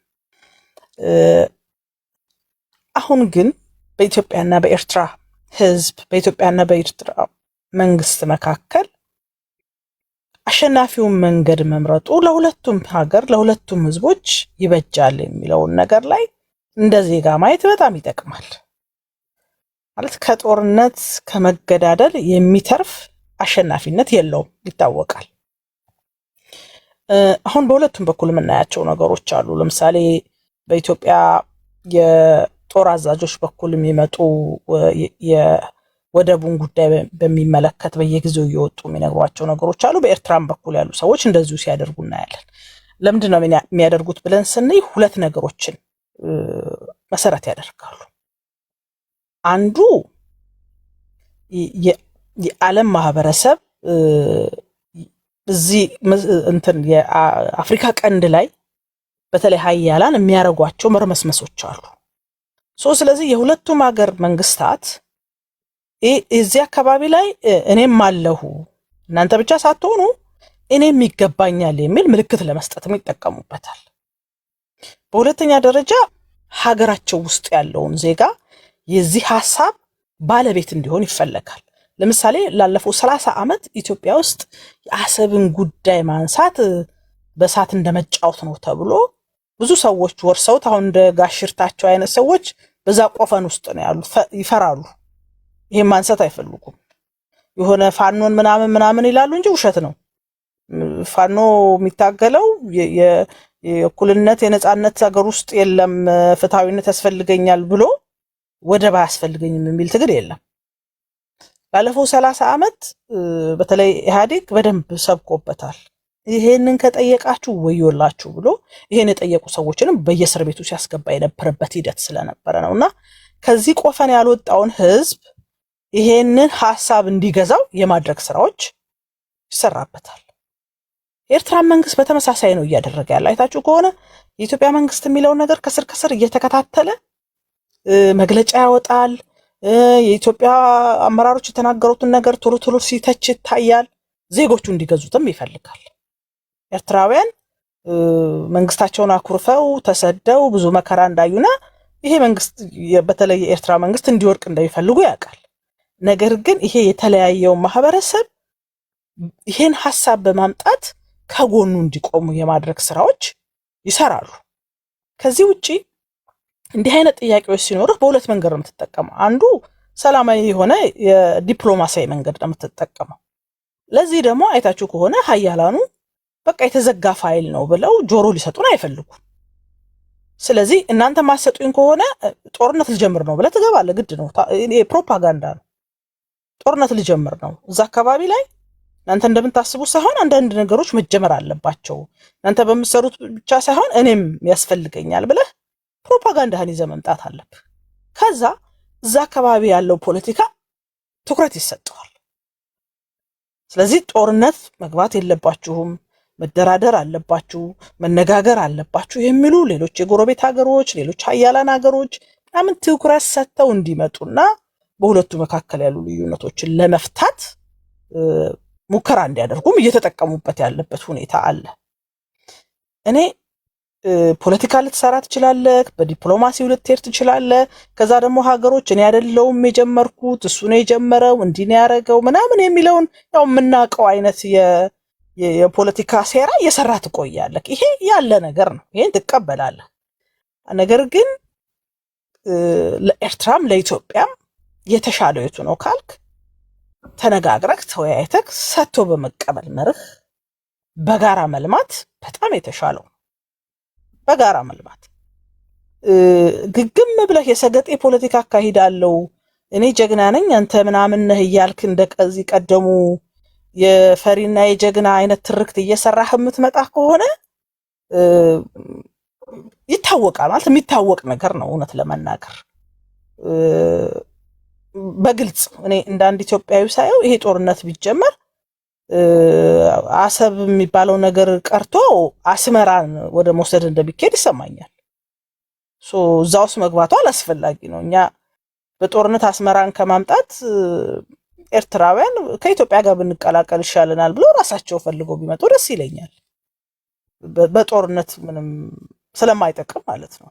አሁን ግን በኢትዮጵያና በኤርትራ ህዝብ በኢትዮጵያና በኤርትራ መንግስት መካከል አሸናፊውን መንገድ መምረጡ ለሁለቱም ሀገር ለሁለቱም ህዝቦች ይበጃል የሚለውን ነገር ላይ እንደ ዜጋ ማየት በጣም ይጠቅማል። ማለት ከጦርነት ከመገዳደል የሚተርፍ አሸናፊነት የለውም ይታወቃል። አሁን በሁለቱም በኩል የምናያቸው ነገሮች አሉ። ለምሳሌ በኢትዮጵያ የጦር አዛዦች በኩል የሚመጡ የወደቡን ጉዳይ በሚመለከት በየጊዜው እየወጡ የሚነግሯቸው ነገሮች አሉ። በኤርትራም በኩል ያሉ ሰዎች እንደዚሁ ሲያደርጉ እናያለን። ለምንድን ነው የሚያደርጉት ብለን ስንይ ሁለት ነገሮችን መሰረት ያደርጋሉ። አንዱ የዓለም ማህበረሰብ እዚህ እንትን የአፍሪካ ቀንድ ላይ በተለይ ሀያላን የሚያረጓቸው መርመስመሶች አሉ። ስለዚህ የሁለቱም ሀገር መንግስታት እዚህ አካባቢ ላይ እኔም አለሁ እናንተ ብቻ ሳትሆኑ እኔም ይገባኛል የሚል ምልክት ለመስጠትም ይጠቀሙበታል። በሁለተኛ ደረጃ ሀገራቸው ውስጥ ያለውን ዜጋ የዚህ ሐሳብ ባለቤት እንዲሆን ይፈለጋል። ለምሳሌ ላለፈው 30 ዓመት ኢትዮጵያ ውስጥ የአሰብን ጉዳይ ማንሳት በሳት እንደመጫወት ነው ተብሎ ብዙ ሰዎች ወርሰውት አሁን እንደ ጋሽርታቸው አይነት ሰዎች በዛ ቆፈን ውስጥ ነው ያሉት። ይፈራሉ። ይሄን ማንሳት አይፈልጉም። የሆነ ፋኖን ምናምን ይላሉ እንጂ ውሸት ነው። ፋኖ የሚታገለው የእኩልነት የነጻነት ሀገር ውስጥ የለም ፍትሃዊነት ያስፈልገኛል ብሎ ወደብ አያስፈልገኝም የሚል ትግል የለም። ባለፈው 30 ዓመት በተለይ ኢህአዴግ በደንብ ሰብኮበታል። ይሄንን ከጠየቃችሁ ወዮላችሁ ብሎ ይሄን የጠየቁ ሰዎችንም በየእስር ቤቱ ሲያስገባ የነበረበት ሂደት ስለነበረ ነውና ከዚህ ቆፈን ያልወጣውን ህዝብ ይሄንን ሐሳብ እንዲገዛው የማድረግ ስራዎች ይሰራበታል። የኤርትራ መንግስት በተመሳሳይ ነው እያደረገ ያለ። አይታችሁ ከሆነ የኢትዮጵያ መንግስት የሚለውን ነገር ከስር ከስር እየተከታተለ መግለጫ ያወጣል። የኢትዮጵያ አመራሮች የተናገሩትን ነገር ቶሎ ቶሎ ሲተች ይታያል። ዜጎቹ እንዲገዙትም ይፈልጋል። ኤርትራውያን መንግስታቸውን አኩርፈው ተሰደው ብዙ መከራ እንዳዩና ይሄ መንግስት በተለይ የኤርትራ መንግስት እንዲወርቅ እንደሚፈልጉ ያውቃል። ነገር ግን ይሄ የተለያየው ማህበረሰብ ይሄን ሐሳብ በማምጣት ከጎኑ እንዲቆሙ የማድረግ ስራዎች ይሰራሉ። ከዚህ ውጪ እንዲህ አይነት ጥያቄዎች ሲኖርህ በሁለት መንገድ ነው የምትጠቀመው። አንዱ ሰላማዊ የሆነ የዲፕሎማሲያዊ መንገድ ነው የምትጠቀመው። ለዚህ ደግሞ አይታችሁ ከሆነ ሀያላኑ በቃ የተዘጋ ፋይል ነው ብለው ጆሮ ሊሰጡን አይፈልጉም። ስለዚህ እናንተ ማሰጡኝ ከሆነ ጦርነት ልጀምር ነው ብለህ ትገባለህ። ግድ ነው። ፕሮፓጋንዳ ነው። ጦርነት ልጀምር ነው እዛ አካባቢ ላይ እናንተ እንደምታስቡት ሳይሆን አንዳንድ ነገሮች መጀመር አለባቸው። እናንተ በምትሰሩት ብቻ ሳይሆን እኔም ያስፈልገኛል ብለህ ፕሮፓጋንዳህን ይዘህ መምጣት አለብህ። ከዛ እዛ አካባቢ ያለው ፖለቲካ ትኩረት ይሰጠዋል። ስለዚህ ጦርነት መግባት የለባችሁም፣ መደራደር አለባችሁ፣ መነጋገር አለባችሁ የሚሉ ሌሎች የጎረቤት ሀገሮች፣ ሌሎች ሀያላን ሀገሮች ምናምን ትኩረት ሰጥተው እንዲመጡና በሁለቱ መካከል ያሉ ልዩነቶችን ለመፍታት ሙከራ እንዲያደርጉም እየተጠቀሙበት ያለበት ሁኔታ አለ። እኔ ፖለቲካ ልትሰራ ትችላለህ፣ በዲፕሎማሲው ልትሄድ ትችላለህ። ከዛ ደግሞ ሀገሮች እኔ አይደለሁም የጀመርኩት እሱ ነው የጀመረው እንዲህ ነው ያደረገው ምናምን የሚለውን ያው የምናውቀው አይነት የፖለቲካ ሴራ እየሰራ ትቆያለህ። ይሄ ያለ ነገር ነው። ይሄን ትቀበላለህ። ነገር ግን ለኤርትራም ለኢትዮጵያም የተሻለው የቱ ነው ካልክ ተነጋግረክ ተወያይተክ ሰጥቶ በመቀበል መርህ በጋራ መልማት በጣም የተሻለው። በጋራ መልማት ግግም ብለህ የሰገጤ ፖለቲካ አካሂዳለው እኔ ጀግና ነኝ አንተ ምናምን ነህ እያልክ እንደቀዚህ ቀደሙ የፈሪና የጀግና አይነት ትርክት እየሰራህ የምትመጣ ከሆነ ይታወቃል። ማለት የሚታወቅ ነገር ነው። እውነት ለመናገር በግልጽ እኔ እንደ አንድ ኢትዮጵያዊ ሳየው ይሄ ጦርነት ቢጀመር አሰብ የሚባለው ነገር ቀርቶ አስመራን ወደ መውሰድ እንደሚካሄድ ይሰማኛል። እዛ ውስጥ መግባቱ አላስፈላጊ ነው። እኛ በጦርነት አስመራን ከማምጣት ኤርትራውያን ከኢትዮጵያ ጋር ብንቀላቀል ይሻለናል ብሎ ራሳቸው ፈልገው ቢመጡ ደስ ይለኛል። በጦርነት ምንም ስለማይጠቅም ማለት ነው።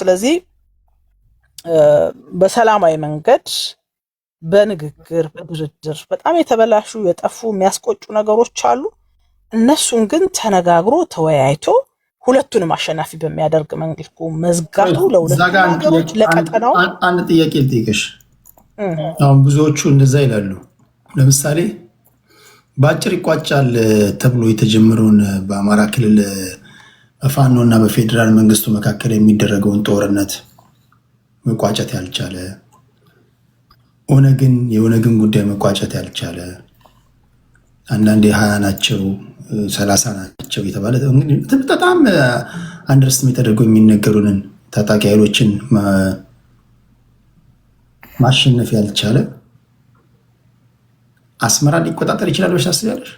ስለዚህ በሰላማዊ መንገድ በንግግር በድርድር በጣም የተበላሹ የጠፉ የሚያስቆጩ ነገሮች አሉ። እነሱን ግን ተነጋግሮ ተወያይቶ ሁለቱንም አሸናፊ በሚያደርግ መልኩ መዝጋቱ ለሁለቱ ሀገሮች ለቀጠናው። አንድ ጥያቄ ልጠይቅሽ። አሁን ብዙዎቹ እንደዛ ይላሉ። ለምሳሌ በአጭር ይቋጫል ተብሎ የተጀመረውን በአማራ ክልል በፋኖ እና በፌዴራል መንግስቱ መካከል የሚደረገውን ጦርነት መቋጨት ያልቻለ፣ የኦነግን ጉዳይ መቋጨት ያልቻለ፣ አንዳንዴ 20 ናቸው 30 ናቸው የተባለ በጣም አንደርስቲሜት ተደርጎ የሚነገሩንን ታጣቂ ኃይሎችን ማሸነፍ ያልቻለ አስመራ ሊቆጣጠር ይችላል ብለሽ ታስቢያለሽ?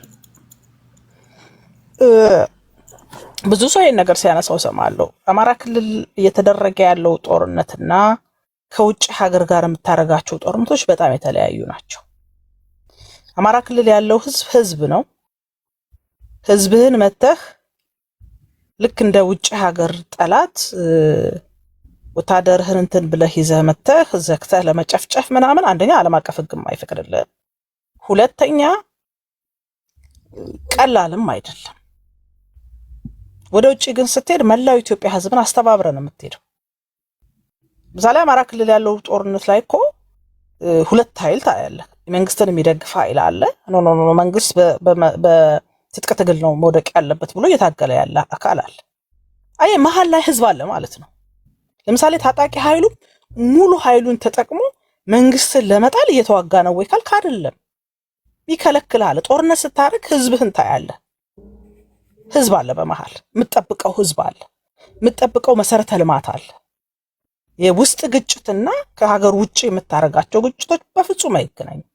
ብዙ ሰው ይህን ነገር ሲያነሳው ሰማለሁ። አማራ ክልል እየተደረገ ያለው ጦርነትና ከውጭ ሀገር ጋር የምታደርጋቸው ጦርነቶች በጣም የተለያዩ ናቸው። አማራ ክልል ያለው ህዝብ ነው። ህዝብህን መተህ ልክ እንደ ውጭ ሀገር ጠላት ወታደርህን እንትን ብለህ ይዘህ መተህ ዘግተህ ለመጨፍጨፍ ምናምን አንደኛ ዓለም አቀፍ ህግም አይፈቅድልህ፣ ሁለተኛ ቀላልም አይደለም። ወደ ውጭ ግን ስትሄድ መላው ኢትዮጵያ ህዝብን አስተባብረን የምትሄደው። ምሳሌ አማራ ክልል ያለው ጦርነት ላይ እኮ ሁለት ኃይል ታያለህ። መንግስትን የሚደግፍ ኃይል አለ። ኖ መንግስት በትጥቅ ትግል ነው መውደቅ ያለበት ብሎ እየታገለ ያለ አካል አለ። አይ መሀል ላይ ህዝብ አለ ማለት ነው። ለምሳሌ ታጣቂ ኃይሉ ሙሉ ኃይሉን ተጠቅሞ መንግስትን ለመጣል እየተዋጋ ነው ወይ ካልክ አይደለም፣ ይከለክላል። ጦርነት ስታደርግ ህዝብህን ታያለህ። ህዝብ አለ በመሃል፣ የምትጠብቀው ህዝብ አለ፣ የምትጠብቀው መሰረተ ልማት አለ። የውስጥ ግጭትና ከሀገር ውጭ የምታደርጋቸው ግጭቶች በፍጹም አይገናኙም።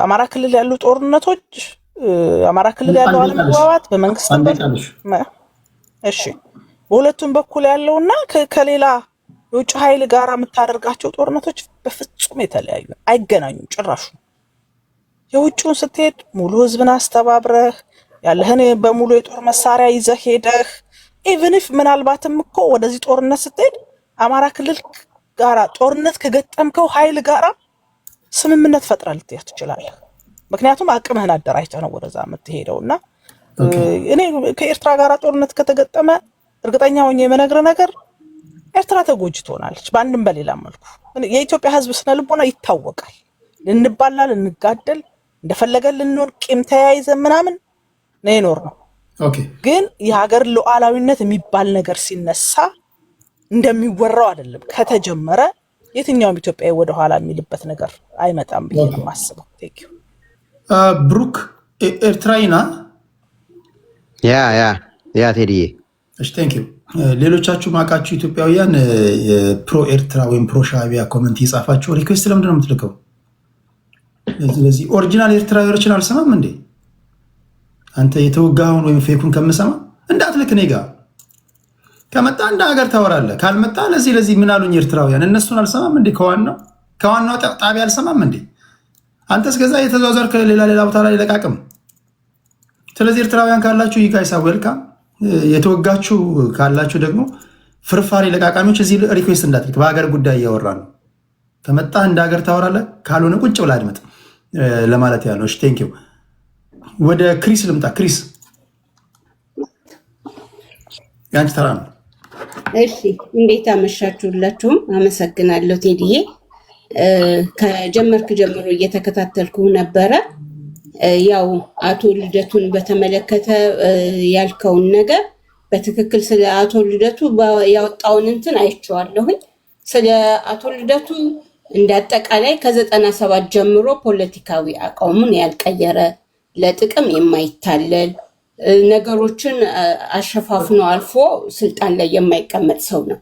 አማራ ክልል ያሉ ጦርነቶች፣ አማራ ክልል ያለው አለመግባባት በመንግስት እሺ፣ በሁለቱም በኩል ያለውና ከሌላ የውጭ ኃይል ጋር የምታደርጋቸው ጦርነቶች በፍጹም የተለያዩ አይገናኙም ጭራሹ። የውጭውን ስትሄድ ሙሉ ህዝብን አስተባብረህ ያለህን በሙሉ የጦር መሳሪያ ይዘህ ሄደህ ኢቭን ኢፍ ምናልባትም እኮ ወደዚህ ጦርነት ስትሄድ አማራ ክልል ጋራ ጦርነት ከገጠምከው ኃይል ጋራ ስምምነት ፈጥረህ ልትሄድ ትችላለህ። ምክንያቱም አቅምህን አደራጅተህ ነው ወደዛ የምትሄደውና እኔ ከኤርትራ ጋራ ጦርነት ከተገጠመ እርግጠኛ ሆኜ የምነግርህ ነገር ኤርትራ ተጎጂ ትሆናለች በአንድም በሌላ መልኩ። የኢትዮጵያ ህዝብ ስነ ልቦና ይታወቃል። ልንባላ፣ ልንጋደል፣ እንደፈለገን ልንኖር ቂም ተያይዘን ምናምን ነው የኖርነው። ግን የሀገር ሉዓላዊነት የሚባል ነገር ሲነሳ እንደሚወራው አይደለም። ከተጀመረ የትኛውም ኢትዮጵያዊ ወደኋላ የሚልበት ነገር አይመጣም ብዬ ነው የማስበው። ብሩክ ኤርትራዊና ያ ቴዲዬ እሺ፣ ቴንክ ዩ። ሌሎቻችሁ ማቃችሁ ኢትዮጵያውያን ፕሮ ኤርትራ ወይም ፕሮ ሻዕቢያ ኮመንት የጻፋችሁ ሪኩዌስት ለምንድን ነው የምትልከው? ስለዚህ ኦሪጂናል ኤርትራዊዎችን አልሰማም እንዴ? አንተ የተወጋውን ወይም ፌኩን ከምሰማ እንዳትልክ። እኔ ጋር ከመጣ እንደ ሀገር ታወራለህ፣ ካልመጣ ለዚህ ምን አሉኝ ኤርትራውያን እነሱን አልሰማም እንዴ? ከዋናው ጣቢያ አልሰማም እንዴ? አንተ እስከዛ የተዟዟርክ ሌላ ቦታ ላይ ለቃቅም። ስለዚህ ኤርትራውያን ካላችሁ ይጋይሳ ዌልካም፣ የተወጋችሁ ካላችሁ ደግሞ ፍርፋሪ ለቃቃሚዎች እዚህ ሪኩዌስት እንዳትልክ። በሀገር ጉዳይ እያወራ ነው። ከመጣ እንደ ሀገር ታወራለህ፣ ካልሆነ ቁጭ ብላ አድመጥ ለማለት ያለው። እሺ ቴንክ ዩ። ወደ ክሪስ ልምጣ። ክሪስ ያንቺ ተራ ነው። እሺ እንዴት አመሻችሁላችሁም? አመሰግናለሁ ቴዲዬ። ከጀመርክ ጀምሮ እየተከታተልኩ ነበረ። ያው አቶ ልደቱን በተመለከተ ያልከውን ነገር በትክክል ስለ አቶ ልደቱ ያወጣውን እንትን አይቼዋለሁኝ። ስለ አቶ ልደቱ እንዳጠቃላይ ከ97 ጀምሮ ፖለቲካዊ አቋሙን ያልቀየረ ለጥቅም የማይታለል ነገሮችን አሸፋፍኖ አልፎ ስልጣን ላይ የማይቀመጥ ሰው ነው።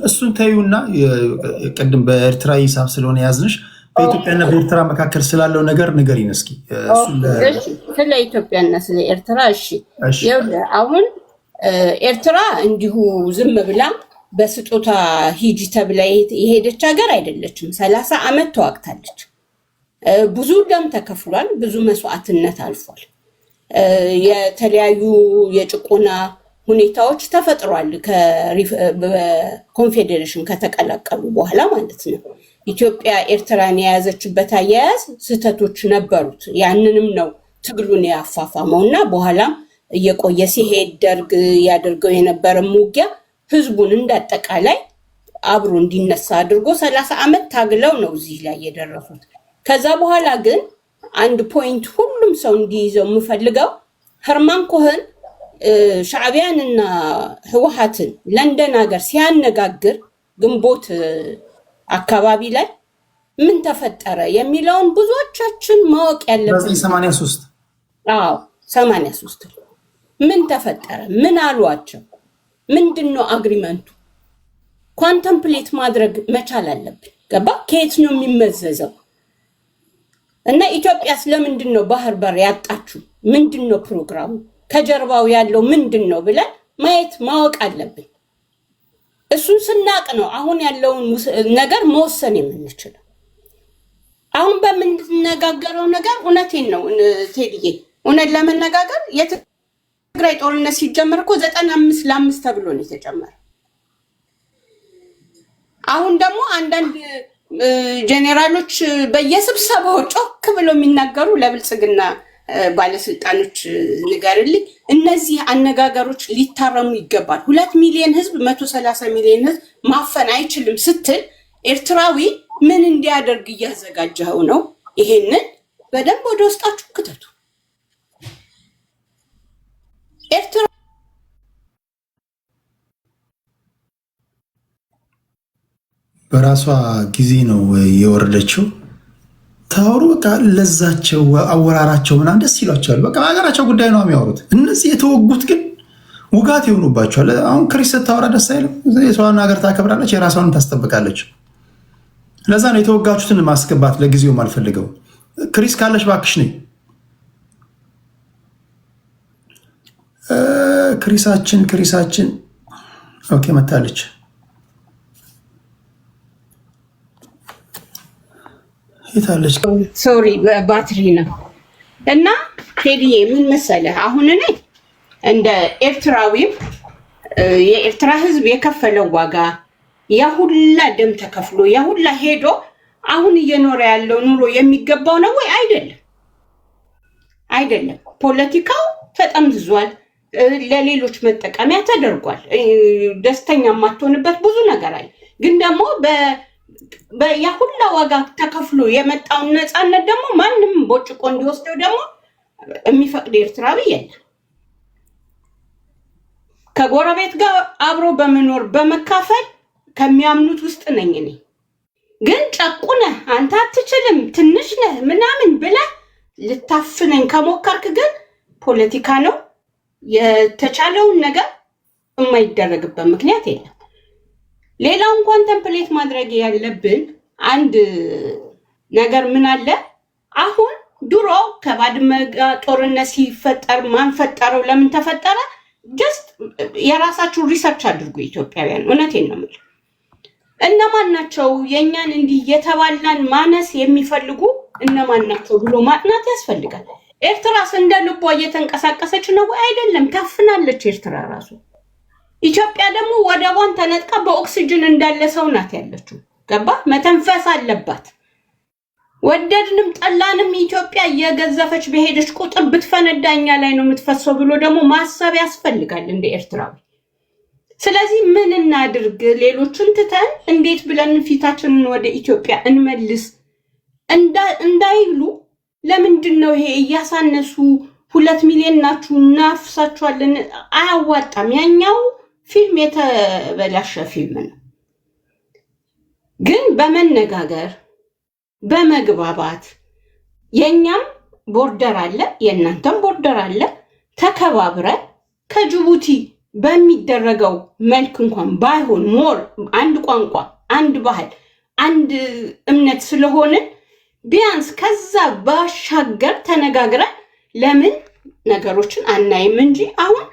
እሱን ተዩና ቅድም በኤርትራ ሂሳብ ስለሆነ ያዝንሽ በኢትዮጵያና በኤርትራ መካከል ስላለው ነገር ንገሪን እስኪ። ስለ ኢትዮጵያና ስለ ኤርትራ እሺ። አሁን ኤርትራ እንዲሁ ዝም ብላ በስጦታ ሂጂ ተብላ የሄደች ሀገር አይደለችም። 30 ዓመት ተዋግታለች። ብዙ ደም ተከፍሏል። ብዙ መስዋዕትነት አልፏል። የተለያዩ የጭቆና ሁኔታዎች ተፈጥሯል። ከኮንፌዴሬሽን ከተቀላቀሉ በኋላ ማለት ነው። ኢትዮጵያ ኤርትራን የያዘችበት አያያዝ ስህተቶች ነበሩት። ያንንም ነው ትግሉን ያፋፋመውና በኋላም እየቆየ ሲሄድ ደርግ ያደርገው የነበረ ውጊያ ህዝቡን እንዳጠቃላይ አብሮ እንዲነሳ አድርጎ 30 ዓመት ታግለው ነው እዚህ ላይ የደረሱት። ከዛ በኋላ ግን አንድ ፖይንት ሁሉም ሰው እንዲይዘው የምፈልገው ሄርማን ኮሄን ሻዕቢያንና ህወሓትን ለንደን ሀገር ሲያነጋግር ግንቦት አካባቢ ላይ ምን ተፈጠረ የሚለውን ብዙዎቻችን ማወቅ ያለብን 83 83 ምን ተፈጠረ? ምን አሏቸው? ምንድነው አግሪመንቱ? ኮንተምፕሌት ማድረግ መቻል አለብን። ገባ? ከየት ነው የሚመዘዘው? እና ኢትዮጵያስ ለምንድነው ባህር በር ያጣችሁ? ምንድነው ፕሮግራሙ? ከጀርባው ያለው ምንድነው ብለን ማወቅ አለብን። እሱን ስናቅ ነው አሁን ያለውን ነገር መወሰን የምንችለው። አሁን በምንነጋገረው ነገር እውነቴን ነው ቴዲዬ፣ እውነት ለመነጋገር የትግራይ ጦርነት ሲጀመር እኮ 95-5 ተብሎ ነው የተጀመረው። አሁን ደግሞ አንዳንድ ጄኔራሎች በየስብሰባው ጮክ ብለው የሚናገሩ ለብልጽግና ባለስልጣኖች ንገርልኝ፣ እነዚህ አነጋገሮች ሊታረሙ ይገባል። 2 ሚሊዮን ህዝብ 130 ሚሊዮን ህዝብ ማፈን አይችልም ስትል ኤርትራዊ ምን እንዲያደርግ እያዘጋጀው ነው? ይሄንን በደንብ ወደ ውስጣችሁ ክተቱ። ኤርትራ በራሷ ጊዜ ነው የወረደችው። ታወሩ በቃ ለዛቸው አወራራቸው ምናምን ደስ ይሏቸዋል። በቃ ሀገራቸው ጉዳይ ነው የሚያወሩት። እነዚህ የተወጉት ግን ውጋት ይሆኑባቸዋል። አሁን ክሪስ ስታወራ ደስ አይልም። የሰዋን ሀገር ታከብራለች፣ የራሷን ታስጠብቃለች። ለዛ ነው የተወጋችሁትን ማስገባት ለጊዜው አልፈልገው። ክሪስ ካለሽ ባክሽ ነኝ። ክሪሳችን ኦኬ መታለች። ይታለች ሶሪ ባትሪ ነው። እና ቴዲዬ ምን መሰለህ፣ አሁን እኔ እንደ ኤርትራዊም የኤርትራ ህዝብ የከፈለው ዋጋ ያሁላ ደም ተከፍሎ ያሁላ ሄዶ አሁን እየኖረ ያለው ኑሮ የሚገባው ነው ወይ? አይደለም። ፖለቲካው ተጠምዝዟል፣ ለሌሎች መጠቀሚያ ተደርጓል። ደስተኛ የማትሆንበት ብዙ ነገር አለ። ግን ደግሞ ያሁላ ዋጋ ተከፍሎ የመጣውን ነፃነት ደግሞ ማንም ቦጭቆ እንዲወስደው ደግሞ የሚፈቅድ ኤርትራዊ የለም። ከጎረቤት ጋር አብሮ በመኖር በመካፈል ከሚያምኑት ውስጥ ነኝ እኔ። ግን ጨቁነህ አንተ አትችልም ትንሽ ነህ ምናምን ብለህ ልታፍነኝ ከሞከርክ ግን ፖለቲካ ነው። የተቻለውን ነገር የማይደረግበት ምክንያት የለም። ሌላው እንኳን ተምፕሌት ማድረግ ያለብን አንድ ነገር ምን አለ፣ አሁን ድሮ ከባድመ ጦርነት ሲፈጠር ማን ፈጠረው ለምን ተፈጠረ? ጀስት የራሳችሁ ሪሰርች አድርጉ ኢትዮጵያውያን። እውነቴን ነው የምልህ። እነማን ናቸው የኛን እንዲህ የተባላን ማነስ የሚፈልጉ እነማን ናቸው ብሎ ማጥናት ያስፈልጋል። ኤርትራስ እንደ ልቧ እየተንቀሳቀሰች ነው አይደለም? ታፍናለች ኤርትራ ራሱ። ኢትዮጵያ ደግሞ ወደቧን ተነጥቃ በኦክሲጅን እንዳለ ሰው ናት ያለችው። ገባ? መተንፈስ አለባት። ወደድንም ጠላንም ኢትዮጵያ እየገዘፈች በሄደች ቁጥር ብትፈነዳኛ ላይ ነው የምትፈሰው ብሎ ደግሞ ማሰብ ያስፈልጋል እንደ ኤርትራዊ። ስለዚህ ምን እናድርግ? ሌሎችን ትተን እንዴት ብለን ፊታችንን ወደ ኢትዮጵያ እንመልስ እንዳይሉ ለምንድን ነው ይሄ እያሳነሱ 2 ሚሊዮን ናችሁ እናፍሳችኋለን? አያዋጣም። ያኛው ፊልም የተበላሸ ፊልም ነው። ግን በመነጋገር በመግባባት የኛም ቦርደር አለ የእናንተም ቦርደር አለ፣ ተከባብረን ከጅቡቲ በሚደረገው መልክ እንኳን ባይሆን ሞር አንድ ቋንቋ፣ አንድ ባህል፣ አንድ እምነት ስለሆነ ቢያንስ ከዛ ባሻገር ተነጋግረን ለምን ነገሮችን አናይም እንጂ አሁን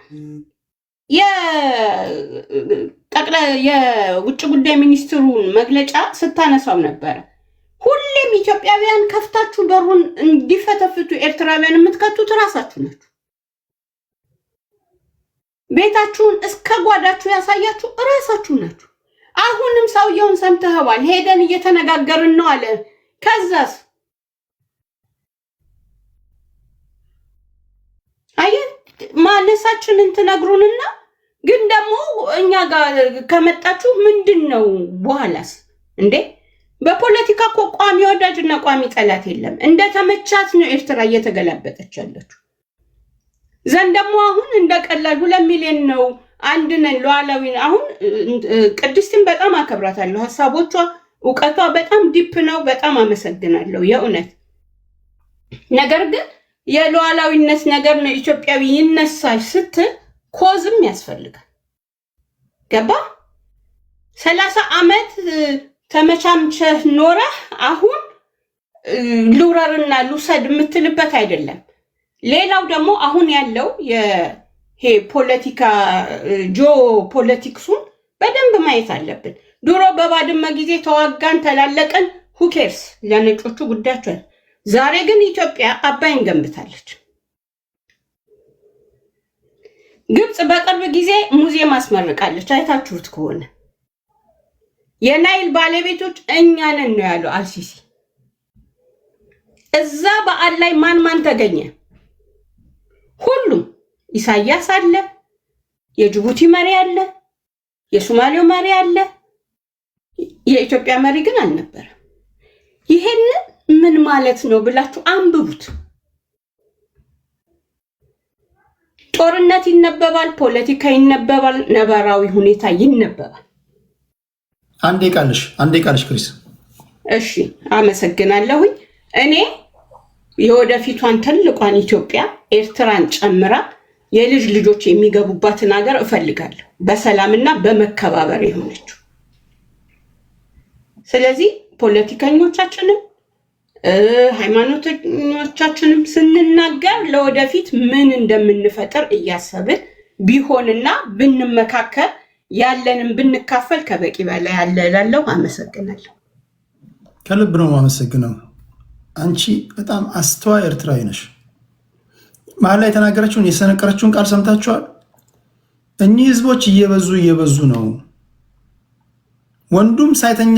የውጭ ጉዳይ ሚኒስትሩን መግለጫ ስታነሳው ነበረ። ሁሌም ኢትዮጵያውያን ከፍታችሁ በሩን እንዲፈተፍቱ ኤርትራውያን የምትከቱት ራሳችሁ ናችሁ። ቤታችሁን እስከ ጓዳችሁ ያሳያችሁ ራሳችሁ ናችሁ። አሁንም ሰውየውን ሰምተኸዋል። ሄደን እየተነጋገርን ነው አለ። ከዛስ ማነሳችንን ትነግሩንና ግን ደግሞ እኛ ጋር ከመጣችሁ ምንድነው በኋላስ እንዴ? በፖለቲካ እኮ ቋሚ ወዳጅና ቋሚ ጠላት የለም። እንደተመቻት ነው ኤርትራ እየተገላበጠች ያለችው። ዘንድ ደግሞ አሁን እንደቀላል 2 ሚሊዮን ነው አንድ ነን ሉዓላዊ። አሁን ቅድስትን በጣም አከብራታለሁ። ሐሳቦቿ እውቀቷ በጣም ዲፕ ነው። በጣም አመሰግናለሁ የእውነት። ነገር ግን የሉዓላዊነት ነገር ነው ኢትዮጵያዊ ይነሳል ስትል ኮዝም ያስፈልጋል። ገባ? 30 ዓመት ተመቻምቸህ ኖረህ አሁን ሉረርና ሉሰድ የምትልበት አይደለም። ሌላው ደግሞ አሁን ያለው ይሄ ፖለቲካ ጂኦፖለቲክሱን በደንብ ማየት አለብን። ድሮ በባድመ ጊዜ ተዋጋን ተላለቀን ሁኬርስ ለነጮቹ ጉዳያቸው። ዛሬ ግን ኢትዮጵያ አባይን ገንብታለች። ግብጽ በቅርብ ጊዜ ሙዚየም አስመርቃለች። አይታችሁት ከሆነ የናይል ባለቤቶች እኛ ነን ነው ያለው አልሲሲ። እዛ በዓል ላይ ማን ተገኘ? ሁሉም ኢሳያስ አለ፣ የጅቡቲ መሪ አለ፣ የሶማሌው መሪ አለ፣ የኢትዮጵያ መሪ ግን አልነበረም። ይሄን ምን ማለት ነው ብላችሁ አንብቡት። ጦርነት ይነበባል፣ ፖለቲካ ይነበባል፣ ነባራዊ ሁኔታ ይነበባል። አንዴ ቃልሽ ክሪስ። እሺ አመሰግናለሁኝ። እኔ የወደፊቷን ትልቋን ኢትዮጵያ ኤርትራን ጨምራ የልጅ ልጆች የሚገቡባትን ሀገር እፈልጋለሁ፣ በሰላምና በመከባበር የሆነችው። ስለዚህ ፖለቲከኞቻችንም ሃይማኖተኞቻችንም ስንናገር ለወደፊት ምን እንደምንፈጥር እያሰብን ቢሆንና ብንመካከር ያለንን ብንካፈል ከበቂ በላይ ያለ እላለሁ። አመሰግናለሁ። ከልብ ነው የማመሰግነው። አንቺ በጣም አስተዋይ ኤርትራዊ ነሽ። መሀል ላይ የተናገረችውን የሰነቀረችውን ቃል ሰምታችኋል። እኚህ ህዝቦች እየበዙ ነው። ወንዱም ሳይተኛ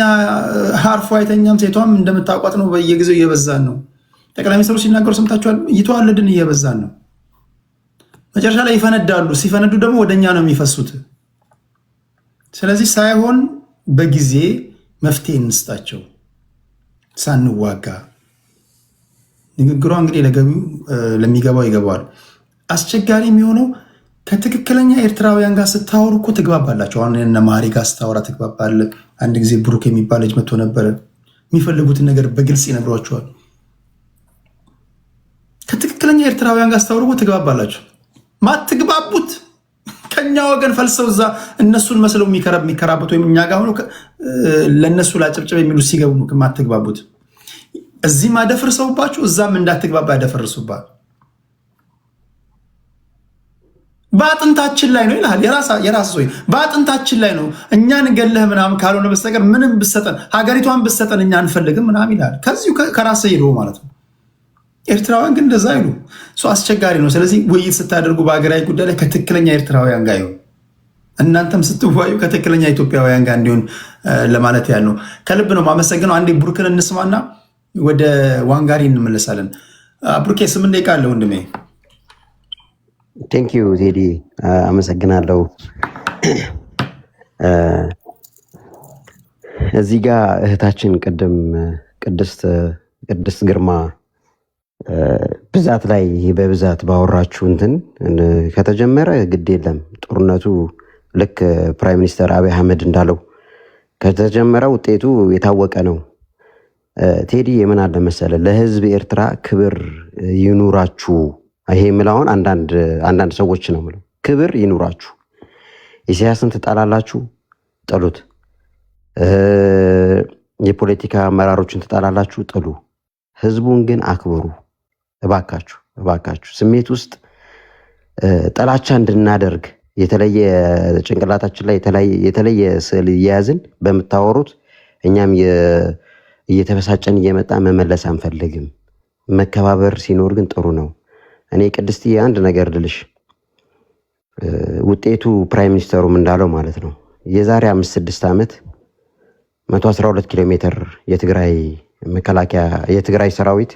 አርፎ አይተኛም፣ ሴቷም እንደምታውቋት ነው። በየጊዜው እየበዛን ነው። ጠቅላይ ሚኒስትሩ ሲናገሩ ሰምታችኋል። እየተዋለድን እየበዛን ነው። መጨረሻ ላይ ይፈነዳሉ። ሲፈነዱ ደግሞ ወደኛ ነው የሚፈሱት። ስለዚህ ሳይሆን በጊዜ መፍትሄ እንስጣቸው ሳንዋጋ። ንግግሯ እንግዲህ ለሚገባው ይገባዋል። አስቸጋሪ የሚሆነው ከትክክለኛ ኤርትራውያን ጋር ስታወሩ እኮ ትግባባላቸው። አሁን እነ ማሪ ጋር ስታወራ ትግባባለ። አንድ ጊዜ ብሩክ የሚባል ልጅ መጥቶ ነበረ። የሚፈልጉትን ነገር በግልጽ ይነግሯቸዋል። ከትክክለኛ ኤርትራውያን ጋር ስታወሩ እኮ ትግባባላቸው። ማትግባቡት ከኛ ወገን ፈልሰው እዛ እነሱን መስለው የሚከራበት ወይም እኛ ጋር ሆኖ ለእነሱ ላጨብጨብ የሚሉ ሲገቡ ማትግባቡት። እዚህም አደፍርሰውባችሁ እዛም እንዳትግባባ ያደፈርሱባል። በአጥንታችን ላይ ነው ይልሃል። የራስ ሰው በአጥንታችን ላይ ነው። እኛን ገለህ ምናምን ካልሆነ በስተቀር ምንም ብሰጠን ሀገሪቷን ብሰጠን እኛ አንፈልግም ምናምን ይልሃል። ከዚሁ ከራስ ሄዶ ማለት ነው። ኤርትራውያን ግን እንደዛ አይሉ። አስቸጋሪ ነው። ስለዚህ ውይይት ስታደርጉ በሀገራዊ ጉዳይ ላይ ከትክክለኛ ኤርትራውያን ጋር ይሁን፣ እናንተም ስትወያዩ ከትክክለኛ ኢትዮጵያውያን ጋር እንዲሆን ለማለት ያህል ነው። ከልብ ነው ማመሰግነው። አንዴ ቡርክን እንስማና ወደ ዋንጋሪ እንመለሳለን። ቡርኬ 8 ደቂቃ አለ ወንድሜ። ቴንኪዩ ቴዲ፣ አመሰግናለሁ። እዚህ ጋር እህታችን ቅድም ቅድስት ግርማ ብዛት ላይ በብዛት ባወራችሁ እንትን ከተጀመረ ግድ የለም ጦርነቱ ልክ ፕራይም ሚኒስተር አብይ አህመድ እንዳለው ከተጀመረ ውጤቱ የታወቀ ነው። ቴዲ የምን አለ መሰለ፣ ለህዝብ ኤርትራ ክብር ይኑራችሁ። ይሄ የምላውን አንዳንድ ሰዎች ነው የምለው። ክብር ይኑራችሁ። ኢሳያስን ትጣላላችሁ፣ ጥሉት። የፖለቲካ አመራሮችን ትጣላላችሁ፣ ጥሉ። ህዝቡን ግን አክብሩ እባካችሁ እባካችሁ። ስሜት ውስጥ ጥላቻ እንድናደርግ የተለየ ጭንቅላታችን ላይ የተለየ ስዕል እየያዝን በምታወሩት እኛም እየተበሳጨን እየመጣ መመለስ አንፈልግም። መከባበር ሲኖር ግን ጥሩ ነው። እኔ ቅድስትዬ አንድ ነገር ልልሽ፣ ውጤቱ ፕራይም ሚኒስተሩም እንዳለው ማለት ነው የዛሬ 5-6 ዓመት 112 ኪሎ ሜትር የትግራይ ሰራዊት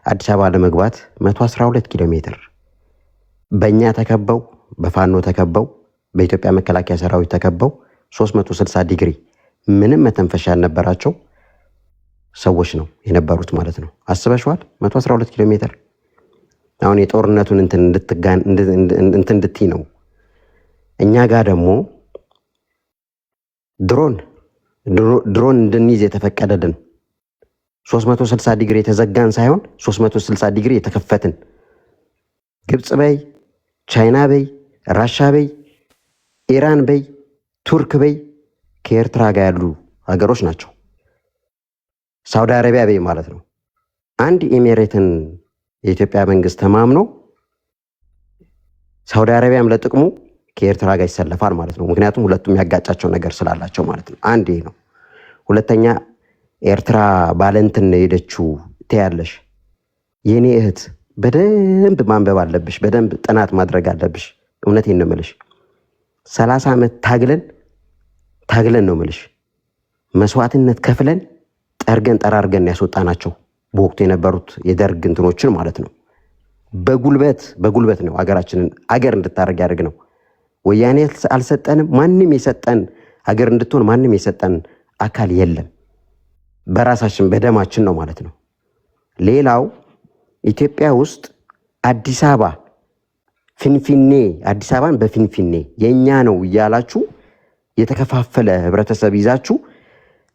አዲስ አበባ ለመግባት 112 ኪሎ ሜትር በእኛ ተከበው በፋኖ ተከበው በኢትዮጵያ መከላከያ ሰራዊት ተከበው 360 ዲግሪ ምንም መተንፈሻ ያልነበራቸው ሰዎች ነው የነበሩት ማለት ነው። አስበሽዋል? 112 ኪሎ ሜትር። አሁን የጦርነቱን እንትን እንድትይ ነው። እኛ ጋር ደግሞ ድሮን እንድንይዝ የተፈቀደልን 360 ዲግሪ የተዘጋን ሳይሆን 360 ዲግሪ የተከፈትን ግብፅ በይ፣ ቻይና በይ፣ ራሻ በይ፣ ኢራን በይ፣ ቱርክ በይ ከኤርትራ ጋር ያሉ ሀገሮች ናቸው። ሳውዲ አረቢያ በይ ማለት ነው። አንድ ኤሚሬትን የኢትዮጵያ መንግስት ተማምኖ ሳውዲ አረቢያም ለጥቅሙ ከኤርትራ ጋር ይሰለፋል ማለት ነው። ምክንያቱም ሁለቱም ያጋጫቸው ነገር ስላላቸው ማለት ነው። አንድ ይሄ ነው። ሁለተኛ ኤርትራ ባለንትን ሄደችው ትያለሽ። የኔ እህት በደንብ ማንበብ አለብሽ፣ በደንብ ጥናት ማድረግ አለብሽ። እውነቴን ነው የምልሽ። 30 ዓመት ታግለን ነው የምልሽ። መስዋዕትነት ከፍለን ጠራርገን ያስወጣናቸው በወቅቱ የነበሩት የደርግ እንትኖችን ማለት ነው። በጉልበት ነው ሀገራችንን አገር እንድታደርግ ያደርግ ነው። ወያኔ አልሰጠንም። ማንም የሰጠን ሀገር እንድትሆን ማንም የሰጠን አካል የለም። በራሳችን በደማችን ነው ማለት ነው። ሌላው ኢትዮጵያ ውስጥ አዲስ አበባን በፊንፊኔ የኛ ነው እያላችሁ የተከፋፈለ ህብረተሰብ ይዛችሁ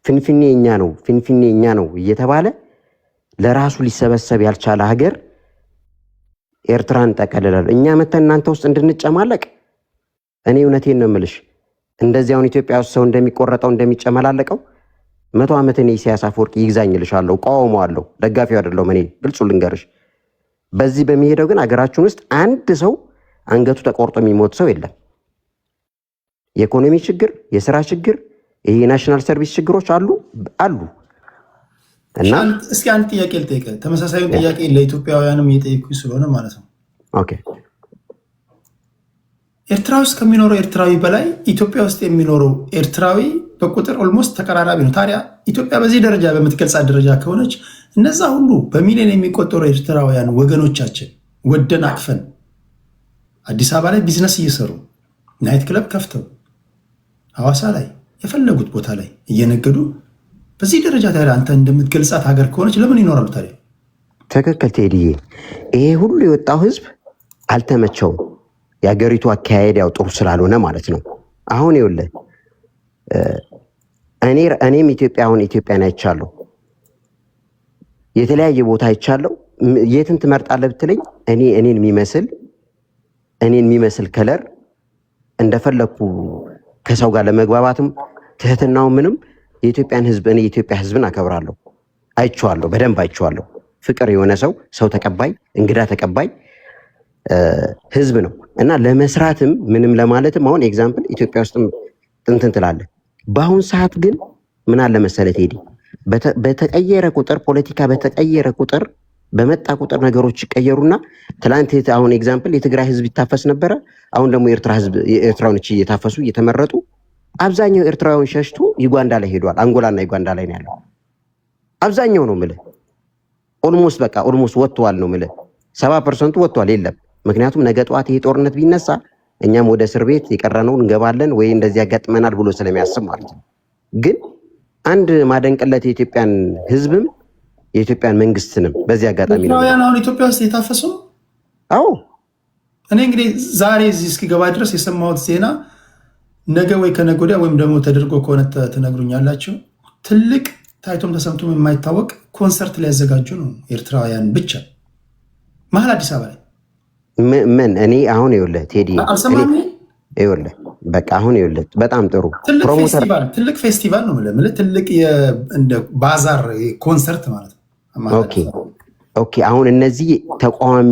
ፊንፊኔ የኛ ነው እየተባለ ለራሱ ሊሰበሰብ ያልቻለ ሀገር ኤርትራን ጠቀልላል። እኛ መተን እናንተ ውስጥ እንድንጨማለቅ እኔ እውነቴን ነው የምልሽ። እንደዚህ አሁን ኢትዮጵያ ውስጥ ሰው እንደሚቆረጠው እንደሚጨመላለቀው 100 ዓመት እኔ ኢሳያስ አፈወርቂ ይግዛኝልሻለሁ፣ ቃወመዋለሁ፣ ደጋፊው አይደለሁም። እኔ ግልጹ ልንገርሽ። በዚህ በሚሄደው ግን አገራችን ውስጥ አንድ ሰው አንገቱ ተቆርጦ የሚሞት ሰው የለም። የኢኮኖሚ ችግር፣ የስራ ችግር፣ ይሄ የናሽናል ሰርቪስ ችግሮች አሉ። እና እስኪ አንድ ጥያቄ ልጠይቅህ። ተመሳሳዩን ጥያቄ ለኢትዮጵያውያንም እየጠየኩኝ ስለሆነ ማለት ነው። ኦኬ። ኤርትራ ውስጥ ከሚኖረው ኤርትራዊ በላይ ኢትዮጵያ ውስጥ የሚኖረው ኤርትራዊ በቁጥር ኦልሞስት ተቀራራቢ ነው። ታዲያ ኢትዮጵያ በዚህ ደረጃ በምትገልጻት ደረጃ ከሆነች እነዛ ሁሉ በሚሊዮን የሚቆጠሩ ኤርትራውያን ወገኖቻችን ወደን አቅፈን አዲስ አበባ ላይ ቢዝነስ እየሰሩ ናይት ክለብ ከፍተው ሐዋሳ ላይ የፈለጉት ቦታ ላይ እየነገዱ በዚህ ደረጃ ታዲያ አንተ እንደምትገልጻት ሀገር ከሆነች ለምን ይኖራሉ ታዲያ? ትክክል ቴዲዬ። ይሄ ሁሉ የወጣው ህዝብ አልተመቸውም። የሀገሪቱ አካሄድ ያው ጥሩ ስላልሆነ ማለት ነው። አሁን ይኸውልህ እኔም ኢትዮጵያን አይቻለሁ፣ የተለያየ ቦታ አይቻለሁ። የትን ትመርጣለህ ብትለኝ እኔን የሚመስል ከለር እንደፈለኩ ከሰው ጋር ለመግባባትም ትህትናው ምንም የኢትዮጵያን ህዝብ እኔ የኢትዮጵያ ህዝብን አከብራለሁ። አይቼዋለሁ፣ በደንብ አይቼዋለሁ። ፍቅር የሆነ ሰው ተቀባይ፣ እንግዳ ተቀባይ ህዝብ ነው እና ለመስራትም ምንም ለማለትም አሁን ኤግዛምፕል ኢትዮጵያ ውስጥም እንትን ትላለህ። በአሁን ሰዓት ግን ምን አለ መሰለህ ቴዲ፣ በተቀየረ ቁጥር ፖለቲካ በተቀየረ ቁጥር በመጣ ቁጥር ነገሮች ይቀየሩና ትላንት አሁን ኤግዛምፕል የትግራይ ህዝብ ይታፈስ ነበረ። አሁን ደግሞ የኤርትራውያኖች እየታፈሱ እየተመረጡ አብዛኛው ኤርትራውያን ሸሽቶ ዩጋንዳ ላይ ሄዷል። አንጎላና ዩጋንዳ ላይ ነው ያለው አብዛኛው ነው የምልህ። ኦልሞስት ወጥቷል ነው የምልህ። 70% ወጥቷል የለም። ምክንያቱም ነገ ጠዋት ይሄ ጦርነት ቢነሳ እኛም ወደ እስር ቤት የቀረነው እንገባለን ወይ እንደዚህ ያጋጥመናል ብሎ ስለሚያስብ ማለት ነው። ግን አንድ ማደንቅለት የኢትዮጵያን ህዝብም የኢትዮጵያን መንግስትንም በዚህ አጋጣሚ ነው። አሁን ኢትዮጵያ ውስጥ የታፈሱ አዎ። እኔ እንግዲህ ዛሬ እዚህ እስኪገባ ድረስ የሰማሁት ዜና ነገ ወይ ከነገ ወዲያ ወይም ደግሞ ተደርጎ ከሆነ ትነግሩኛላችሁ። ትልቅ ታይቶም ተሰምቶም የማይታወቅ ኮንሰርት ሊያዘጋጁ ነው ኤርትራውያን ብቻ መሀል አዲስ አበባ ላይ። ምን እኔ አሁን ይኸውልህ ቴዲ ይኸውልህ በቃ አሁን ይኸውልህ በጣም ጥሩ ትልቅ ፌስቲቫል ነው የምልህ። ትልቅ እንደ ባዛር ኮንሰርት ማለት ነው። ኦኬ አሁን እነዚህ ተቃዋሚ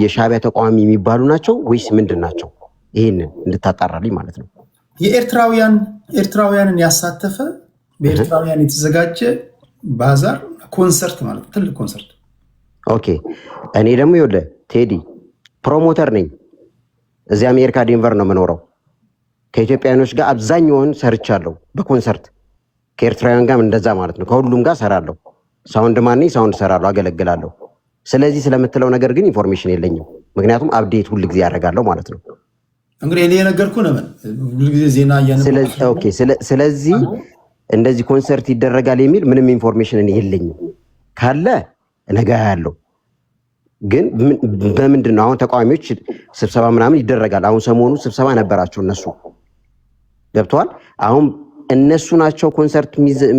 የሻዕቢያ ተቃዋሚ የሚባሉ ናቸው ወይስ ምንድን ናቸው? ይሄንን እንድታጣራልኝ ማለት ነው። ኤርትራውያንን ያሳተፈ በኤርትራውያን የተዘጋጀ ባዛር ኮንሰርት ማለት ነው። ትልቅ ኮንሰርት። ኦኬ እኔ ደግሞ ይኸውልህ ቴዲ ፕሮሞተር ነኝ። እዚህ አሜሪካ ዴንቨር ነው የምኖረው። ከኢትዮጵያኖች ጋር አብዛኛውን ሰርቻለሁ በኮንሰርት ከኤርትራውያን ጋር እንደዛ ማለት ነው። ከሁሉም ጋር ሰራለሁ። ሳውንድ ማን ነኝ፣ ሳውንድ ሰራለሁ፣ አገለግላለሁ። ስለዚህ ስለምትለው ነገር ግን ኢንፎርሜሽን የለኝም። ምክንያቱም አፕዴት ሁል ጊዜ ያደርጋለሁ ማለት ነው። እንግዲህ እኔ የነገርኩህ ነው ሁል ጊዜ ዜና ስለዚህ እንደዚህ ኮንሰርት ይደረጋል የሚል ምንም ኢንፎርሜሽን የለኝም። ካለ ነገ ያለው ግን በምንድን ነው አሁን ተቃዋሚዎች ስብሰባ ምናምን ይደረጋል። አሁን ሰሞኑ ስብሰባ ነበራቸው እነሱ ገብተዋል። አሁን እነሱ ናቸው ኮንሰርት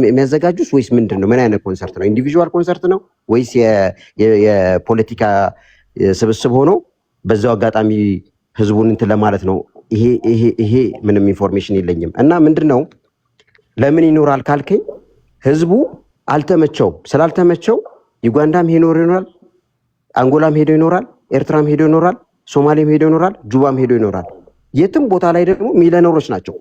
የሚያዘጋጁት ወይስ ምንድን ነው? ምን አይነት ኮንሰርት ነው? ኢንዲቪዥዋል ኮንሰርት ነው ወይስ የፖለቲካ ስብስብ ሆኖ በዛው አጋጣሚ ህዝቡን እንትን ለማለት ነው? ይሄ ምንም ኢንፎርሜሽን የለኝም። እና ምንድን ነው ለምን ይኖራል ካልከኝ ህዝቡ አልተመቸውም። ስላልተመቸው ዩጋንዳም ሄዶ ይኖራል፣ አንጎላም ሄዶ ይኖራል፣ ኤርትራም ሄዶ ይኖራል፣ ሶማሌም ሄዶ ይኖራል፣ ጁባም ሄዶ ይኖራል። የትም ቦታ ላይ ደግሞ ሚሊዮነሮች ናቸው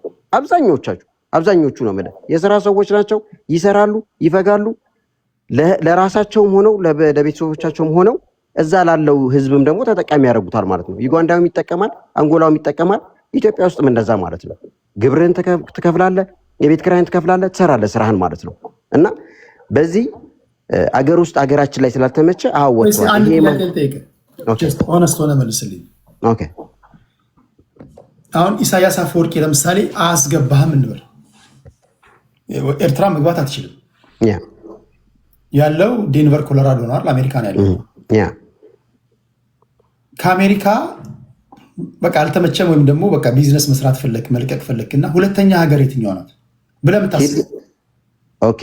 አብዛኞቹ ነው የምልህ። የስራ ሰዎች ናቸው። ይሰራሉ፣ ይፈጋሉ። ለራሳቸውም ሆነው ለቤተሰቦቻቸውም ሆነው እዛ ላለው ህዝብም ደግሞ ተጠቃሚ ያደርጉታል ማለት ነው። ዩጋንዳውም ይጠቀማል፣ አንጎላውም ይጠቀማል። ኢትዮጵያ ውስጥም እንደዛ ማለት ነው። ግብርህን ትከፍላለህ፣ የቤት ኪራይን ትከፍላለህ፣ ትሰራለህ ስራህን ማለት ነው። እና በዚህ አገር ውስጥ አገራችን ላይ ስላልተመቸ ወጥቷል። ሆነስት ሆነ መልስልኝ። አሁን ኢሳያስ አፈወርቂ ለምሳሌ አያስገባህም እንበል፣ ኤርትራ መግባት አትችልም። ያለው ዴንቨር ኮሎራዶ ነው፣ አሜሪካ ነው ያለው። ከአሜሪካ በቃ አልተመቸም፣ ወይም ደግሞ በቃ ቢዝነስ መስራት ፈለክ መልቀቅ ፈለክ እና ሁለተኛ ሀገር የትኛው ናት ብለህ የምታስብ? ኦኬ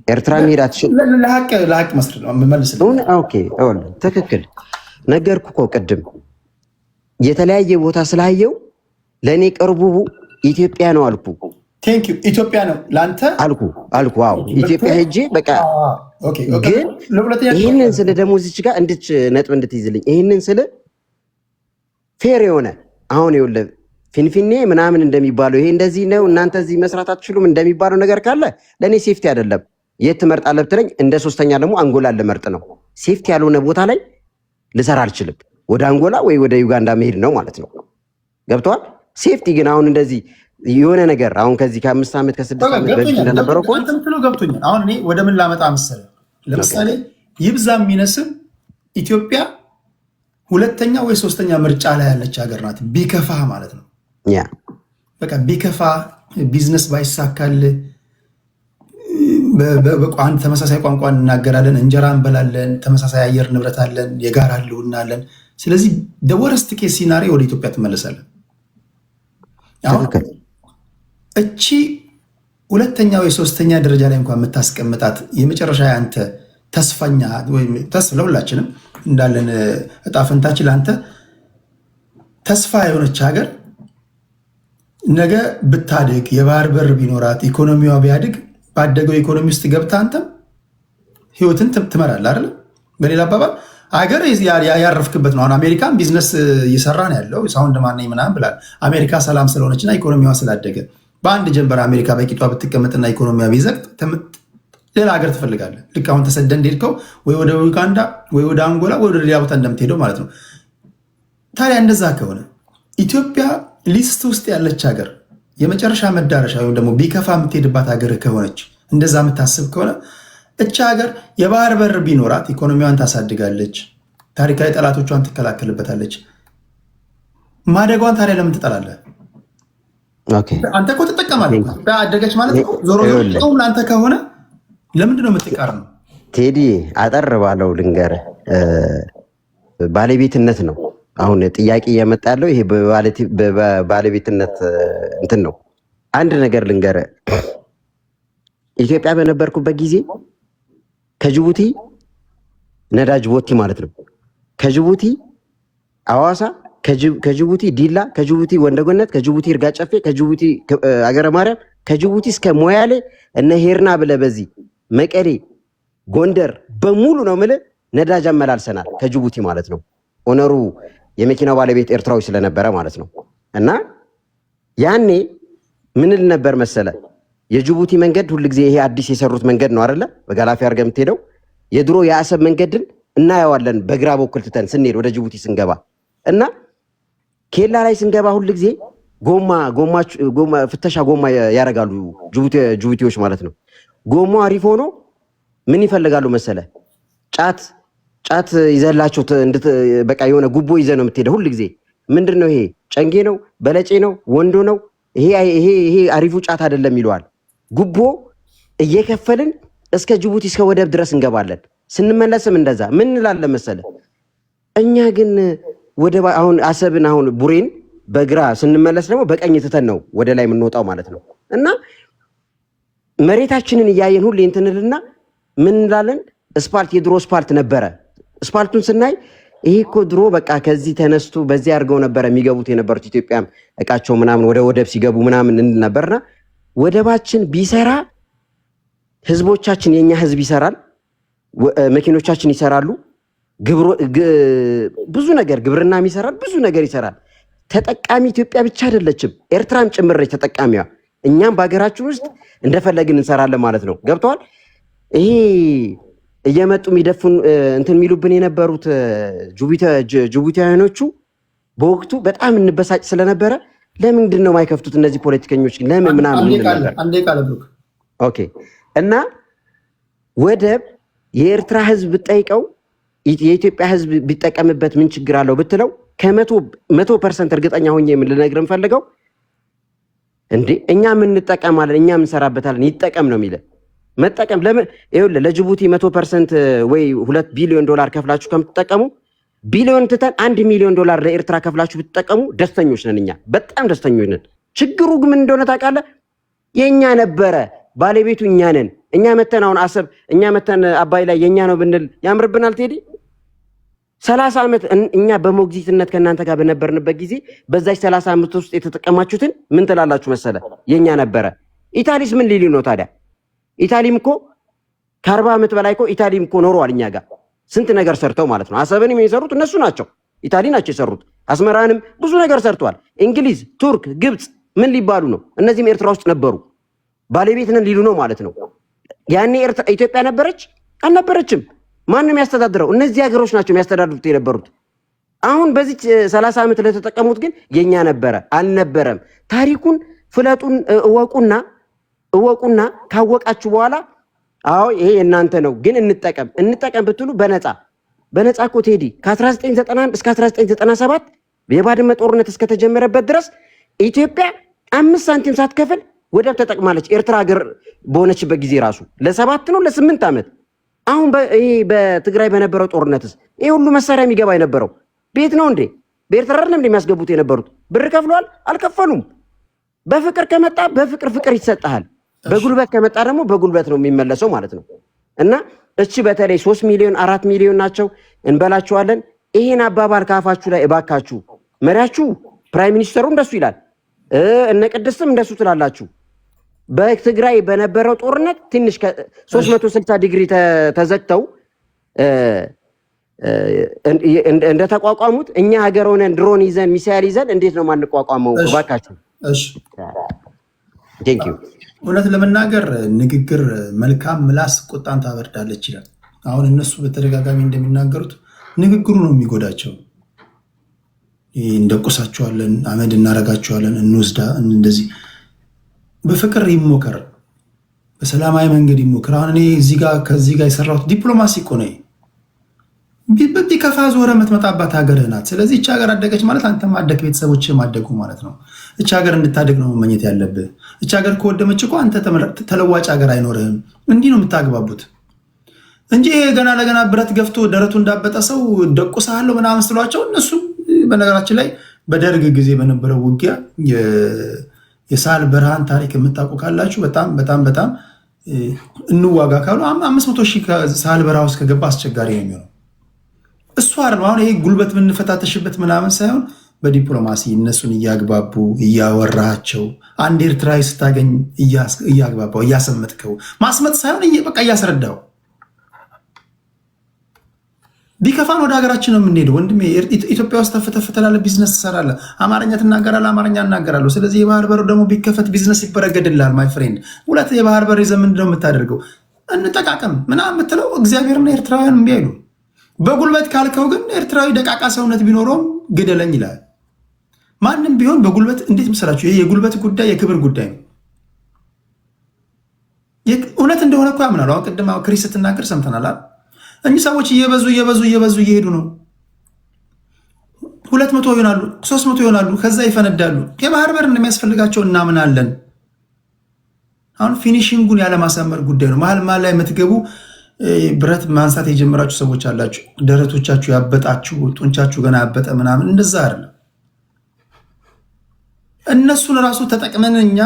ኤርትራ መሄድ አትችልም። ለሀቅ መስረት ነው የምመልስልህ። ትክክል ነገርኩህ እኮ ቅድም። የተለያየ ቦታ ስላየው ለእኔ ቅርቡ ኢትዮጵያ ነው አልኩ። ኢትዮጵያ ነው ለአንተ አልኩ። አዎ ኢትዮጵያ ሄጄ በቃ ግን ይህንን ስለ ደግሞ እዚች ጋር ነጥብ እንድትይዝልኝ ይህንን ስለ ፌር የሆነ አሁን ይኸውልህ ፊንፊኔ ምናምን እንደሚባለው ይሄ እንደዚህ ነው እናንተ እዚህ መስራት አትችሉም እንደሚባለው ነገር ካለ ለእኔ ሴፍቲ አይደለም። የት ትመርጣለህ ብትለኝ እንደ ሶስተኛ ደግሞ አንጎላ ልመርጥ ነው። ሴፍቲ ያልሆነ ቦታ ላይ ልሰራ አልችልም። ወደ አንጎላ ወይ ወደ ዩጋንዳ መሄድ ነው ማለት ነው። ገብተዋል። ሴፍቲ ግን አሁን እንደዚህ የሆነ ነገር አሁን ከዚህ ከ5 ዓመት ከ6 ዓመት በፊት እንደነበረው እኮ ገብቶኛል። አሁን እኔ ወደ ምን ላመጣ መሰለህ? ለምሳሌ ይብዛ የሚነስም ኢትዮጵያ ሁለተኛ ወይ ሶስተኛ ምርጫ ላይ ያለች ሀገር ናት። ቢከፋ ማለት ነው። በቃ ቢከፋ ቢዝነስ ባይሳካል አንድ ተመሳሳይ ቋንቋ እንናገራለን፣ እንጀራ እንበላለን፣ ተመሳሳይ አየር ንብረት አለን፣ የጋራ ህልውና አለን። ስለዚህ ደወረስት ኬስ ሲናሪዮ ወደ ኢትዮጵያ ትመለሳለን። እቺ ሁለተኛ ወይ ሶስተኛ ደረጃ ላይ እንኳን የምታስቀምጣት የመጨረሻ አንተ ተስፋኛ ተስፋ ለሁላችንም እንዳለን እጣ ፈንታችን ለአንተ ተስፋ የሆነች ሀገር ነገ ብታድግ የባህር በር ቢኖራት ኢኮኖሚዋ ቢያድግ ባደገው ኢኮኖሚ ውስጥ ገብታ አንተም ህይወትን ትመራለህ አይደል? በሌላ አባባል ሀገር ያረፍክበት ነው። አሁን አሜሪካን ቢዝነስ እየሰራ ነው ያለው ሳውንድ ማነኝ ምናምን ብላል። አሜሪካ ሰላም ስለሆነችና ኢኮኖሚዋ ስላደገ በአንድ ጀንበር አሜሪካ በቂጧ ብትቀመጥና ኢኮኖሚያ ቢዘግጥ ሌላ ሀገር ትፈልጋለህ። ልክ አሁን ተሰደህ እንደሄድከው ወይ ወደ ዩጋንዳ ወይ ወደ አንጎላ ወይ ወደ ሌላ ቦታ እንደምትሄደው ማለት ነው። ታዲያ እንደዛ ከሆነ ኢትዮጵያ ሊስት ውስጥ ያለች ሀገር የመጨረሻ መዳረሻ ወይም ደግሞ ቢከፋ የምትሄድባት ሀገር ከሆነች እንደዛ የምታስብ ከሆነ እቻ ሀገር የባህር በር ቢኖራት ኢኮኖሚዋን ታሳድጋለች፣ ታሪካዊ ጠላቶቿን ትከላከልበታለች። ማደጓን ታዲያ ለምን ትጠላለህ? አንተ እኮ ትጠቀማለህ። አደገች ማለት ዞሮ ዞሮ ለአንተ ከሆነ ለምንድን ነው የምትቃር ነው? ቴዲ አጠር ባለው ልንገርህ፣ ባለቤትነት ነው አሁን ጥያቄ እየመጣ ያለው። ይሄ በባለቤትነት እንትን ነው። አንድ ነገር ልንገርህ፣ ኢትዮጵያ በነበርኩበት ጊዜ ከጅቡቲ ነዳጅ ቦቲ ማለት ነው፣ ከጅቡቲ አዋሳ፣ ከጅቡቲ ዲላ፣ ከጅቡቲ ወንደጎነት፣ ከጅቡቲ ይርጋ ጨፌ፣ ከጅቡቲ አገረ ማርያም፣ ከጅቡቲ እስከ ሞያሌ እነ ሄርና ብለህ በዚህ መቀሌ ጎንደር በሙሉ ነው የምልህ ነዳጅ አመላልሰናል ከጅቡቲ ማለት ነው። ኦነሩ የመኪናው ባለቤት ኤርትራዊ ስለነበረ ማለት ነው። እና ያኔ ምን ል ነበር መሰለ የጅቡቲ መንገድ ሁልጊዜ ይሄ አዲስ የሰሩት መንገድ ነው አይደለ? በጋላፊ አድርገህ የምትሄደው የድሮ የአሰብ መንገድን እናየዋለን በግራ በኩል ትተን ስንሄድ ወደ ጅቡቲ ስንገባ እና ኬላ ላይ ስንገባ ሁልጊዜ ፍተሻ ጎማ ያደርጋሉ ጅቡቲዎች ማለት ነው። ጎማ አሪፍ ሆኖ ምን ይፈልጋሉ መሰለ ጫት ይዘላቸው በቃ የሆነ ጉቦ ይዘህ ነው የምትሄደው ሁልጊዜ። ምንድን ነው ይሄ? ጨንጌ ነው? በለጬ ነው? ወንዶ ነው? ይሄ አሪፉ ጫት አይደለም ይለዋል። ጉቦ እየከፈልን እስከ ጅቡቲ እስከ ወደብ ድረስ እንገባለን። ስንመለስም እንደዛ ምን እንላለን መሰለ እኛ ግን አሁን አሰብን አሁን ቡሬን በግራ ስንመለስ ደግሞ በቀኝ ትተን ነው ወደ ላይ የምንወጣው ማለት ነው። እና መሬታችንን እያየን ሁሌ እንትንልና ምን እንላለን? ስፓልት የድሮ ስፓልት ነበረ። ስፓልቱን ስናይ ይሄ እኮ ድሮ በቃ ከዚህ ተነስቶ በዚህ አድርገው ነበረ የሚገቡት የነበሩት ኢትዮጵያም እቃቸው ምናምን ወደ ወደብ ሲገቡ ምናምን እንል ነበርና ወደባችን ቢሰራ ህዝቦቻችን የኛ ህዝብ ይሰራል፣ መኪኖቻችን ይሰራሉ፣ ብዙ ነገር ግብርናም ይሰራል፣ ብዙ ነገር ይሰራል። ተጠቃሚ ኢትዮጵያ ብቻ አይደለችም፣ ኤርትራም ጭምር ተጠቃሚዋ። እኛም በሀገራችን ውስጥ እንደፈለግን እንሰራለን ማለት ነው። ገብተዋል። ይሄ እየመጡ የሚደፉን እንትን የሚሉብን የነበሩት ጅቡቲያኖቹ በወቅቱ በጣም እንበሳጭ ስለነበረ ለምንድን ነው የማይከፍቱት እነዚህ ፖለቲከኞች ለምን ምናምን ነበር። ኦኬ። እና ወደብ የኤርትራ ህዝብ ብጠይቀው የኢትዮጵያ ህዝብ ቢጠቀምበት ምን ችግር አለው ብትለው ከ100% እርግጠኛ ሆኜ ምን ልነግርህ የምፈልገው እንዴ እኛ ምን እንጠቀማለን እኛ ምን እንሰራበታለን ይጠቀም ነው የሚለው። መጠቀም ለምን ይኸውልህ ለጅቡቲ 100% ወይ $2 ቢሊዮን ከፍላችሁ ከምትጠቀሙ ቢሊዮን ትተን $1 ሚሊዮን ለኤርትራ ከፍላችሁ ብትጠቀሙ ደስተኞች ነን። እኛ በጣም ደስተኞች ነን። ችግሩ ግን ምን እንደሆነ ታውቃለህ? የኛ ነበረ ባለቤቱ እኛ ነን። እኛ መተን አሁን አሰብ እኛ መተን አባይ ላይ የኛ ነው ብንል ያምርብናል ቴዲ? 30 ዓመት እኛ በሞግዚትነት ከእናንተ ጋር በነበርንበት ጊዜ በዛች 30 ዓመት ውስጥ የተጠቀማችሁትን ምን ትላላችሁ መሰለ? የኛ ነበረ። ኢታሊስ ምን ሊሉ ነው ታዲያ? ኢታሊም እኮ ከ40 ዓመት በላይ እኮ ኢታሊም እኮ ኖረዋል እኛ ጋር ስንት ነገር ሰርተው ማለት ነው። አሰብንም የሰሩት እነሱ ናቸው፣ ኢታሊ ናቸው የሰሩት። አስመራንም ብዙ ነገር ሰርተዋል። እንግሊዝ፣ ቱርክ፣ ግብፅ ምን ሊባሉ ነው? እነዚህም ኤርትራ ውስጥ ነበሩ። ባለቤት ነን ሊሉ ነው ማለት ነው። ያኔ ኢትዮጵያ ነበረች? አልነበረችም። ማንም ያስተዳድረው እነዚህ ሀገሮች ናቸው የሚያስተዳድሩት የነበሩት። አሁን በዚህ 30 ዓመት ለተጠቀሙት ግን የኛ ነበረ አልነበረም። ታሪኩን ፍለጡን እወቁና ካወቃችሁ በኋላ አዎ ይሄ የእናንተ ነው ግን እንጠቀም ብትሉ በነፃ እኮ ቴዲ ከ1991 እስከ 1997 የባድመ ጦርነት እስከተጀመረበት ድረስ ኢትዮጵያ 5 ሳንቲም ሳትከፍል ወደብ ተጠቅማለች። ኤርትራ ሀገር በሆነችበት ጊዜ ራሱ ለ7 ነው ለ8 ዓመት። አሁን ይሄ በትግራይ በነበረው ጦርነትስ ይሄ ሁሉ መሳሪያ የሚገባ የነበረው ቤት ነው እንዴ? በኤርትራ አይደለም የሚያስገቡት የነበሩት? ብር ከፍለዋል? አልከፈሉም። በፍቅር ከመጣ ፍቅር ይሰጣል። በጉልበት ከመጣ ደግሞ በጉልበት ነው የሚመለሰው ማለት ነው። እና እቺ በተለይ 3 ሚሊዮን 4 ሚሊዮን ናቸው እንበላቸዋለን። ይሄን አባባል ካፋችሁ ላይ እባካችሁ መሪያችሁ ፕራይም ሚኒስተሩ እንደሱ ይላል፣ እነ ቅድስትም እንደሱ ትላላችሁ። በትግራይ በነበረው ጦርነት ትንሽ 360 ዲግሪ ተዘግተው እንደተቋቋሙት እኛ ሀገር ሆነን ድሮን ይዘን ሚሳይል ይዘን እንዴት ነው ማንቋቋመው? እባካችሁ። እሺ ቴንክ ዩ። እውነት ለመናገር ንግግር መልካም ምላስ ቁጣን ታበርዳለች ይላል። አሁን እነሱ በተደጋጋሚ እንደሚናገሩት ንግግሩ ነው የሚጎዳቸው። እንደቁሳቸዋለን፣ አመድ እናረጋቸዋለን፣ እንወስዳ እንደዚህ በፍቅር ይሞከር፣ በሰላማዊ መንገድ ይሞከር። አሁን እኔ ከዚህ ጋር የሰራሁት ዲፕሎማሲ እኮ ነው። ቢከፋ ዞረ የምትመጣባት ሀገርህ ናት። ስለዚህ እች ሀገር አደገች ማለት አንተም አደግ፣ ቤተሰቦች ማደጉ ማለት ነው። እች ሀገር እንድታደግ ነው መመኘት ያለብህ። እች ሀገር ከወደመች እኮ አንተ ተለዋጭ ሀገር አይኖርህም። እንዲህ ነው የምታግባቡት እንጂ ገና ለገና ብረት ገፍቶ ደረቱ እንዳበጠ ሰው ደቁሳለሁ ምናምን ስሏቸው እነሱ በነገራችን ላይ በደርግ ጊዜ በነበረው ውጊያ የሳህል በረሃን ታሪክ የምታውቁ ካላችሁ በጣም በጣም በጣም እንዋጋ ካሉ 500 ሺህ ሳህል በረሃ ውስጥ ከገባ አስቸጋሪ ነው የሚሆነው። እሱ አይደለም አሁን ይሄ ጉልበት የምንፈታተሽበት ምናምን ሳይሆን በዲፕሎማሲ እነሱን እያግባቡ እያወራቸው፣ አንድ ኤርትራዊ ስታገኝ እያግባባው እያሰመጥከው፣ ማስመጥ ሳይሆን በቃ እያስረዳው ቢከፋን ወደ ሀገራችን ነው የምንሄደው ወንድሜ። ኢትዮጵያ ውስጥ ተፍተፍ ትላለህ፣ ቢዝነስ ትሰራለህ፣ አማርኛ ትናገራለህ፣ አማርኛ እናገራለሁ። ስለዚህ የባህር በር ደግሞ ቢከፈት ቢዝነስ ይበረገድልሃል ማይ ፍሬንድ። ሁለት የባህር በር ይዘህ ምንድን ነው የምታደርገው? እንጠቃቀም ምናምን የምትለው እግዚአብሔርና ኤርትራውያን እምቢ አይሉ። በጉልበት ካልከው ግን ኤርትራዊ ደቃቃ ሰውነት ቢኖረውም ግደለኝ ይላል። ማንም ቢሆን በጉልበት እንዴት መሰላችሁ? ይሄ የጉልበት ጉዳይ የክብር ጉዳይ ነው። እውነት እንደሆነ እኮ ያምናሉ። አሁን ቅድም ክሪስ ስትናገር ሰምተናል። እኚህ ሰዎች እየበዙ እየሄዱ ነው። 200 ይሆናሉ፣ 300 ይሆናሉ፣ ከዛ ይፈነዳሉ። የባህር በር እንደሚያስፈልጋቸው እናምናለን። አሁን ፊኒሽንጉን ያለማሳመር ጉዳይ ነው። መሀል ላይ የምትገቡ ብረት ማንሳት የጀመራችሁ ሰዎች አላችሁ። ደረቶቻችሁ ያበጣችሁ፣ ጡንቻችሁ ገና ያበጠ ምናምን፣ እንደዛ አይደለም። እነሱን ራሱ ተጠቅመን እኛ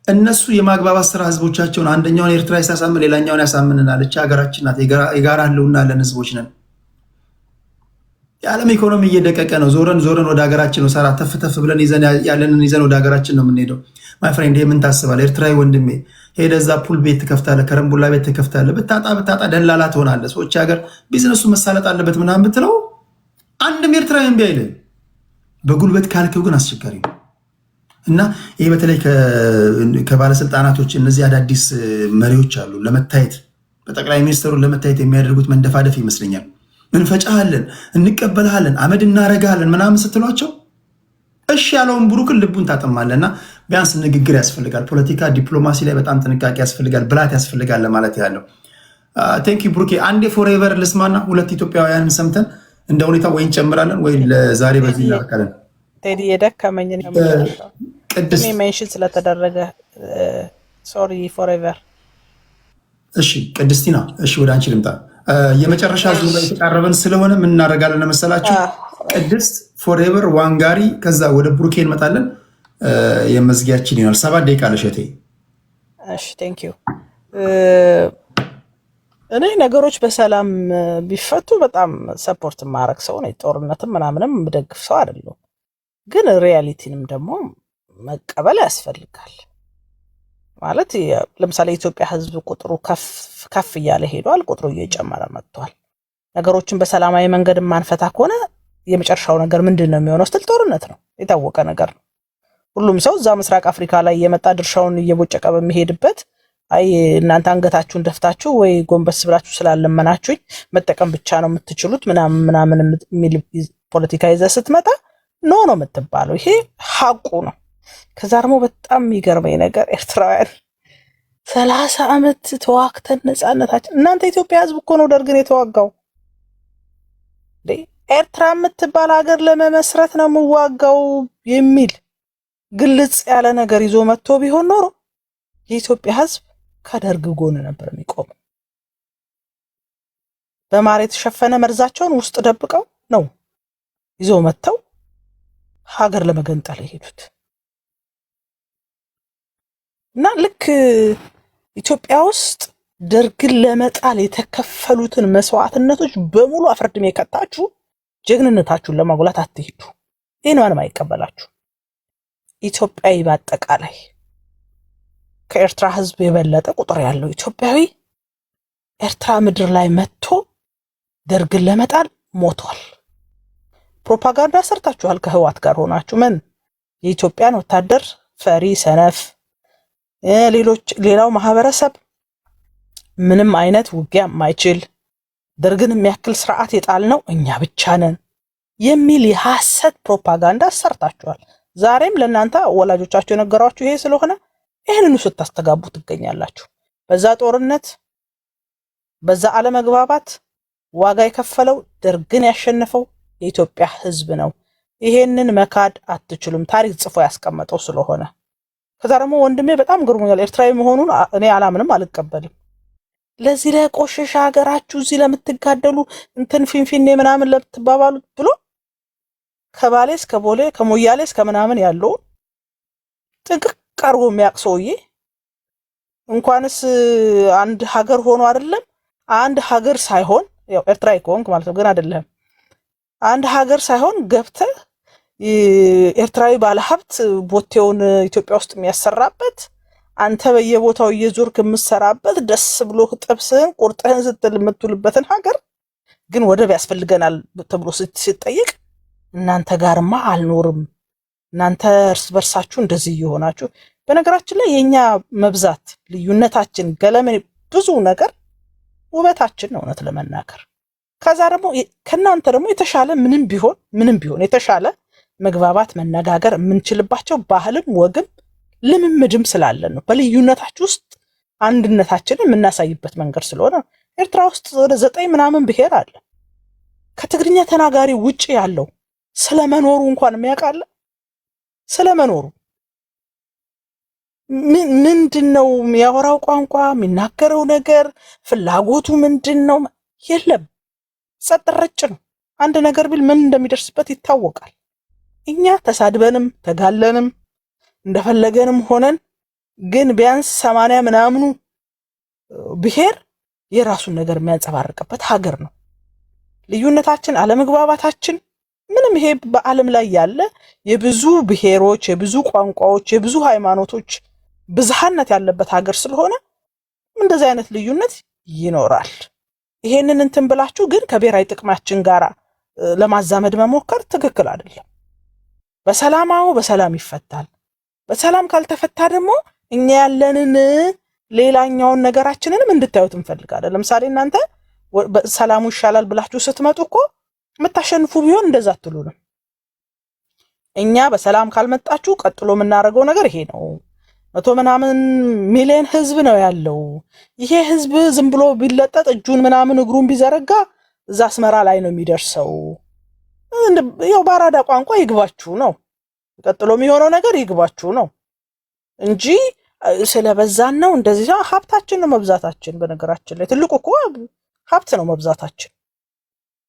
እነሱ የማግባባት ስራ ህዝቦቻቸውን አንደኛውን ኤርትራ ሲያሳምን ሌላኛውን ያሳምንናል። እቺ ሀገራችን ናት። የጋራ ህልውና ያለን ህዝቦች ነን። የዓለም ኢኮኖሚ እየደቀቀ ነው። ዞረን ወደ ሀገራችን ነው ሰራ ተፍተፍ ብለን ያለንን ይዘን ወደ ሀገራችን ነው የምንሄደው። ማይ ፍሬንድ ይሄ ምን ታስባለህ? ኤርትራዊ ወንድሜ ሄደህ እዛ ፑል ቤት ትከፍታለህ፣ ከረምቡላ ቤት ትከፍታለህ። ብታጣ ደላላ ትሆናለህ። ሰዎች ሀገር ቢዝነሱ መሳለጥ አለበት ምናምን ብትለው አንድም ኤርትራዊ እምቢ አይልም። በጉልበት ካልከው ግን አስቸጋሪ ነው። እና ይሄ በተለይ ከባለስልጣናቶች እነዚህ አዳዲስ መሪዎች አሉ ለመታየት በጠቅላይ ሚኒስትሩን ለመታየት የሚያደርጉት መንደፋደፍ ይመስለኛል። እንፈጫሃለን፣ እንቀበልሃለን፣ አመድ እናረጋለን ምናምን ስትሏቸው እሺ ያለውን ብሩክን ልቡን ታጠማለና ቢያንስ ንግግር ያስፈልጋል። ፖለቲካ ዲፕሎማሲ ላይ በጣም ጥንቃቄ ያስፈልጋል፣ ብላት ያስፈልጋል ለማለት ያለው። ቴንክ ዩ ብሩኬ። አንዴ ፎሬቨር ልስማና ሁለት ኢትዮጵያውያንን ሰምተን እንደ ሁኔታ ወይ እንጨምራለን ወይ ለዛሬ በዚህ እናበቃለን። ቴዲ የደከመኝ ቅድም ሜንሽን ስለተደረገ ሶሪ ፎሬቨር። እሺ ቅድስቲና፣ እሺ ወደ አንቺ ልምጣ። የመጨረሻ ዙር ላይ የተቃረበን ስለሆነ ምን እናደርጋለን መሰላችሁ? ቅድስት ፎሬቨር ዋንጋሪ፣ ከዛ ወደ ብሩኬ እንመጣለን። የመዝጊያችን ይሆናል። 7 ደቂቃ ለሸቴ። እሺ ቴንክ ዩ። እኔ ነገሮች በሰላም ቢፈቱ በጣም ሰፖርት ማድረግ ሰው ነኝ። ጦርነትም ምናምንም የምደግፍ ሰው አይደለሁም። ግን ሪያሊቲንም ደግሞ መቀበል ያስፈልጋል። ማለት ለምሳሌ የኢትዮጵያ ሕዝብ ቁጥሩ ከፍ እያለ ሄዷል። ቁጥሩ እየጨመረ መጥቷል። ነገሮችን በሰላማዊ መንገድ ማንፈታ ከሆነ የመጨረሻው ነገር ምንድን ነው የሚሆነው ስትል ጦርነት ነው። የታወቀ ነገር ነው። ሁሉም ሰው እዛ ምስራቅ አፍሪካ ላይ የመጣ ድርሻውን እየቦጨቀ በሚሄድበት አይ እናንተ አንገታችሁን ደፍታችሁ ወይ ጎንበስ ብላችሁ ስላለመናችሁኝ መጠቀም ብቻ ነው የምትችሉት ምናምን የሚል ፖለቲካ ይዘህ ስትመጣ ኖ ነው የምትባለው። ይሄ ሀቁ ነው። ከዛ ደግሞ በጣም የሚገርመኝ ነገር ኤርትራውያን 30 ዓመት ተዋክተን ነፃነታችን። እናንተ ኢትዮጵያ ህዝብ እኮ ነው ደርግን የተዋጋው። ኤርትራ የምትባል ሀገር ለመመስረት ነው የምዋጋው የሚል ግልጽ ያለ ነገር ይዞ መጥቶ ቢሆን ኖሮ የኢትዮጵያ ህዝብ ከደርግ ጎን ነበር የሚቆመው። በማር የተሸፈነ መርዛቸውን ውስጥ ደብቀው ነው ይዞ መጥተው ሀገር ለመገንጠል የሄዱት። እና ልክ ኢትዮጵያ ውስጥ ደርግን ለመጣል የተከፈሉትን መስዋዕትነቶች በሙሉ አፍርድሜ የቀጣችሁ ጀግንነታችሁን ለማጉላት አትሄዱ። ይህን ማንም አይቀበላችሁ። ኢትዮጵያዊ በአጠቃላይ ከኤርትራ ህዝብ የበለጠ ቁጥር ያለው ኢትዮጵያዊ ኤርትራ ምድር ላይ መጥቶ ደርግን ለመጣል ሞቷል። ፕሮፓጋንዳ ሰርታችኋል ከህዋት ጋር ሆናችሁ። ምን የኢትዮጵያን ወታደር ፈሪ ሰነፍ፣ ሌላው ማህበረሰብ ምንም አይነት ውጊያ ማይችል ደርግን የሚያክል ስርዓት የጣልነው እኛ ብቻ ነን የሚል የሐሰት ፕሮፓጋንዳ ሰርታችኋል። ዛሬም ለእናንተ ወላጆቻችሁ የነገሯችሁ ይሄ ስለሆነ ይህንኑ ስታስተጋቡ ትገኛላችሁ። በዛ ጦርነት በዛ አለመግባባት ዋጋ የከፈለው ደርግን ያሸነፈው የኢትዮጵያ ህዝብ ነው። ይሄንን መካድ አትችሉም፣ ታሪክ ጽፎ ያስቀመጠው ስለሆነ። ከዛ ደግሞ ወንድሜ በጣም ግርሞኛል። ኤርትራዊ መሆኑን እኔ አላምንም፣ አልቀበልም። ለዚህ ለቆሸሻ ሀገራችሁ እዚህ ለምትጋደሉ እንትን ፊንፊኔ ምናምን ለምትባባሉ ብሎ ከባሌ እስከ ቦሌ ከሞያሌ እስከ ምናምን ያለው ጥንቅቅ አርጎ የሚያውቅ ሰውዬ እንኳንስ አንድ ሀገር ሆኖ አይደለም አንድ ሀገር ሳይሆን ያው ኤርትራዊ ከሆንክ ማለት ነው፣ ግን አይደለም አንድ ሀገር ሳይሆን ገብተህ ኤርትራዊ ባለሀብት ቦቴውን ኢትዮጵያ ውስጥ የሚያሰራበት አንተ በየቦታው እየዞርክ የምትሰራበት ደስ ብሎ ጥብስህን ቁርጥህን ስትል የምትውልበትን ሀገር ግን ወደብ ያስፈልገናል ተብሎ ሲጠይቅ እናንተ ጋርማ አልኖርም፣ እናንተ እርስ በርሳችሁ እንደዚህ እየሆናችሁ። በነገራችን ላይ የኛ መብዛት ልዩነታችን ገለመኔ ብዙ ነገር ውበታችን ነው እውነት ለመናገር። ከዛ ደግሞ ከናንተ ደግሞ የተሻለ ምንም ቢሆን የተሻለ መግባባት መነጋገር የምንችልባቸው ባህልም ወግም ልምምድም ስላለን ነው። በልዩነታችሁ ውስጥ አንድነታችንን የምናሳይበት መንገድ ስለሆነ ኤርትራ ውስጥ ወደ 9 ምናምን ብሔር አለ። ከትግርኛ ተናጋሪ ውጪ ያለው ስለመኖሩ እንኳን የሚያውቃለ ስለመኖሩ ምንድነው የሚያወራው ቋንቋ የሚናገረው ነገር ፍላጎቱ ምንድነው? የለም። ጸጥ ረጭ ነው። አንድ ነገር ቢል ምን እንደሚደርስበት ይታወቃል። እኛ ተሳድበንም ተጋለንም እንደፈለገንም ሆነን ግን ቢያንስ 80 ምናምኑ ብሔር የራሱን ነገር የሚያንጸባርቅበት ሀገር ነው። ልዩነታችን አለመግባባታችን ምንም ይሄ በዓለም ላይ ያለ የብዙ ብሔሮች የብዙ ቋንቋዎች የብዙ ሃይማኖቶች ብዝሃነት ያለበት ሀገር ስለሆነ እንደዚህ አይነት ልዩነት ይኖራል። ይሄንን እንትን ብላችሁ ግን ከብሔራዊ ጥቅማችን ጋር ለማዛመድ መሞከር ትክክል አይደለም። በሰላም ይፈታል። በሰላም ካልተፈታ ደግሞ እኛ ያለንን ሌላኛውን ነገራችንንም እንድታዩት እንፈልጋለን። ለምሳሌ እናንተ ሰላሙ ይሻላል ብላችሁ ስትመጡ እኮ የምታሸንፉ ቢሆን እንደዛ አትሉንም። እኛ በሰላም ካልመጣችሁ ቀጥሎ የምናደርገው ነገር ይሄ ነው። 100 ምናምን ሚሊዮን ህዝብ ነው ያለው። ይሄ ህዝብ ዝም ብሎ ቢለጠጥ እጁን ምናምን እግሩን ቢዘረጋ እዛ አስመራ ላይ ነው የሚደርሰው። ያው ባራዳ ቋንቋ ይግባችሁ ነው። ቀጥሎ የሚሆነው ነገር ይግባችሁ ነው እንጂ ስለበዛን ነው እንደዚህ። ሀብታችን ነው መብዛታችን። በነገራችን ላይ ትልቁ እኮ ሀብት ነው መብዛታችን።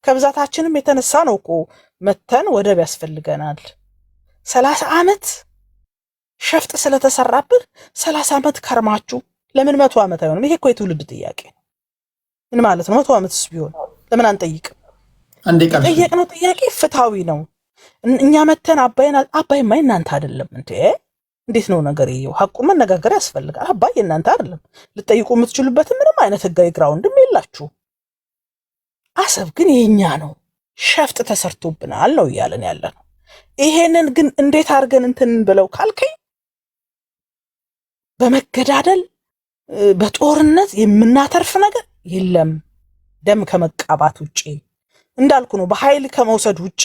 ከብዛታችንም የተነሳ ነው እኮ መተን ወደብ ያስፈልገናል። 30 ዓመት ሸፍጥ ስለተሰራብህ 30 ዓመት ከርማችሁ ለምን 100 ዓመት አይሆንም? ይሄ እኮ የትውልድ ጥያቄ ነው። ምን ማለት ነው? 100 ዓመትስ ቢሆን ለምን አንጠይቅም? ጠየቅነው ጥያቄ ፍትሃዊ ነው። እኛ መተን አባይማ እናንተ አይደለም እንዴ? እንዴት ነው ነገር? ይሄው ሐቁን መነጋገር ያስፈልጋል። አባይ እናንተ አይደለም። ልጠይቁ የምትችሉበት ምንም አይነት ህጋዊ ግራውንድም የላችሁ። አሰብ ግን የኛ ነው፣ ሸፍጥ ተሰርቶብናል ነው እያለን ያለ ነው። ይሄንን ግን እንዴት አድርገን እንትን ብለው ካልከኝ በመገዳደል በጦርነት የምናተርፍ ነገር የለም። ደም ከመቃባት ውጪ እንዳልኩ ነው፣ በኃይል ከመውሰድ ውጪ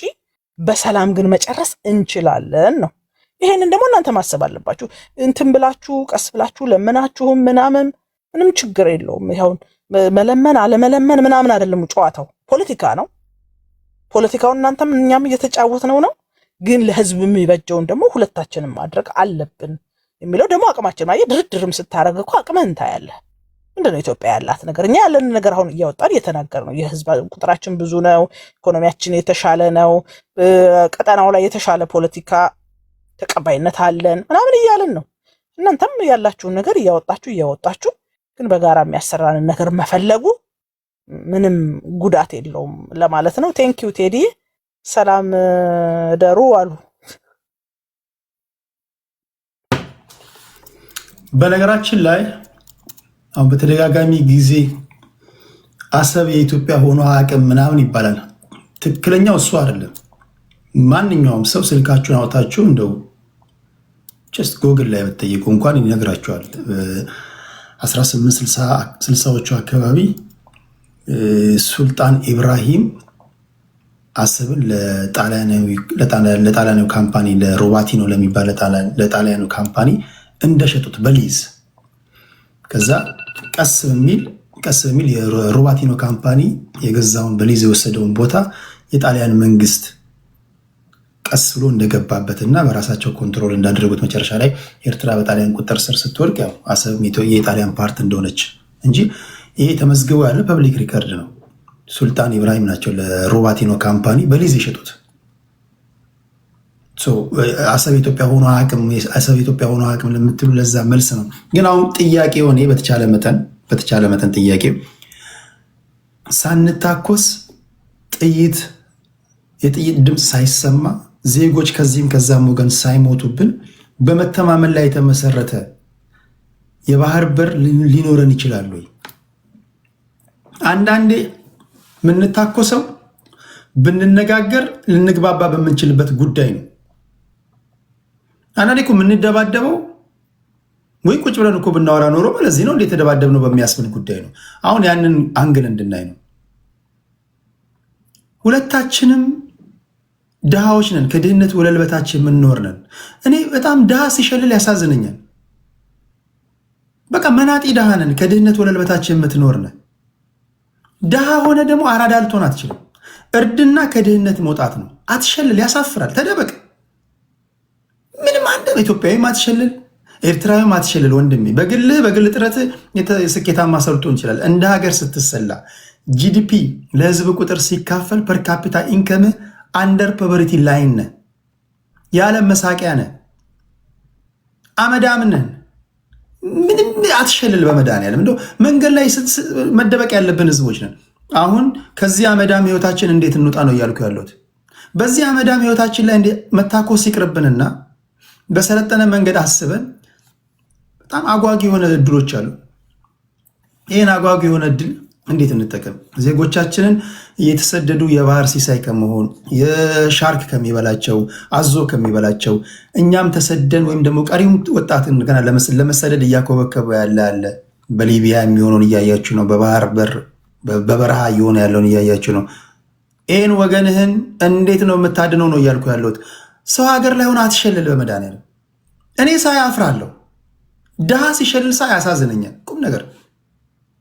በሰላም ግን መጨረስ እንችላለን ነው። ይሄንን ደግሞ እናንተ ማሰብ አለባችሁ። እንትን ብላችሁ ቀስ ብላችሁ ለምናችሁም ምናምን ምንም ችግር የለውም። ይሁን መለመን አለመለመን ምናምን አይደለም ጨዋታው፣ ፖለቲካ ነው። ፖለቲካውን እናንተም እኛም እየተጫወትነው ነው። ግን ለህዝብ የሚበጀውን ደግሞ ሁለታችንም ማድረግ አለብን የሚለው ደግሞ አቅማችን ማለት ድርድርም ስታረግ እኮ አቅመን ታያለህ። ምንድነው ኢትዮጵያ ያላት ነገር? እኛ ያለን ነገር አሁን እያወጣን እየተናገር ነው። የህዝብ ቁጥራችን ብዙ ነው፣ ኢኮኖሚያችን የተሻለ ነው፣ ቀጠናው ላይ የተሻለ ፖለቲካ ተቀባይነት አለን ምናምን እያለን ነው። እናንተም ያላችሁን ነገር እያወጣችሁ ግን በጋራ የሚያሰራንን ነገር መፈለጉ ምንም ጉዳት የለውም ለማለት ነው። ቴንኪው ቴዲ። ሰላም ደሩ አሉ። በነገራችን ላይ አሁን በተደጋጋሚ ጊዜ አሰብ የኢትዮጵያ ሆኖ አቅም ምናምን ይባላል። ትክክለኛው እሱ አይደለም። ማንኛውም ሰው ስልካችሁን አውጣችሁ እንደው ጀስት ጎግል ላይ በተጠየቁ እንኳን ይነግራችኋል። 1860ዎቹ አካባቢ ሱልጣን ኢብራሂም አሰብን ለጣሊያናዊ ካምፓኒ ለሮባቲኖ ለሚባል ለጣሊያኑ ካምፓኒ እንደሸጡት በሊዝ። ከዛ ቀስ በሚል የሮባቲኖ ካምፓኒ የገዛውን በሊዝ የወሰደውን ቦታ የጣሊያን መንግስት ቀስ ብሎ እንደገባበትና በራሳቸው ኮንትሮል እንዳደረጉት መጨረሻ ላይ ኤርትራ በጣሊያን ቁጥጥር ስር ስትወድቅ ያው አሰብ የጣሊያን ፓርት እንደሆነች እንጂ ይሄ ተመዝግቦ ያለ ፐብሊክ ሪከርድ ነው። ሱልጣን ኢብራሂም ናቸው ለሮባቲኖ ካምፓኒ በሊዝ የሸጡት። አሰብ ኢትዮጵያ ሆኖ አቅም ለምትሉ ለዛ መልስ ነው። ግን አሁን ጥያቄ ሆነ በተቻለ መጠን ጥያቄ ሳንታኮስ የጥይት ድምፅ ሳይሰማ ዜጎች ከዚህም ከዛም ወገን ሳይሞቱብን በመተማመን ላይ የተመሰረተ የባህር በር ሊኖረን ይችላል ወይ? አንዳንዴ የምንታኮሰው ብንነጋገር ልንግባባ በምንችልበት ጉዳይ ነው። አንዳንዴ እኮ የምንደባደበው ወይ ቁጭ ብለን እኮ ብናወራ ኖሮ ለዚህ ነው እንዴት ተደባደብ ነው በሚያስብል ጉዳይ ነው። አሁን ያንን አንግል እንድናይ ነው። ሁለታችንም ድሃዎች ነን። ከድህነት ወለል በታች የምንኖር ነን። እኔ በጣም ድሃ ሲሸልል ያሳዝነኛል። በቃ መናጢ ድሃ ነን። ከድህነት ወለል በታች የምትኖር ነን። ድሃ ሆነ ደግሞ አራዳ ልትሆን አትችልም። እርድና ከድህነት መውጣት ነው። አትሸልል፣ ያሳፍራል። ተደበቅ። ምንም አንድ ኢትዮጵያዊ ማትሸልል፣ ኤርትራዊ ማትሸልል ወንድሜ። በግል ጥረት ስኬታማ ሰው ልትሆን ይችላል። እንደ ሀገር ስትሰላ ጂዲፒ ለህዝብ ቁጥር ሲካፈል ፐር ካፒታ ኢንከም አንደር ፖቨርቲ ላይን ነህ። የዓለም መሳቂያ ነህ። አመዳም ነን። ምንም አትሸልል። በመድኃኒዓለም እንደው መንገድ ላይ መደበቅ ያለብን ህዝቦች ነን። አሁን ከዚህ አመዳም ህይወታችን እንዴት እንውጣ ነው እያልኩ ያለሁት። በዚህ አመዳም ህይወታችን ላይ መታኮስ ይቅርብንና በሰለጠነ መንገድ አስበን በጣም አጓጊ የሆነ እድሎች አሉ። ይህን አጓጊ የሆነ እድል እንዴት እንጠቀም? ዜጎቻችንን እየተሰደዱ የባህር ሲሳይ ከመሆን የሻርክ ከሚበላቸው አዞ ከሚበላቸው እኛም ተሰደን ወይም ደግሞ ቀሪውም ወጣት ገና ለመሰደድ እያኮበከበ ያለ በሊቢያ የሚሆነውን እያያችሁ ነው። በባህር በር በበረሃ እየሆነ ያለውን እያያችሁ ነው። ይህን ወገንህን እንዴት ነው የምታድነው ነው እያልኩ ያለሁት። ሰው ሀገር ላይ ሆነ አትሸልል። በመድኃኒዓለም እኔ ሳይ አፍራለሁ። ድሃ ሲሸልል ሳይ ያሳዝነኛል። ቁም ነገር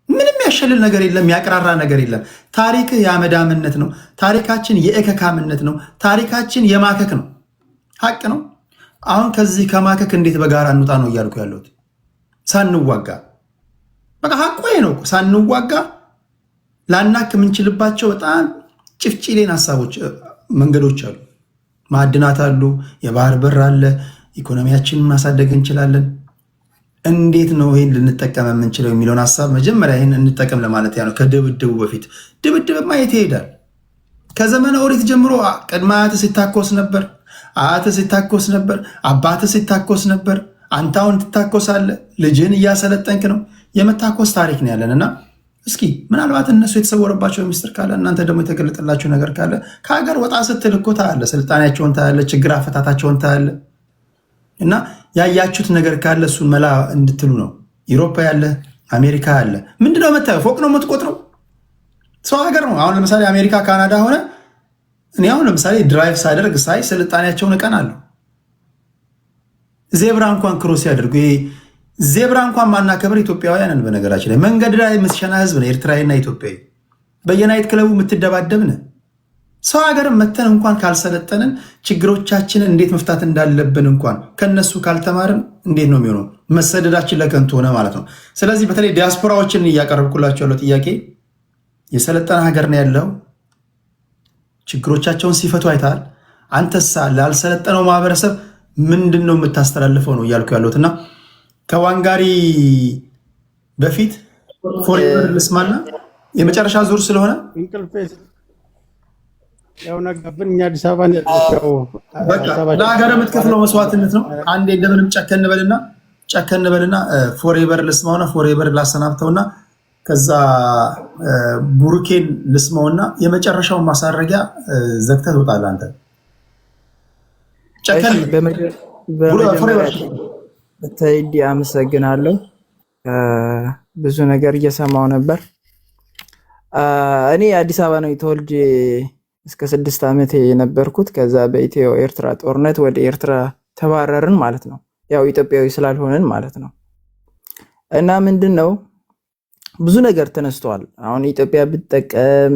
ምንም ያሸልል ነገር የለም። ያቅራራ ነገር የለም። ታሪክህ የአመዳምነት ነው። ታሪካችን የእከካምነት ነው። ታሪካችን የማከክ ነው። ሀቅ ነው። አሁን ከዚህ ከማከክ እንዴት በጋራ እንውጣ ነው እያልኩ ያለሁት። ሳንዋጋ በቃ ሀቁ ነው። ሳንዋጋ ላናክ የምንችልባቸው በጣም ጭፍጭሌን ሀሳቦች መንገዶች አሉ። ማዕድናት አሉ። የባህር በር አለ። ኢኮኖሚያችንን ማሳደግ እንችላለን። እንዴት ነው ይህን ልንጠቀም የምንችለው የሚለውን ሀሳብ መጀመሪያ ይህን እንጠቀም ለማለት ያ ነው። ከድብድቡ በፊት ድብድብማ የት ይሄዳል? ከዘመነ ኦሪት ጀምሮ ቅድመ አያትህ ሲታኮስ ነበር፣ አያትህ ሲታኮስ ነበር፣ አባትህ ሲታኮስ ነበር። አንተ አሁን ትታኮሳለህ። ልጅህን እያሰለጠንክ ነው። የመታኮስ ታሪክ ነው ያለን እና እስኪ ምናልባት እነሱ የተሰወረባቸው ሚስጥር ካለ እናንተ ደግሞ የተገለጠላቸው ነገር ካለ ከሀገር ወጣ ስትል እኮ ታያለህ። ስልጣኔያቸውን ታያለህ። ችግር አፈታታቸውን ታያለህ። እና ያያችሁት ነገር ካለ እሱን መላ እንድትሉ ነው። ኢሮፓ ያለ አሜሪካ ያለ ምንድነው የምታየው? ፎቅ ነው የምትቆጥረው? ሰው ሀገር ነው። አሁን ለምሳሌ አሜሪካ ካናዳ ሆነ እኔ አሁን ለምሳሌ ድራይቭ ሳደርግ ሳይ ስልጣኔያቸውን እቀናለሁ። ዜብራ እንኳን ክሮስ ያደርጉ። ዜብራ እንኳን ማናከብር ኢትዮጵያውያንን በነገራችን ላይ መንገድ ላይ የምትሸና ህዝብ ነው ኤርትራዊና ኢትዮጵያዊ። በየናይት ክለቡ የምትደባደብን ሰው ሀገር መተን እንኳን ካልሰለጠንን ችግሮቻችንን እንዴት መፍታት እንዳለብን እንኳን ከነሱ ካልተማርን እንዴት ነው የሚሆነው? መሰደዳችን ለከንቱ ሆነ ማለት ነው። ስለዚህ በተለይ ዲያስፖራዎችን እያቀረብኩላቸው ያለው ጥያቄ የሰለጠነ ሀገር ነው ያለው። ችግሮቻቸውን ሲፈቱ አይተሃል። አንተሳ ላልሰለጠነው ማህበረሰብ ምንድን ነው የምታስተላልፈው ነው እያልኩ ያለሁት እና ከዋንጋሪ በፊት ፎሬቨር ልስማና የመጨረሻ ዙር ስለሆነ ያው ነገብን እኛ አዲስ አበባ ለሀገር የምትከፍለው መስዋዕትነት ነው። አንዴ እንደምንም ጨከን በልና ፎሬቨር ልስማውና ፎሬቨር ላሰናብተውና ከዛ ቡሩኬን ልስማውና የመጨረሻውን ማሳረጊያ ዘግተህ ትወጣለህ አንተ። ጨከን ተይዲ አመሰግናለሁ። ብዙ ነገር እየሰማው ነበር። እኔ አዲስ አበባ ነው ተወልጄ እስከ 6 ዓመት የነበርኩት። ከዛ በኢትዮ ኤርትራ ጦርነት ወደ ኤርትራ ተባረርን ማለት ነው። ያው ኢትዮጵያዊ ስላልሆነን ማለት ነው። እና ምንድነው ብዙ ነገር ተነስቷል። አሁን ኢትዮጵያ ብትጠቀም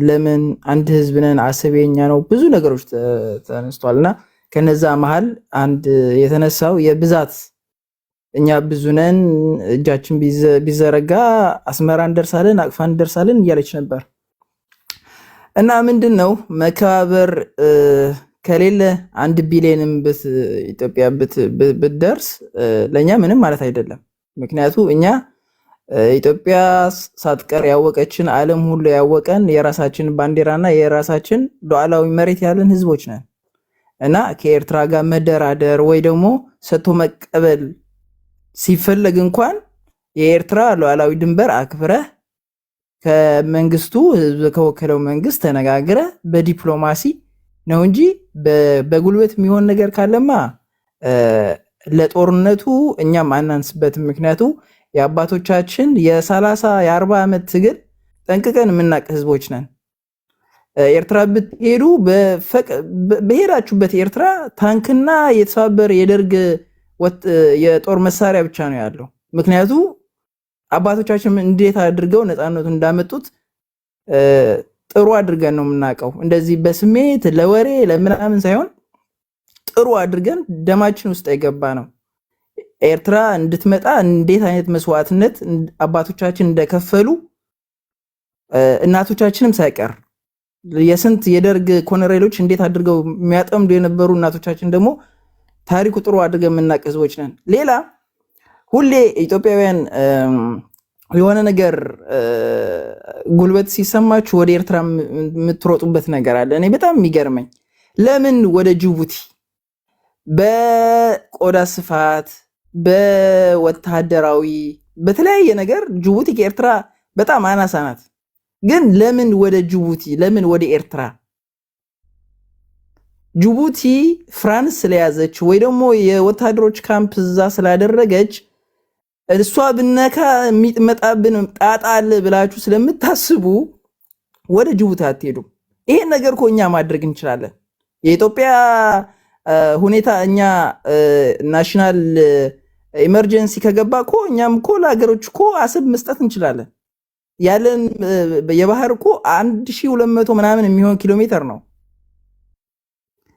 ለምን አንድ ህዝብ ነን፣ አሰብ የኛ ነው፣ ብዙ ነገሮች ተነስቷልና ከነዛ መሃል አንድ የተነሳው የብዛት እኛ ብዙ ነን፣ እጃችን ቢዘረጋ አስመራ እንደርሳለን፣ አቅፋ እንደርሳለን እያለች ነበር። እና ምንድነው መከባበር ከሌለ 1 ቢሊዮንም ኢትዮጵያ ብትደርስ ለኛ ምንም ማለት አይደለም። ምክንያቱ እኛ ኢትዮጵያ ሳትቀር ያወቀችን ዓለም ሁሉ ያወቀን የራሳችን ባንዲራና የራሳችን ሉዓላዊ መሬት ያለን ህዝቦች ነን። እና ከኤርትራ ጋር መደራደር ወይ ደግሞ ሰጥቶ መቀበል ሲፈለግ እንኳን የኤርትራ ሉዓላዊ ድንበር አክብረህ ከመንግስቱ ህዝብ ከወከለው መንግስት ተነጋግረ በዲፕሎማሲ ነው እንጂ በጉልበት የሚሆን ነገር ካለማ ለጦርነቱ እኛም አናንስበትም። ምክንያቱ የአባቶቻችን የ30 የ40 ዓመት ትግል ጠንቅቀን የምናውቅ ህዝቦች ነን። ኤርትራ ብትሄዱ በሄዳችሁበት ኤርትራ ታንክና የተሰባበረ የደርግ የጦር መሳሪያ ብቻ ነው ያለው። ምክንያቱ አባቶቻችን እንዴት አድርገው ነፃነቱን እንዳመጡት ጥሩ አድርገን ነው የምናውቀው። እንደዚህ በስሜት ለወሬ ለምናምን ሳይሆን ጥሩ አድርገን ደማችን ውስጥ የገባ ነው። ኤርትራ እንድትመጣ እንዴት አይነት መስዋዕትነት አባቶቻችን እንደከፈሉ እናቶቻችንም ሳይቀር የስንት የደርግ ኮሎኔሎች እንዴት አድርገው የሚያጠምዱ የነበሩ እናቶቻችን ደግሞ ታሪኩ ጥሩ አድርገን የምናውቅ ህዝቦች ነን። ሌላ ሁሌ ኢትዮጵያውያን የሆነ ነገር ጉልበት ሲሰማችሁ ወደ ኤርትራ የምትሮጡበት ነገር አለ። እኔ በጣም የሚገርመኝ ለምን ወደ ጅቡቲ በቆዳ ስፋት በወታደራዊ በተለያየ ነገር ጅቡቲ ከኤርትራ በጣም አናሳ ናት። ግን ለምን ወደ ጅቡቲ ለምን ወደ ኤርትራ? ጅቡቲ ፍራንስ ስለያዘች ወይ ደግሞ የወታደሮች ካምፕ እዛ ስላደረገች እሷ ብነካ የሚመጣብን ጣጣ አለ ብላችሁ ስለምታስቡ ወደ ጅቡቲ አትሄዱም። ይሄን ነገር እኮ እኛ ማድረግ እንችላለን። የኢትዮጵያ ሁኔታ እኛ ናሽናል ኢመርጀንሲ ከገባ እኮ እኛም እኮ ለሀገሮች እኮ አሰብ መስጠት እንችላለን። ያለን የባህር እኮ 1200 ምናምን የሚሆን ኪሎ ሜትር ነው።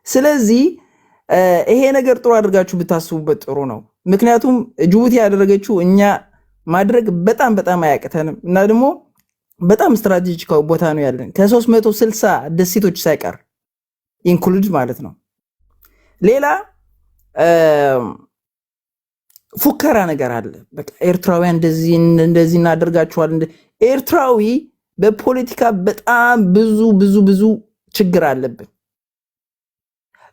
ስለዚህ ይሄ ነገር ጥሩ አድርጋችሁ ብታስቡበት ጥሩ ነው። ምክንያቱም ጅቡቲ ያደረገችው እኛ ማድረግ በጣም በጣም አያቅተንም እና ደግሞ በጣም ስትራቴጂካዊ ቦታ ነው ያለን ከ360 ደሴቶች ሳይቀር ኢንክሉድ ማለት ነው። ሌላ ፉከራ ነገር አለ። በቃ ኤርትራውያን እንደዚህ እናደርጋቸዋል። ኤርትራዊ በፖለቲካ በጣም ብዙ ችግር አለብን።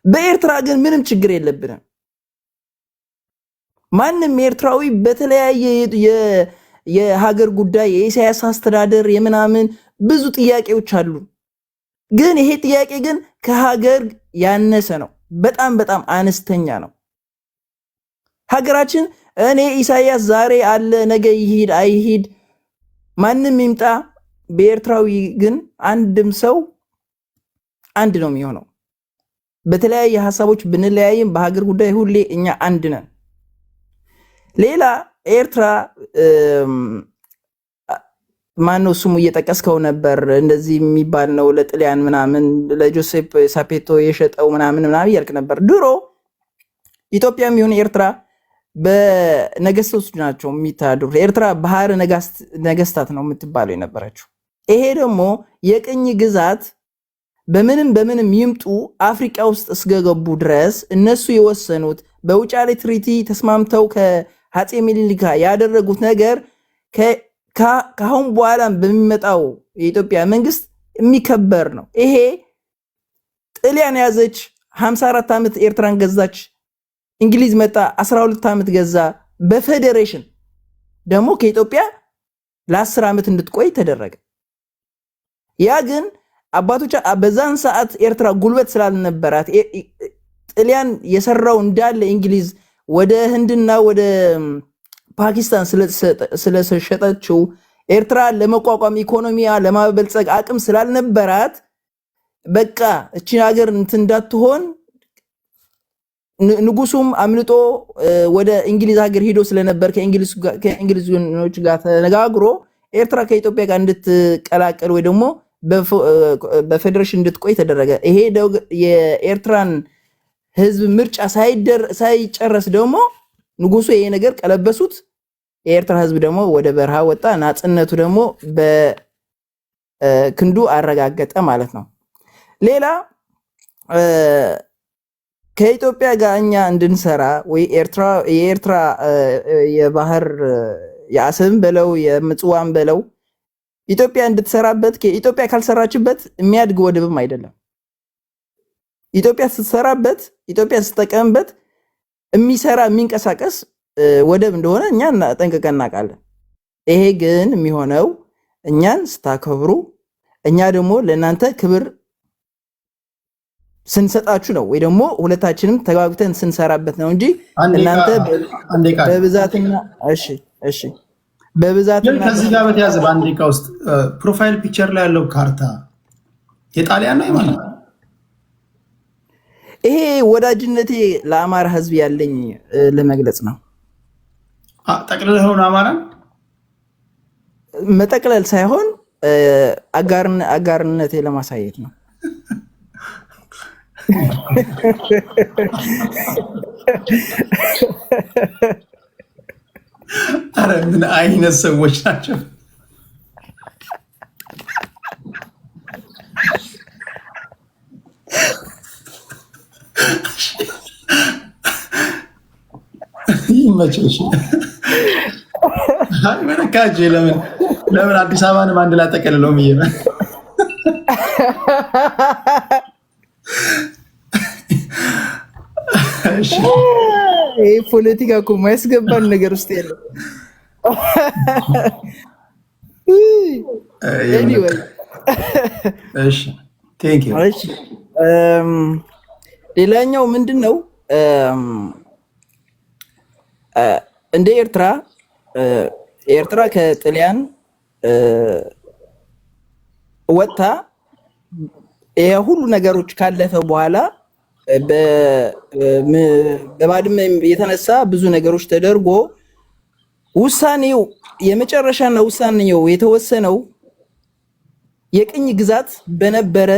በኤርትራ ግን ምንም ችግር የለብንም። ማንም ኤርትራዊ በተለያየ የሀገር ጉዳይ የኢሳያስ አስተዳደር የምናምን ብዙ ጥያቄዎች አሉ። ግን ይሄ ጥያቄ ግን ከሀገር ያነሰ ነው። በጣም አነስተኛ ነው። ሀገራችን እኔ ኢሳያስ ዛሬ አለ ነገ ይሂድ አይሂድ ማንም ይምጣ፣ በኤርትራዊ ግን አንድም ሰው አንድ ነው የሚሆነው። በተለያየ ሀሳቦች ብንለያይም በሀገር ጉዳይ ሁሌ እኛ አንድ ነን። ሌላ ኤርትራ ማነው ስሙ እየጠቀስከው ነበር፣ እንደዚህ የሚባል ነው ለጥሊያን ምናምን ለጆሴፕ ሳፔቶ የሸጠው ምናምን እያልክ ነበር። ድሮ ኢትዮጵያም ይሁን ኤርትራ በነገስታቶች ናቸው የሚተዳደሩት። ኤርትራ ባህር ነገስታት ነው የምትባለው የነበረችው። ይሄ ደግሞ የቅኝ ግዛት በምንም ይምጡ አፍሪካ ውስጥ እስከገቡ ድረስ እነሱ የወሰኑት በውጫሌ ትሪቲ ተስማምተው ከአፄ ምኒልክ ያደረጉት ነገር ከአሁን በኋላ በሚመጣው የኢትዮጵያ መንግስት የሚከበር ነው። ይሄ ጣሊያን ያዘች 54 ዓመት ኤርትራን ገዛች። እንግሊዝ መጣ 12 ዓመት ገዛ። በፌዴሬሽን ደግሞ ከኢትዮጵያ ለ10 ዓመት እንድትቆይ ተደረገ። ያ ግን አባቶች በዛን ሰዓት ኤርትራ ጉልበት ስላልነበራት ጣሊያን የሰራው እንዳለ እንግሊዝ ወደ ህንድና ወደ ፓኪስታን ስለሸጠችው ኤርትራ ለመቋቋም ኢኮኖሚያ ለማበልጸግ አቅም ስላልነበራት በቃ እቺ ሀገር እንትን እንዳትሆን ንጉሱም አምልጦ ወደ እንግሊዝ ሀገር ሄዶ ስለነበር ከእንግሊዞች ጋር ተነጋግሮ ኤርትራ ከኢትዮጵያ ጋር እንድትቀላቀል ወይ ደግሞ በፌዴሬሽን እንድትቆይ ተደረገ። ይሄ የኤርትራን ህዝብ ምርጫ ሳይጨረስ ደግሞ ንጉሱ ይሄ ነገር ቀለበሱት። የኤርትራ ህዝብ ደግሞ ወደ በረሃ ወጣ። ናጽነቱ ደግሞ በክንዱ አረጋገጠ ማለት ነው። ሌላ ከኢትዮጵያ ጋር እኛ እንድንሰራ ወይ የኤርትራ የባህር የአሰብን በለው የምጽዋን በለው ኢትዮጵያ እንድትሰራበት ኢትዮጵያ ካልሰራችበት የሚያድግ ወደብም አይደለም። ኢትዮጵያ ስትሰራበት ኢትዮጵያ ስትጠቀምበት የሚሰራ የሚንቀሳቀስ ወደብ እንደሆነ እኛ ጠንቅቀን እናውቃለን። ይሄ ግን የሚሆነው እኛን ስታከብሩ እኛ ደግሞ ለእናንተ ክብር ስንሰጣችሁ ነው ወይ ደግሞ ሁለታችንም ተጋግተን ስንሰራበት ነው እንጂ እናንተ በብዛትና እሺ በብዛትና ከዚህ ጋር በተያዘ በአንድ ደቂቃ ውስጥ ፕሮፋይል ፒክቸር ላይ ያለው ካርታ የጣሊያን ነው ማለት ነው? ይሄ ወዳጅነቴ ለአማራ ህዝብ ያለኝ ለመግለጽ ነው። ጠቅልለው ነው አማራን መጠቅለል ሳይሆን አጋርነቴ ለማሳየት ነው። አረ ምን አይነት ሰዎች ናቸው? ይመችሽ። አይ መነካጄ ለምን አዲስ አበባንም አንድ ላይ ተቀልለው ብዬ ነው። ይሄ ፖለቲካ እኮ የማያስገባን ነገር ውስጥ የለም። ኤኒዌይ እሺ ቴንክ ዩ። እሺ ሌላኛው ምንድነው እንደ ኤርትራ ከጣሊያን ወጣ የሁሉ ነገሮች ካለፈ በኋላ በባድመ የተነሳ ብዙ ነገሮች ተደርጎ ውሳኔው የመጨረሻና ውሳኔው የተወሰነው የቅኝ ግዛት በነበረ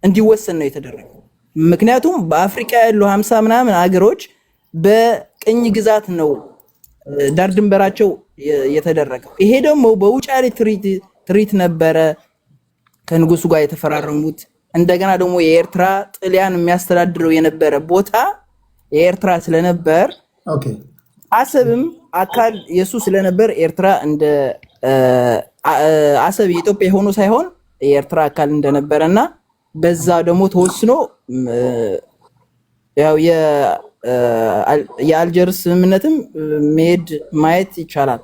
እንዲወሰን ነው የተደረገው። ምክንያቱም በአፍሪካ ያሉ 50 ምናምን አገሮች በቅኝ ግዛት ነው ዳር ድንበራቸው የተደረገው። ይሄ ደግሞ በውጫሌ ትሪት ነበረ ከንጉሱ ጋር የተፈራረሙት። እንደገና ደግሞ የኤርትራ ጣሊያን የሚያስተዳድረው የነበረ ቦታ የኤርትራ ስለነበር አሰብም አካል የሱ ስለነበር ኤርትራ እንደ አሰብ የኢትዮጵያ ሆኖ ሳይሆን የኤርትራ አካል እንደነበረና በዛ ደግሞ ተወስኖ ያው የአልጀርስ ስምምነትም ማየት ይቻላል።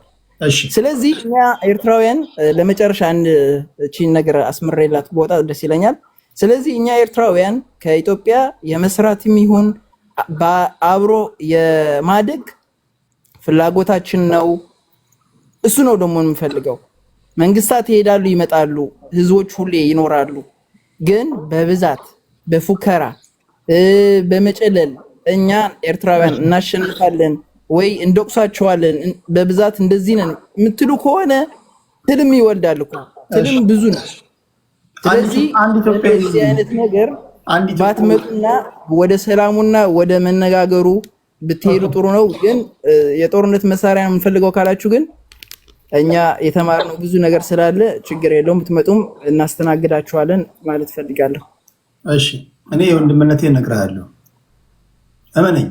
ስለዚህ እኛ ኤርትራውያን ለመጨረሻ አንድ ቺን ነገር አስመረላት ቦታ ደስ ይለኛል። ስለዚህ እኛ ኤርትራውያን ከኢትዮጵያ የመስራትም ይሁን አብሮ የማደግ ፍላጎታችን ነው። እሱ ነው ደግሞ የምንፈልገው። መንግስታት ይሄዳሉ ይመጣሉ፣ ህዝቦች ሁሌ ይኖራሉ። ግን በብዛት በፉከራ በመጨለል እኛ ኤርትራውያን እናሸንፋለን ወይ እንደቁሳቸዋለን በብዛት እንደዚህ ነን የምትሉ ከሆነ ትልም ይወልዳል እኮ ትልም ብዙ ነው። ስለዚህ እንደዚህ አይነት ነገር ባትመጡና ወደ ሰላሙና ወደ መነጋገሩ ብትሄዱ ጥሩ ነው። ግን የጦርነት መሳሪያ የምንፈልገው ካላችሁ ግን እኛ የተማርነው ብዙ ነገር ስላለ ችግር የለውም፣ ብትመጡም እናስተናግዳችኋለን ማለት ፈልጋለሁ። እሺ እኔ የወንድምነቴን እነግርሃለሁ። እመነኝ፣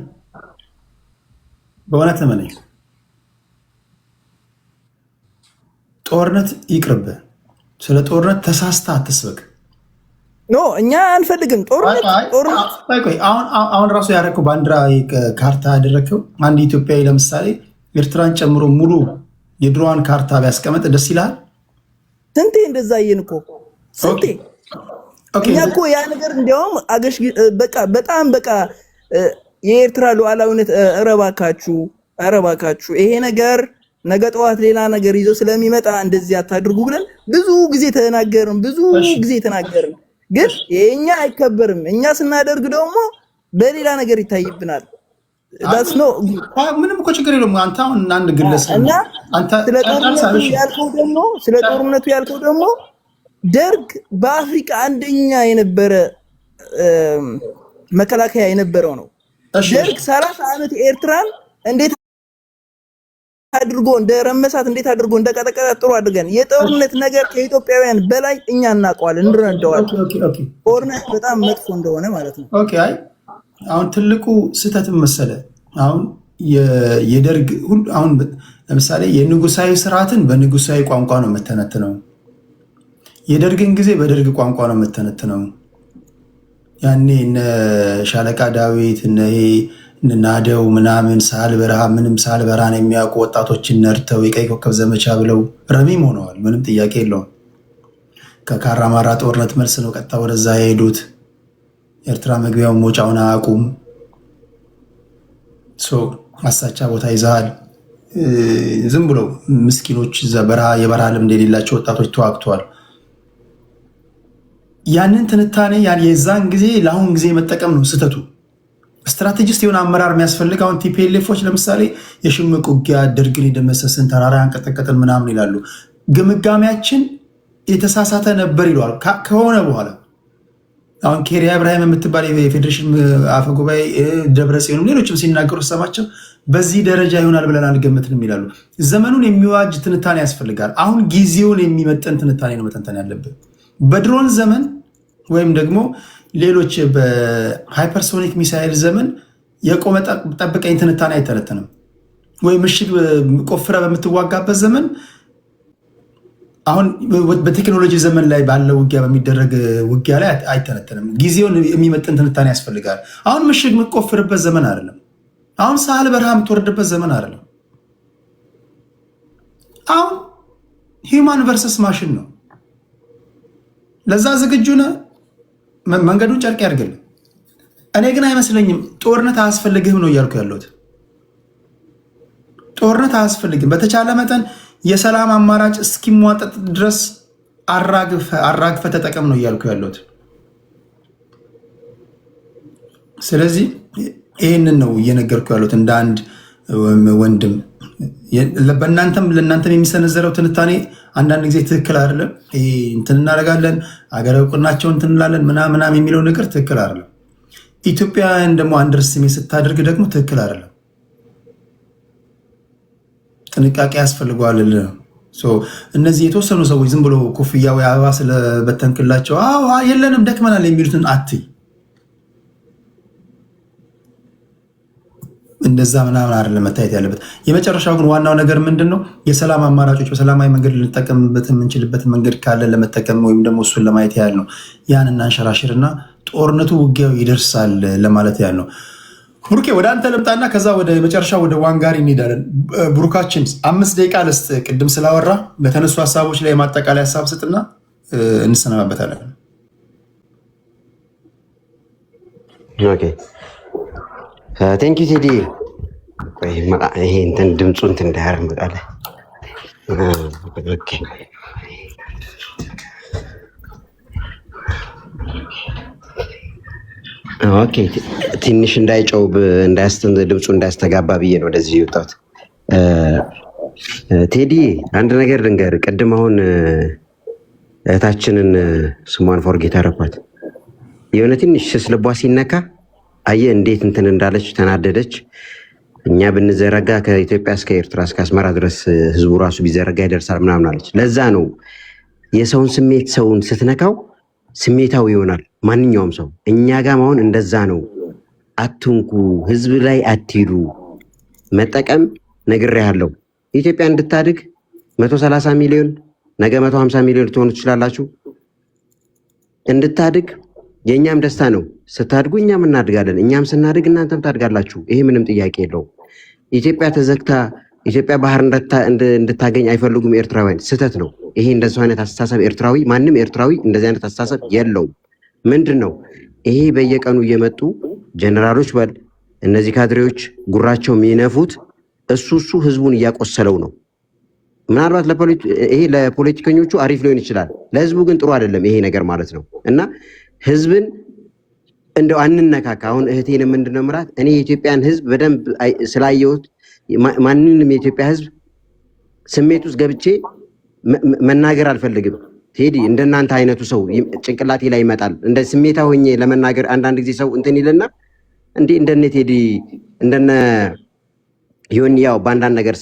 በእውነት እመነኝ። ጦርነት ይቅርብህ። ስለ ጦርነት ተሳስታ አትስበክ። ኖ እኛ አንፈልግም ጦርነት። አሁን ራሱ ያደረከው ባንዲራ ካርታ ያደረከው አንድ ኢትዮጵያዊ ለምሳሌ ኤርትራን ጨምሮ ሙሉ የድሮዋን ካርታ ቢያስቀመጥ ደስ ይላል። ስንቴ እንደዛ አየን እኮ ስንቴ። እኛ እኮ ያ ነገር እንዲያውም አገሽ በጣም የኤርትራ ሉዓላዊነት ኧረ እባካችሁ ይሄ ነገር ነገ ጠዋት ሌላ ነገር ይዞ ስለሚመጣ እንደዚህ አታድርጉ ብለን ብዙ ጊዜ ተናገርን። ግን የኛ አይከበርም። እኛ ስናደርግ ደግሞ በሌላ ነገር ይታይብናል። ምንም እኮ ችግር የለውም። አንተ አሁን አንድ ግለሰብ እና ስለ ጦርነቱ ያልከው ደግሞ ደርግ በአፍሪካ አንደኛ የነበረ መከላከያ የነበረው ነው። ደርግ 30 ዓመት ኤርትራን እንዴት አድርጎ እንደረመሳት እንዴት አድርጎ እንደቀጠቀጣት ጥሩ አድርገን የጦርነት ነገር ከኢትዮጵያውያን በላይ እኛ እናውቀዋለን፣ እንረዳዋለን። ጦርነት በጣም መጥፎ እንደሆነ ማለት ነው። ኦኬ አይ አሁን ትልቁ ስህተትም መሰለ አሁን የደርግ ሁሉ አሁን ለምሳሌ የንጉሳዊ ስርዓትን በንጉሳዊ ቋንቋ ነው የምተነትነው። የደርግን ጊዜ በደርግ ቋንቋ ነው የምተነትነው። ያኔ እነ ሻለቃ ዳዊት እነ ናደው ምናምን ሳህል በረሃ ምንም ሳህል በረሃን የሚያውቁ ወጣቶችን ነድተው የቀይ ኮከብ ዘመቻ ብለው ረሚም ሆነዋል። ምንም ጥያቄ የለውም። ከካራማራ ጦርነት መልስ ነው ቀጥታ ወደዛ የሄዱት። ኤርትራ መግቢያውን መውጫውን አያውቁም። አሳቻ ቦታ ይዘሃል። ዝም ብለው ምስኪኖች የበረሃ ልምድ የሌላቸው ወጣቶች ተዋግተዋል። ያንን ትንታኔ የዛን ጊዜ ለአሁን ጊዜ መጠቀም ነው ስህተቱ። ስትራቴጂስት የሆነ አመራር የሚያስፈልግ አሁን ቲፒኤልኤፎች ለምሳሌ የሽምቅ ውጊያ ደርግን የደመሰስን ተራራ ያንቀጠቀጥን ምናምን ይላሉ። ግምጋሜያችን የተሳሳተ ነበር ይለዋል ከሆነ በኋላ። አሁን ኬሪያ ኢብራሂም የምትባል የፌዴሬሽን አፈጉባኤ ደብረ ጽዮንም ሌሎችም ሲናገሩ ሰማቸው በዚህ ደረጃ ይሆናል ብለን አልገመትንም ይላሉ። ዘመኑን የሚዋጅ ትንታኔ ያስፈልጋል። አሁን ጊዜውን የሚመጠን ትንታኔ ነው መተንተን ያለብን። በድሮን ዘመን ወይም ደግሞ ሌሎች በሃይፐርሶኒክ ሚሳይል ዘመን የቆመ ጠብቀኝ ትንታኔ አይተነተንም። ወይም ምሽግ ቆፍረ በምትዋጋበት ዘመን አሁን በቴክኖሎጂ ዘመን ላይ ባለው ውጊያ በሚደረግ ውጊያ ላይ አይተነተንም። ጊዜውን የሚመጥን ትንታኔ ያስፈልጋል። አሁን ምሽግ የምትቆፍርበት ዘመን አይደለም። አሁን ሳህል በረሃ የምትወርድበት ዘመን አይደለም። አሁን ሂውማን ቨርሰስ ማሽን ነው። ለዛ ዝግጁ ነህ? መንገዱን ጨርቅ ያድርግልህ። እኔ ግን አይመስለኝም። ጦርነት አያስፈልግህም ነው እያልኩ ያለሁት። ጦርነት አያስፈልግም። በተቻለ መጠን የሰላም አማራጭ እስኪሟጠጥ ድረስ አራግፈ ተጠቀም ነው እያልኩ ያለሁት። ስለዚህ ይህንን ነው እየነገርኩ ያለሁት እንደ አንድ ወንድም። ለእናንተም የሚሰነዘረው ትንታኔ አንዳንድ ጊዜ ትክክል አይደለም። እንትን እናደርጋለን አገር እውቅናቸውን እንትን እንላለን ምናምን የሚለው ነገር ትክክል አይደለም። ኢትዮጵያውያን ደግሞ አንደርስቲሜት ስታደርግ ደግሞ ትክክል አይደለም። ጥንቃቄ ያስፈልገዋል። እነዚህ የተወሰኑ ሰዎች ዝም ብሎ ኮፍያ ወይ አበባ ስለበተንክላቸው የለንም ደክመናል የሚሉትን አትይ። እንደዛ ምናምን አይደለም መታየት ያለበት። የመጨረሻው ግን ዋናው ነገር ምንድን ነው? የሰላም አማራጮች በሰላማዊ መንገድ ልንጠቀምበት የምንችልበት መንገድ ካለ ለመጠቀም ወይም ደግሞ እሱን ለማየት ያህል ነው። ያን እናንሸራሽርና ጦርነቱ ውጊያው ይደርሳል ለማለት ያህል ነው። ብሩኬ ወደ አንተ ልምጣና ከዛ ወደ መጨረሻ ወደ ዋንጋሪ እንሄዳለን። ብሩካችን 5 ደቂቃ ልስጥ። ቅድም ስላወራ በተነሱ ሀሳቦች ላይ የማጠቃላይ ሀሳብ ስጥና እንሰነባበታለን። ኦኬ ቴንክ ዩ ቴዲ። ይሄ እንትን ድምፁ እንትን እንዳያር መጣለ። ኦኬ ኦኬ ትንሽ እንዳይጨው ድምፁ እንዳያስተጋባ ብዬ ነው ወደዚህ የወጣሁት። ቴዲ አንድ ነገር ልንገር። ቅድም አሁን እህታችንን ስሟን ፎርጌት አደረኳት። የሆነ ትንሽ ስስ ልቧ ሲነካ አየ እንዴት እንትን እንዳለች ተናደደች። እኛ ብንዘረጋ ከኢትዮጵያ እስከ ኤርትራ እስከ አስመራ ድረስ ህዝቡ ራሱ ቢዘረጋ ይደርሳል ምናምን አለች። ለዛ ነው የሰውን ስሜት ሰውን ስትነካው ስሜታዊ ይሆናል ማንኛውም ሰው። እኛ ጋር አሁን እንደዛ ነው። አትንኩ፣ ህዝብ ላይ አትሂዱ። መጠቀም ነግሬሃለሁ። ኢትዮጵያ እንድታድግ 130 ሚሊዮን ነገ 150 ሚሊዮን ልትሆኑ ትችላላችሁ። እንድታድግ የእኛም ደስታ ነው። ስታድጉ እኛም እናድጋለን፣ እኛም ስናድግ እናንተም ታድጋላችሁ። ይሄ ምንም ጥያቄ የለውም። ኢትዮጵያ ተዘግታ ኢትዮጵያ ባህር እንድታገኝ አይፈልጉም ኤርትራውያን። ስህተት ነው ይሄ። እንደዚህ አይነት አስተሳሰብ ኤርትራዊ ማንም ኤርትራዊ እንደዚህ አይነት አስተሳሰብ የለውም። ምንድን ነው ይሄ? በየቀኑ እየመጡ ጀነራሎች በል እነዚህ ካድሬዎች ጉራቸው የሚነፉት እሱ ህዝቡን እያቆሰለው ነው። ምናልባት ይሄ ለፖለቲከኞቹ አሪፍ ሊሆን ይችላል፣ ለህዝቡ ግን ጥሩ አይደለም ይሄ ነገር ማለት ነው። እና ህዝብን እንደው አንነካካ። አሁን እህቴን ምንድነው ምራት እኔ የኢትዮጵያን ህዝብ በደንብ ስላየሁት ማንንም የኢትዮጵያ ህዝብ ስሜት ውስጥ ገብቼ መናገር አልፈልግም። ቴዲ እንደናንተ አይነቱ ሰው ጭንቅላቴ ላይ ይመጣል። እንደ ስሜታ ሆኜ ለመናገር አንዳንድ ጊዜ ሰው እንትን ይልና እንደነ ቴዲ እንደነ ይሁን ያው በአንዳንድ ነገር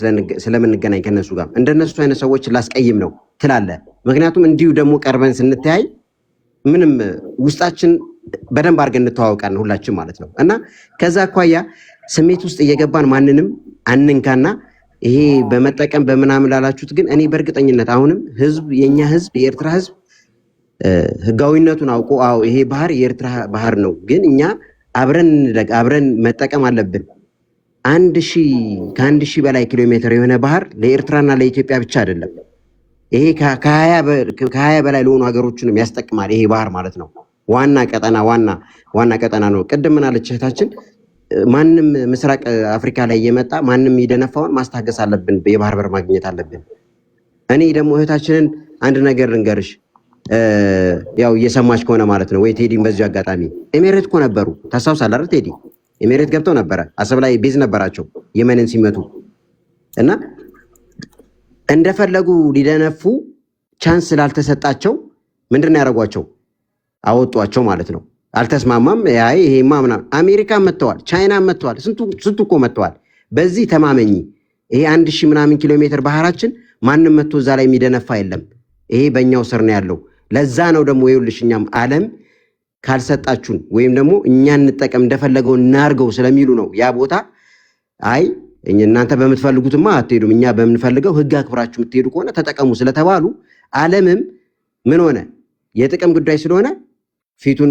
ስለምንገናኝ ከነሱ ጋር እንደነሱ አይነት ሰዎች ላስቀይም ነው ትላለ። ምክንያቱም እንዲሁ ደግሞ ቀርበን ስንተያይ ምንም ውስጣችን በደንብ አድርገን እንተዋወቃለን ሁላችን ማለት ነው። እና ከዛ አኳያ ስሜት ውስጥ እየገባን ማንንም አንንካና ይሄ በመጠቀም በምናምን ላላችሁት ግን እኔ በእርግጠኝነት አሁንም ህዝብ የኛ ህዝብ የኤርትራ ህዝብ ህጋዊነቱን አውቆ ይሄ ባህር የኤርትራ ባህር ነው፣ ግን እኛ አብረን መጠቀም አለብን። ከአንድ ሺህ በላይ ኪሎ ሜትር የሆነ ባህር ለኤርትራና ለኢትዮጵያ ብቻ አይደለም። ይሄ ከ20 በላይ ለሆኑ ሀገሮችንም ያስጠቅማል። ይሄ ባህር ማለት ነው ዋና ቀጠና ነው። ቅድም ምን አለች እህታችን? ማንም ምስራቅ አፍሪካ ላይ እየመጣ ማንም የደነፋውን ማስታገስ አለብን፣ የባህር በር ማግኘት አለብን። እኔ ደግሞ እህታችንን አንድ ነገር ልንገርሽ፣ ያው እየሰማች ከሆነ ማለት ነው ወይ ቴዲም፣ በዚሁ አጋጣሚ ኤሜሬት እኮ ነበሩ፣ ታስታውሳለህ አይደል ቴዲ? ኤሜሬት ገብተው ነበረ፣ አሰብ ላይ ቤዝ ነበራቸው የመንን ሲመቱ እና እንደፈለጉ ሊደነፉ ቻንስ ስላልተሰጣቸው ምንድን ነው ያደረጓቸው? አወጧቸው ማለት ነው። አልተስማማም። ይሄማ ምናምን አሜሪካ መጥተዋል፣ ቻይና መጥተዋል፣ ስንቱ እኮ መጥተዋል። በዚህ ተማመኝ። ይሄ 1000 ምናምን ኪሎ ሜትር ባህራችን ማንም መጥቶ እዛ ላይ የሚደነፋ የለም። ይሄ በእኛው ስር ነው ያለው። ለዛ ነው ደግሞ ይኸውልሽ እኛም ዓለም ካልሰጣችሁን ወይም ደግሞ እኛ እንጠቀም እንደፈለገው እናርገው ስለሚሉ ነው ያ ቦታ አይ እናንተ በምትፈልጉትማ አትሄዱም፣ እኛ በምንፈልገው ህግ አክብራችሁ የምትሄዱ ከሆነ ተጠቀሙ ስለተባሉ ዓለምም ምን ሆነ? የጥቅም ጉዳይ ስለሆነ ፊቱን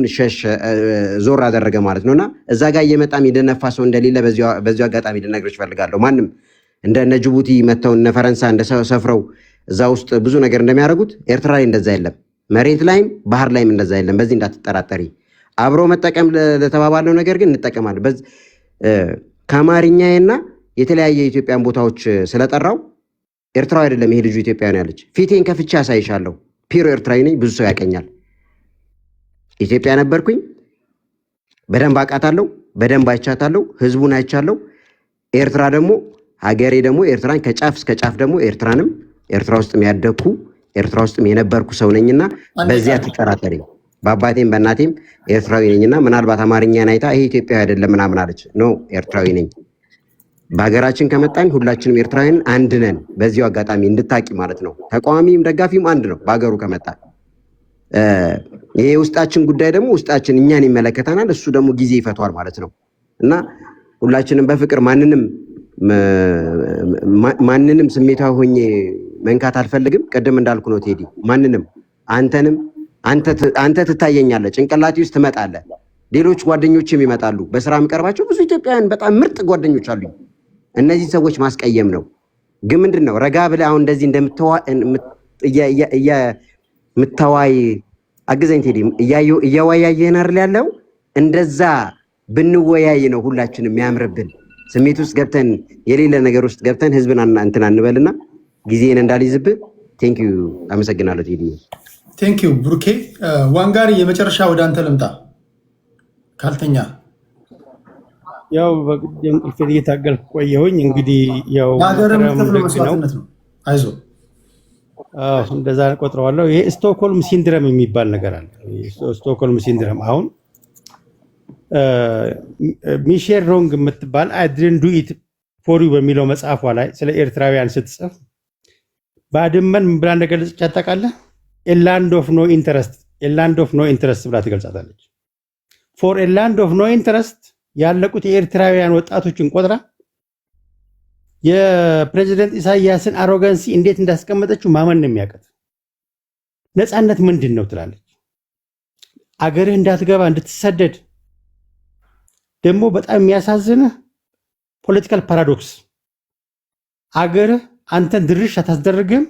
ዞር አደረገ ማለት ነውና እዛ ጋር እየመጣም የደነፋ ሰው እንደሌለ በዚሁ አጋጣሚ ልነግርሽ እፈልጋለሁ። ማንም እንደነ ጅቡቲ መተው እነ ፈረንሳይ እንደሰፍረው እዛ ውስጥ ብዙ ነገር እንደሚያደርጉት ኤርትራ ላይ እንደዛ የለም፣ መሬት ላይም ባህር ላይም እንደዛ የለም። በዚህ እንዳትጠራጠሪ። አብሮ መጠቀም ለተባባለው ነገር ግን እንጠቀማለን። ከአማርኛዬና የተለያየ የኢትዮጵያን ቦታዎች ስለጠራው ኤርትራዊ አይደለም ይሄ ልጁ ኢትዮጵያዊ ነው ያለች። ፊቴን ከፍቼ ያሳይሻለሁ። ፒሮ ኤርትራዊ ነኝ፣ ብዙ ሰው ያቀኛል። ኢትዮጵያ ነበርኩኝ፣ በደንብ አውቃታለሁ፣ በደንብ አይቻታለሁ፣ ህዝቡን አይቻለሁ። ኤርትራ ደግሞ ሀገሬ ደግሞ ኤርትራን ከጫፍ እስከ ጫፍ ደግሞ ኤርትራ ውስጥም ያደግኩ ኤርትራ ውስጥም የነበርኩ ሰው ነኝና በዚያ ትጠራጠሪ። በአባቴም በእናቴም ኤርትራዊ ነኝና ምናልባት አማርኛን አይታ ይሄ ኢትዮጵያዊ አይደለም ምናምን አለች። ኖ ኤርትራዊ ነኝ። በሀገራችን ከመጣን ሁላችንም ኤርትራውያን አንድ ነን። በዚሁ አጋጣሚ እንድታቂ ማለት ነው። ተቃዋሚም ደጋፊም አንድ ነው በሀገሩ ከመጣ። ይሄ ውስጣችን ጉዳይ ደግሞ ውስጣችን እኛን ይመለከተናል። እሱ ደግሞ ጊዜ ይፈቷል ማለት ነው እና ሁላችንም በፍቅር ማንንም ስሜታዊ ሆኜ መንካት አልፈልግም። ቅድም እንዳልኩ ነው ቴዲ፣ ማንንም አንተ ትታየኛለህ፣ ጭንቅላቴ ውስጥ ትመጣለህ። ሌሎች ጓደኞችም ይመጣሉ። በስራ የምቀርባቸው ብዙ ኢትዮጵያውያን በጣም ምርጥ ጓደኞች አሉኝ። እነዚህ ሰዎች ማስቀየም ነው። ግን ምንድን ነው ረጋ ብለህ አሁን እንደዚህ ምታዋይ አግዘኝ ቴዲ፣ እያወያየን አይደል ያለው? እንደዛ ብንወያይ ነው ሁላችንም የሚያምርብን። ስሜት ውስጥ ገብተን የሌለ ነገር ውስጥ ገብተን ህዝብን እንትን አንበልና ጊዜን እንዳልይዝብህ። ቴንኪዩ፣ አመሰግናለሁ ቴዲ። ቴንኪዩ ብሩኬ። ዋንጋሪ የመጨረሻ ወደ አንተ ልምጣ ካልተኛ ያው በግድም እንቅልፌን እየታገልኩ ቆየሁኝ። እንግዲህ ያው መስዋዕትነት ነው። አይዞህ እንደዛ ቆጥረዋለሁ። ይሄ ስቶክሆልም ሲንድረም የሚባል ነገር አለ። ስቶክሆልም ሲንድረም አሁን ሚሼል ሮንግ የምትባል አይ ዲድንት ዱ ኢት ፎር ዩ በሚለው መጽሐፏ ላይ ስለ ኤርትራውያን ስትጽፍ ባድመን ምን ብላ እንደገለጸች ታውቃለህ? ኤላንድ ኦፍ ኖ ኢንተረስት ብላ ትገልጻታለች። ፎር ኤላንድ ኦፍ ኖ ኢንተረስት ያለቁት የኤርትራውያን ወጣቶችን ቆጥራ የፕሬዚደንት ኢሳያስን አሮጋንሲ እንዴት እንዳስቀመጠችው ማመን ነው የሚያቀት። ነፃነት ምንድን ነው ትላለች። አገርህ እንዳትገባ እንድትሰደድ። ደግሞ በጣም የሚያሳዝንህ ፖለቲካል ፓራዶክስ፣ አገርህ አንተን ድርሽ አታስደርግም፣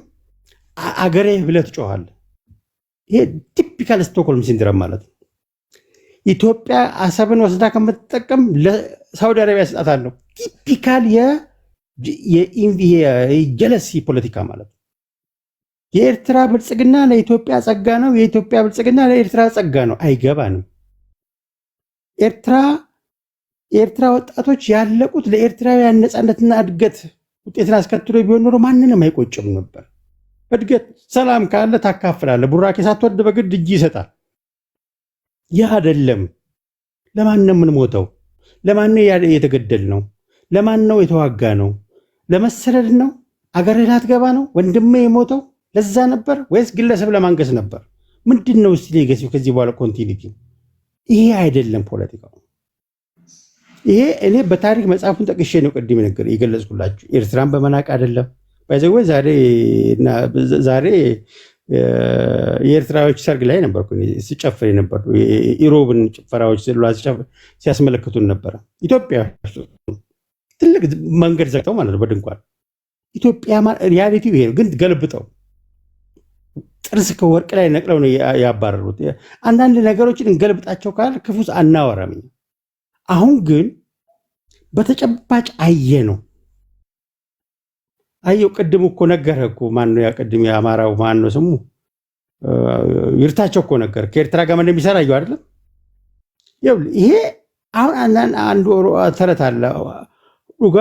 አገሬ ብለህ ትጮኻለህ። ይሄ ቲፒካል ስቶክሆልም ሲንድረም ማለት ነው። ኢትዮጵያ አሰብን ወስዳ ከምትጠቀም ለሳውዲ አረቢያ ስጣታለሁ። ቲፒካል የጀለሲ ፖለቲካ ማለት ነው። የኤርትራ ብልጽግና ለኢትዮጵያ ጸጋ ነው፣ የኢትዮጵያ ብልጽግና ለኤርትራ ጸጋ ነው። አይገባንም። የኤርትራ ወጣቶች ያለቁት ለኤርትራውያን ነፃነትና እድገት ውጤትን አስከትሎ ቢሆን ኖሮ ማንንም አይቆጭም ነበር። እድገት ሰላም ካለ ታካፍላለህ። ቡራኬ ሳትወድ በግድ እጅ ይሰጣል። ይህ አይደለም። ለማን ነው የምንሞተው? ለማን ነው የተገደል ነው? ለማን ነው የተዋጋ ነው? ለመሰለል ነው? አገርህ ላትገባ ነው? ወንድሜ የሞተው ለዛ ነበር ወይስ ግለሰብ ለማንገስ ነበር? ምንድን ነው እስቲ ሌገሲ? ከዚህ በኋላ ኮንቲኒቲ ይሄ አይደለም ፖለቲካው። ይሄ እኔ በታሪክ መጽሐፉን ጠቅሼ ነው ቅድም ነገር የገለጽኩላችሁ። ኤርትራን በመናቅ አይደለም። ባይዘው ዛሬ የኤርትራዎች ሰርግ ላይ ነበርኩ ሲጨፍር ነበር። ኢሮብን ጭፈራዎች ሲያስመለክቱን ነበረ። ኢትዮጵያ ትልቅ መንገድ ዘግተው ማለት ነው በድንኳን ኢትዮጵያ ሪያሊቲ ይሄ ነው። ግን ገልብጠው ጥርስ ከወርቅ ላይ ነቅለው ነው ያባረሩት። አንዳንድ ነገሮችን እንገልብጣቸው ካል ክፉስ አናወራም። አሁን ግን በተጨባጭ አየ ነው አየው። ቅድም እኮ ነገርህ እኮ ማነው ያ ቅድም የአማራው ማነው ስሙ ይርታቸው እኮ ነገር ከኤርትራ ጋር እንደሚሰራ አየው አይደለም። ይሄ አሁን አንድ ተረት አለ ዱጋ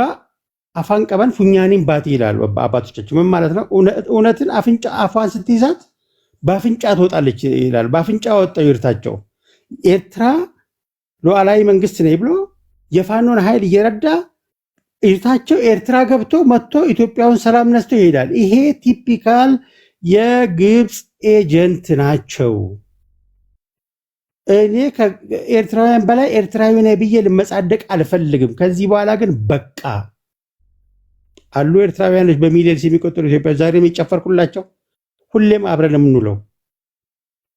አፋን ቀበን ፉኛኒን ባቲ ይላሉ አባቶቻችን። ምን ማለት ነው? እውነትን አፍንጫ አፏን ስትይዛት በአፍንጫ ትወጣለች ይላል። በአፍንጫ ወጣው ይርታቸው ኤርትራ ሉዓላዊ መንግስት ነኝ ብሎ የፋኖን ኃይል እየረዳ ይርታቸው ኤርትራ ገብቶ መጥቶ ኢትዮጵያውን ሰላም ነስቶ ይሄዳል። ይሄ ቲፒካል የግብፅ ኤጀንት ናቸው። እኔ ከኤርትራውያን በላይ ኤርትራዊ ነኝ ብዬ ልመጻደቅ አልፈልግም። ከዚህ በኋላ ግን በቃ አሉ ኤርትራውያኖች በሚሊዮንስ የሚቆጠሩ ኢትዮጵያ ዛሬ የሚጨፈርኩላቸው ሁሌም አብረን የምንውለው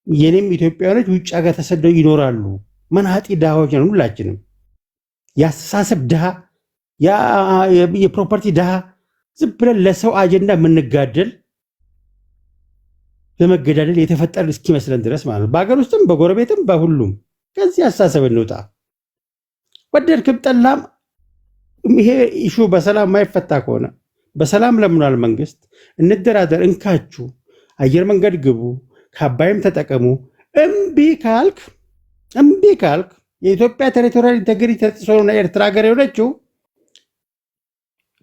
የኔም ኢትዮጵያውያኖች ውጭ ሀገር ተሰደው ይኖራሉ። መናጢ ድሃዎች ነን ሁላችንም። የአስተሳሰብ ድሃ፣ የፕሮፐርቲ ድሃ፣ ዝም ብለን ለሰው አጀንዳ የምንጋደል በመገዳደል የተፈጠረ እስኪመስለን ድረስ ማለት ነው። በሀገር ውስጥም በጎረቤትም በሁሉም ከዚህ አስተሳሰብ እንውጣ። ወደድክም ጠላም ይሄ ኢሹ በሰላም ማይፈታ ከሆነ በሰላም ለምኗል መንግስት፣ እንደራደር፣ እንካችሁ አየር መንገድ ግቡ፣ ከአባይም ተጠቀሙ። እምቢ ካልክ የኢትዮጵያ ቴሪቶሪያል ኢንቴግሪቲ ተጥሶ ነው ኤርትራ ሀገር የሆነችው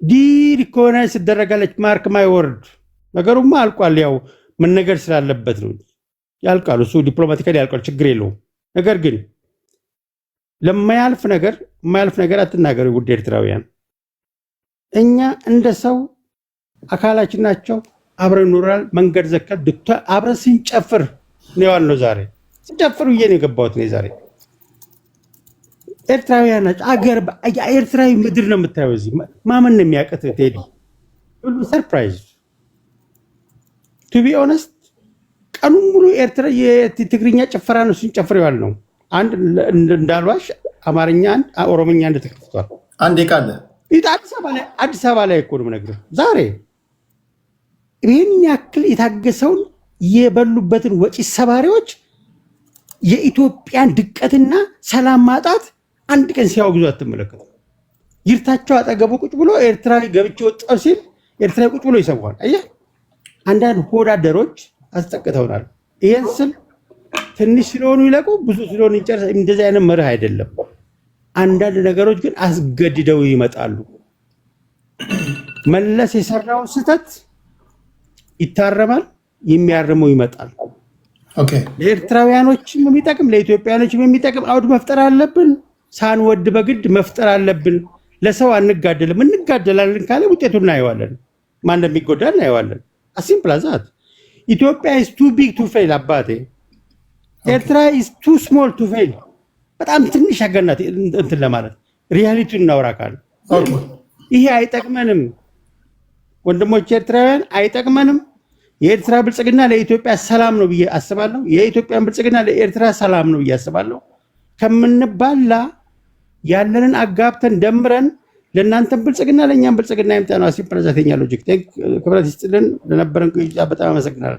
ዲሪኮናይዝ ትደረጋለች። ማርክ ማይ ወርድ። ነገሩማ አልቋል። ያው መነገር ስላለበት ነው ያልቃል። እሱ ዲፕሎማቲካሊ ያልቋል፣ ችግር የለውም። ነገር ግን ለማያልፍ ነገር አትናገሩ ውድ ኤርትራውያን። እኛ እንደ ሰው አካላችን ናቸው። አብረን ኖራል። መንገድ ዘከል ድክቷ አብረን ስንጨፍር ነው ያልነው። ዛሬ ስንጨፍር ነው የገባሁት ነው ዛሬ። ኤርትራውያን ናቸው። አገር ኤርትራዊ ምድር ነው የምታየው። እዚህ ማመን ነው የሚያቀት ቴዲ ሁሉ ሰርፕራይዝ ቱ ቢ ኦነስት። ቀኑን ሙሉ ኤርትራ የትግርኛ ጭፈራ ነው ስንጨፍር ያልነው። አንድ እንዳልዋሽ አማርኛ ኦሮምኛ እንደተከፍቷል። አንዴ ቃል አዲስ አበባ ላይ እኮ ነው የምነግርህ። ዛሬ ይህን ያክል የታገሰውን የበሉበትን ወጪ ሰባሪዎች የኢትዮጵያን ድቀትና ሰላም ማጣት አንድ ቀን ሲያወግዙ አትመለከቱ። ይርታቸው አጠገቡ ቁጭ ብሎ ኤርትራዊ ገብቼ ወጣሁ ሲል ኤርትራዊ ቁጭ ብሎ ይሰማዋል። አየህ፣ አንዳንድ ሆዳደሮች አስጠቅተውናል። ይህን ስል ትንሽ ስለሆኑ ይለቁ፣ ብዙ ስለሆኑ ይጨርስ። እንደዚህ አይነት መርህ አይደለም። አንዳንድ ነገሮች ግን አስገድደው ይመጣሉ። መለስ የሰራው ስህተት ይታረማል፣ የሚያርመው ይመጣል። ለኤርትራውያኖችም የሚጠቅም ለኢትዮጵያኖችም የሚጠቅም አውድ መፍጠር አለብን። ሳንወድ በግድ መፍጠር አለብን። ለሰው አንጋደልም። እንጋደላለን ካለ ውጤቱ እናየዋለን። ማን እንደሚጎዳ እናየዋለን። አሲምፕል አዛት ኢትዮጵያ ኢዝ ቱ ቢግ ቱ ፌል አባቴ። ኤርትራ ኢዝ ቱ ስሞል ቱ ፌል። በጣም ትንሽ አገናት እንትን ለማለት ሪያሊቲውን እናውራ ካለ ይሄ አይጠቅመንም። ወንድሞች ኤርትራውያን አይጠቅመንም። የኤርትራ ብልጽግና ለኢትዮጵያ ሰላም ነው ብዬ አስባለሁ። የኢትዮጵያን ብልጽግና ለኤርትራ ሰላም ነው ብዬ አስባለሁ። ከምንባላ ያለንን አጋብተን ደምረን ለእናንተም ብልጽግና ለእኛም ብልጽግና ይምጣ ነው። አሲፕረዛተኛ ሎጂክ ክብረት ይስጥልን። ለነበረን ቆይታ በጣም አመሰግናለሁ።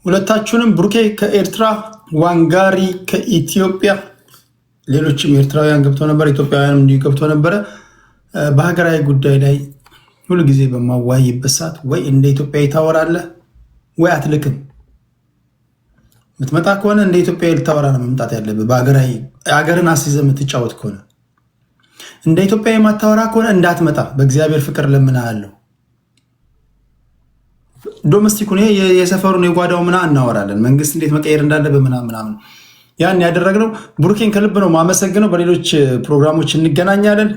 ሁለታችሁንም ብሩኬ ከኤርትራ፣ ዋንጋሪ ከኢትዮጵያ፣ ሌሎችም ኤርትራውያን ገብቶ ነበር፣ ኢትዮጵያውያንም እንዲሁ ገብቶ ነበረ። በሀገራዊ ጉዳይ ላይ ሁሉ ጊዜ በማዋይበት ሰዓት ወይ እንደ ኢትዮጵያዊ ታወራለህ ወይ አትልክም። የምትመጣ ከሆነ እንደ ኢትዮጵያ ልታወራ ነው መምጣት ያለብህ። ሀገርን አስይዘህ የምትጫወት ከሆነ እንደ ኢትዮጵያ የማታወራ ከሆነ እንዳትመጣ በእግዚአብሔር ፍቅር ለምንሃለሁ። ዶሜስቲኩን የሰፈሩን የጓዳው ምና እናወራለን። መንግስት እንዴት መቀየር እንዳለብህ ምናምን ያን ያደረግነው። ብሩኬን ከልብ ነው ማመሰግነው። በሌሎች ፕሮግራሞች እንገናኛለን።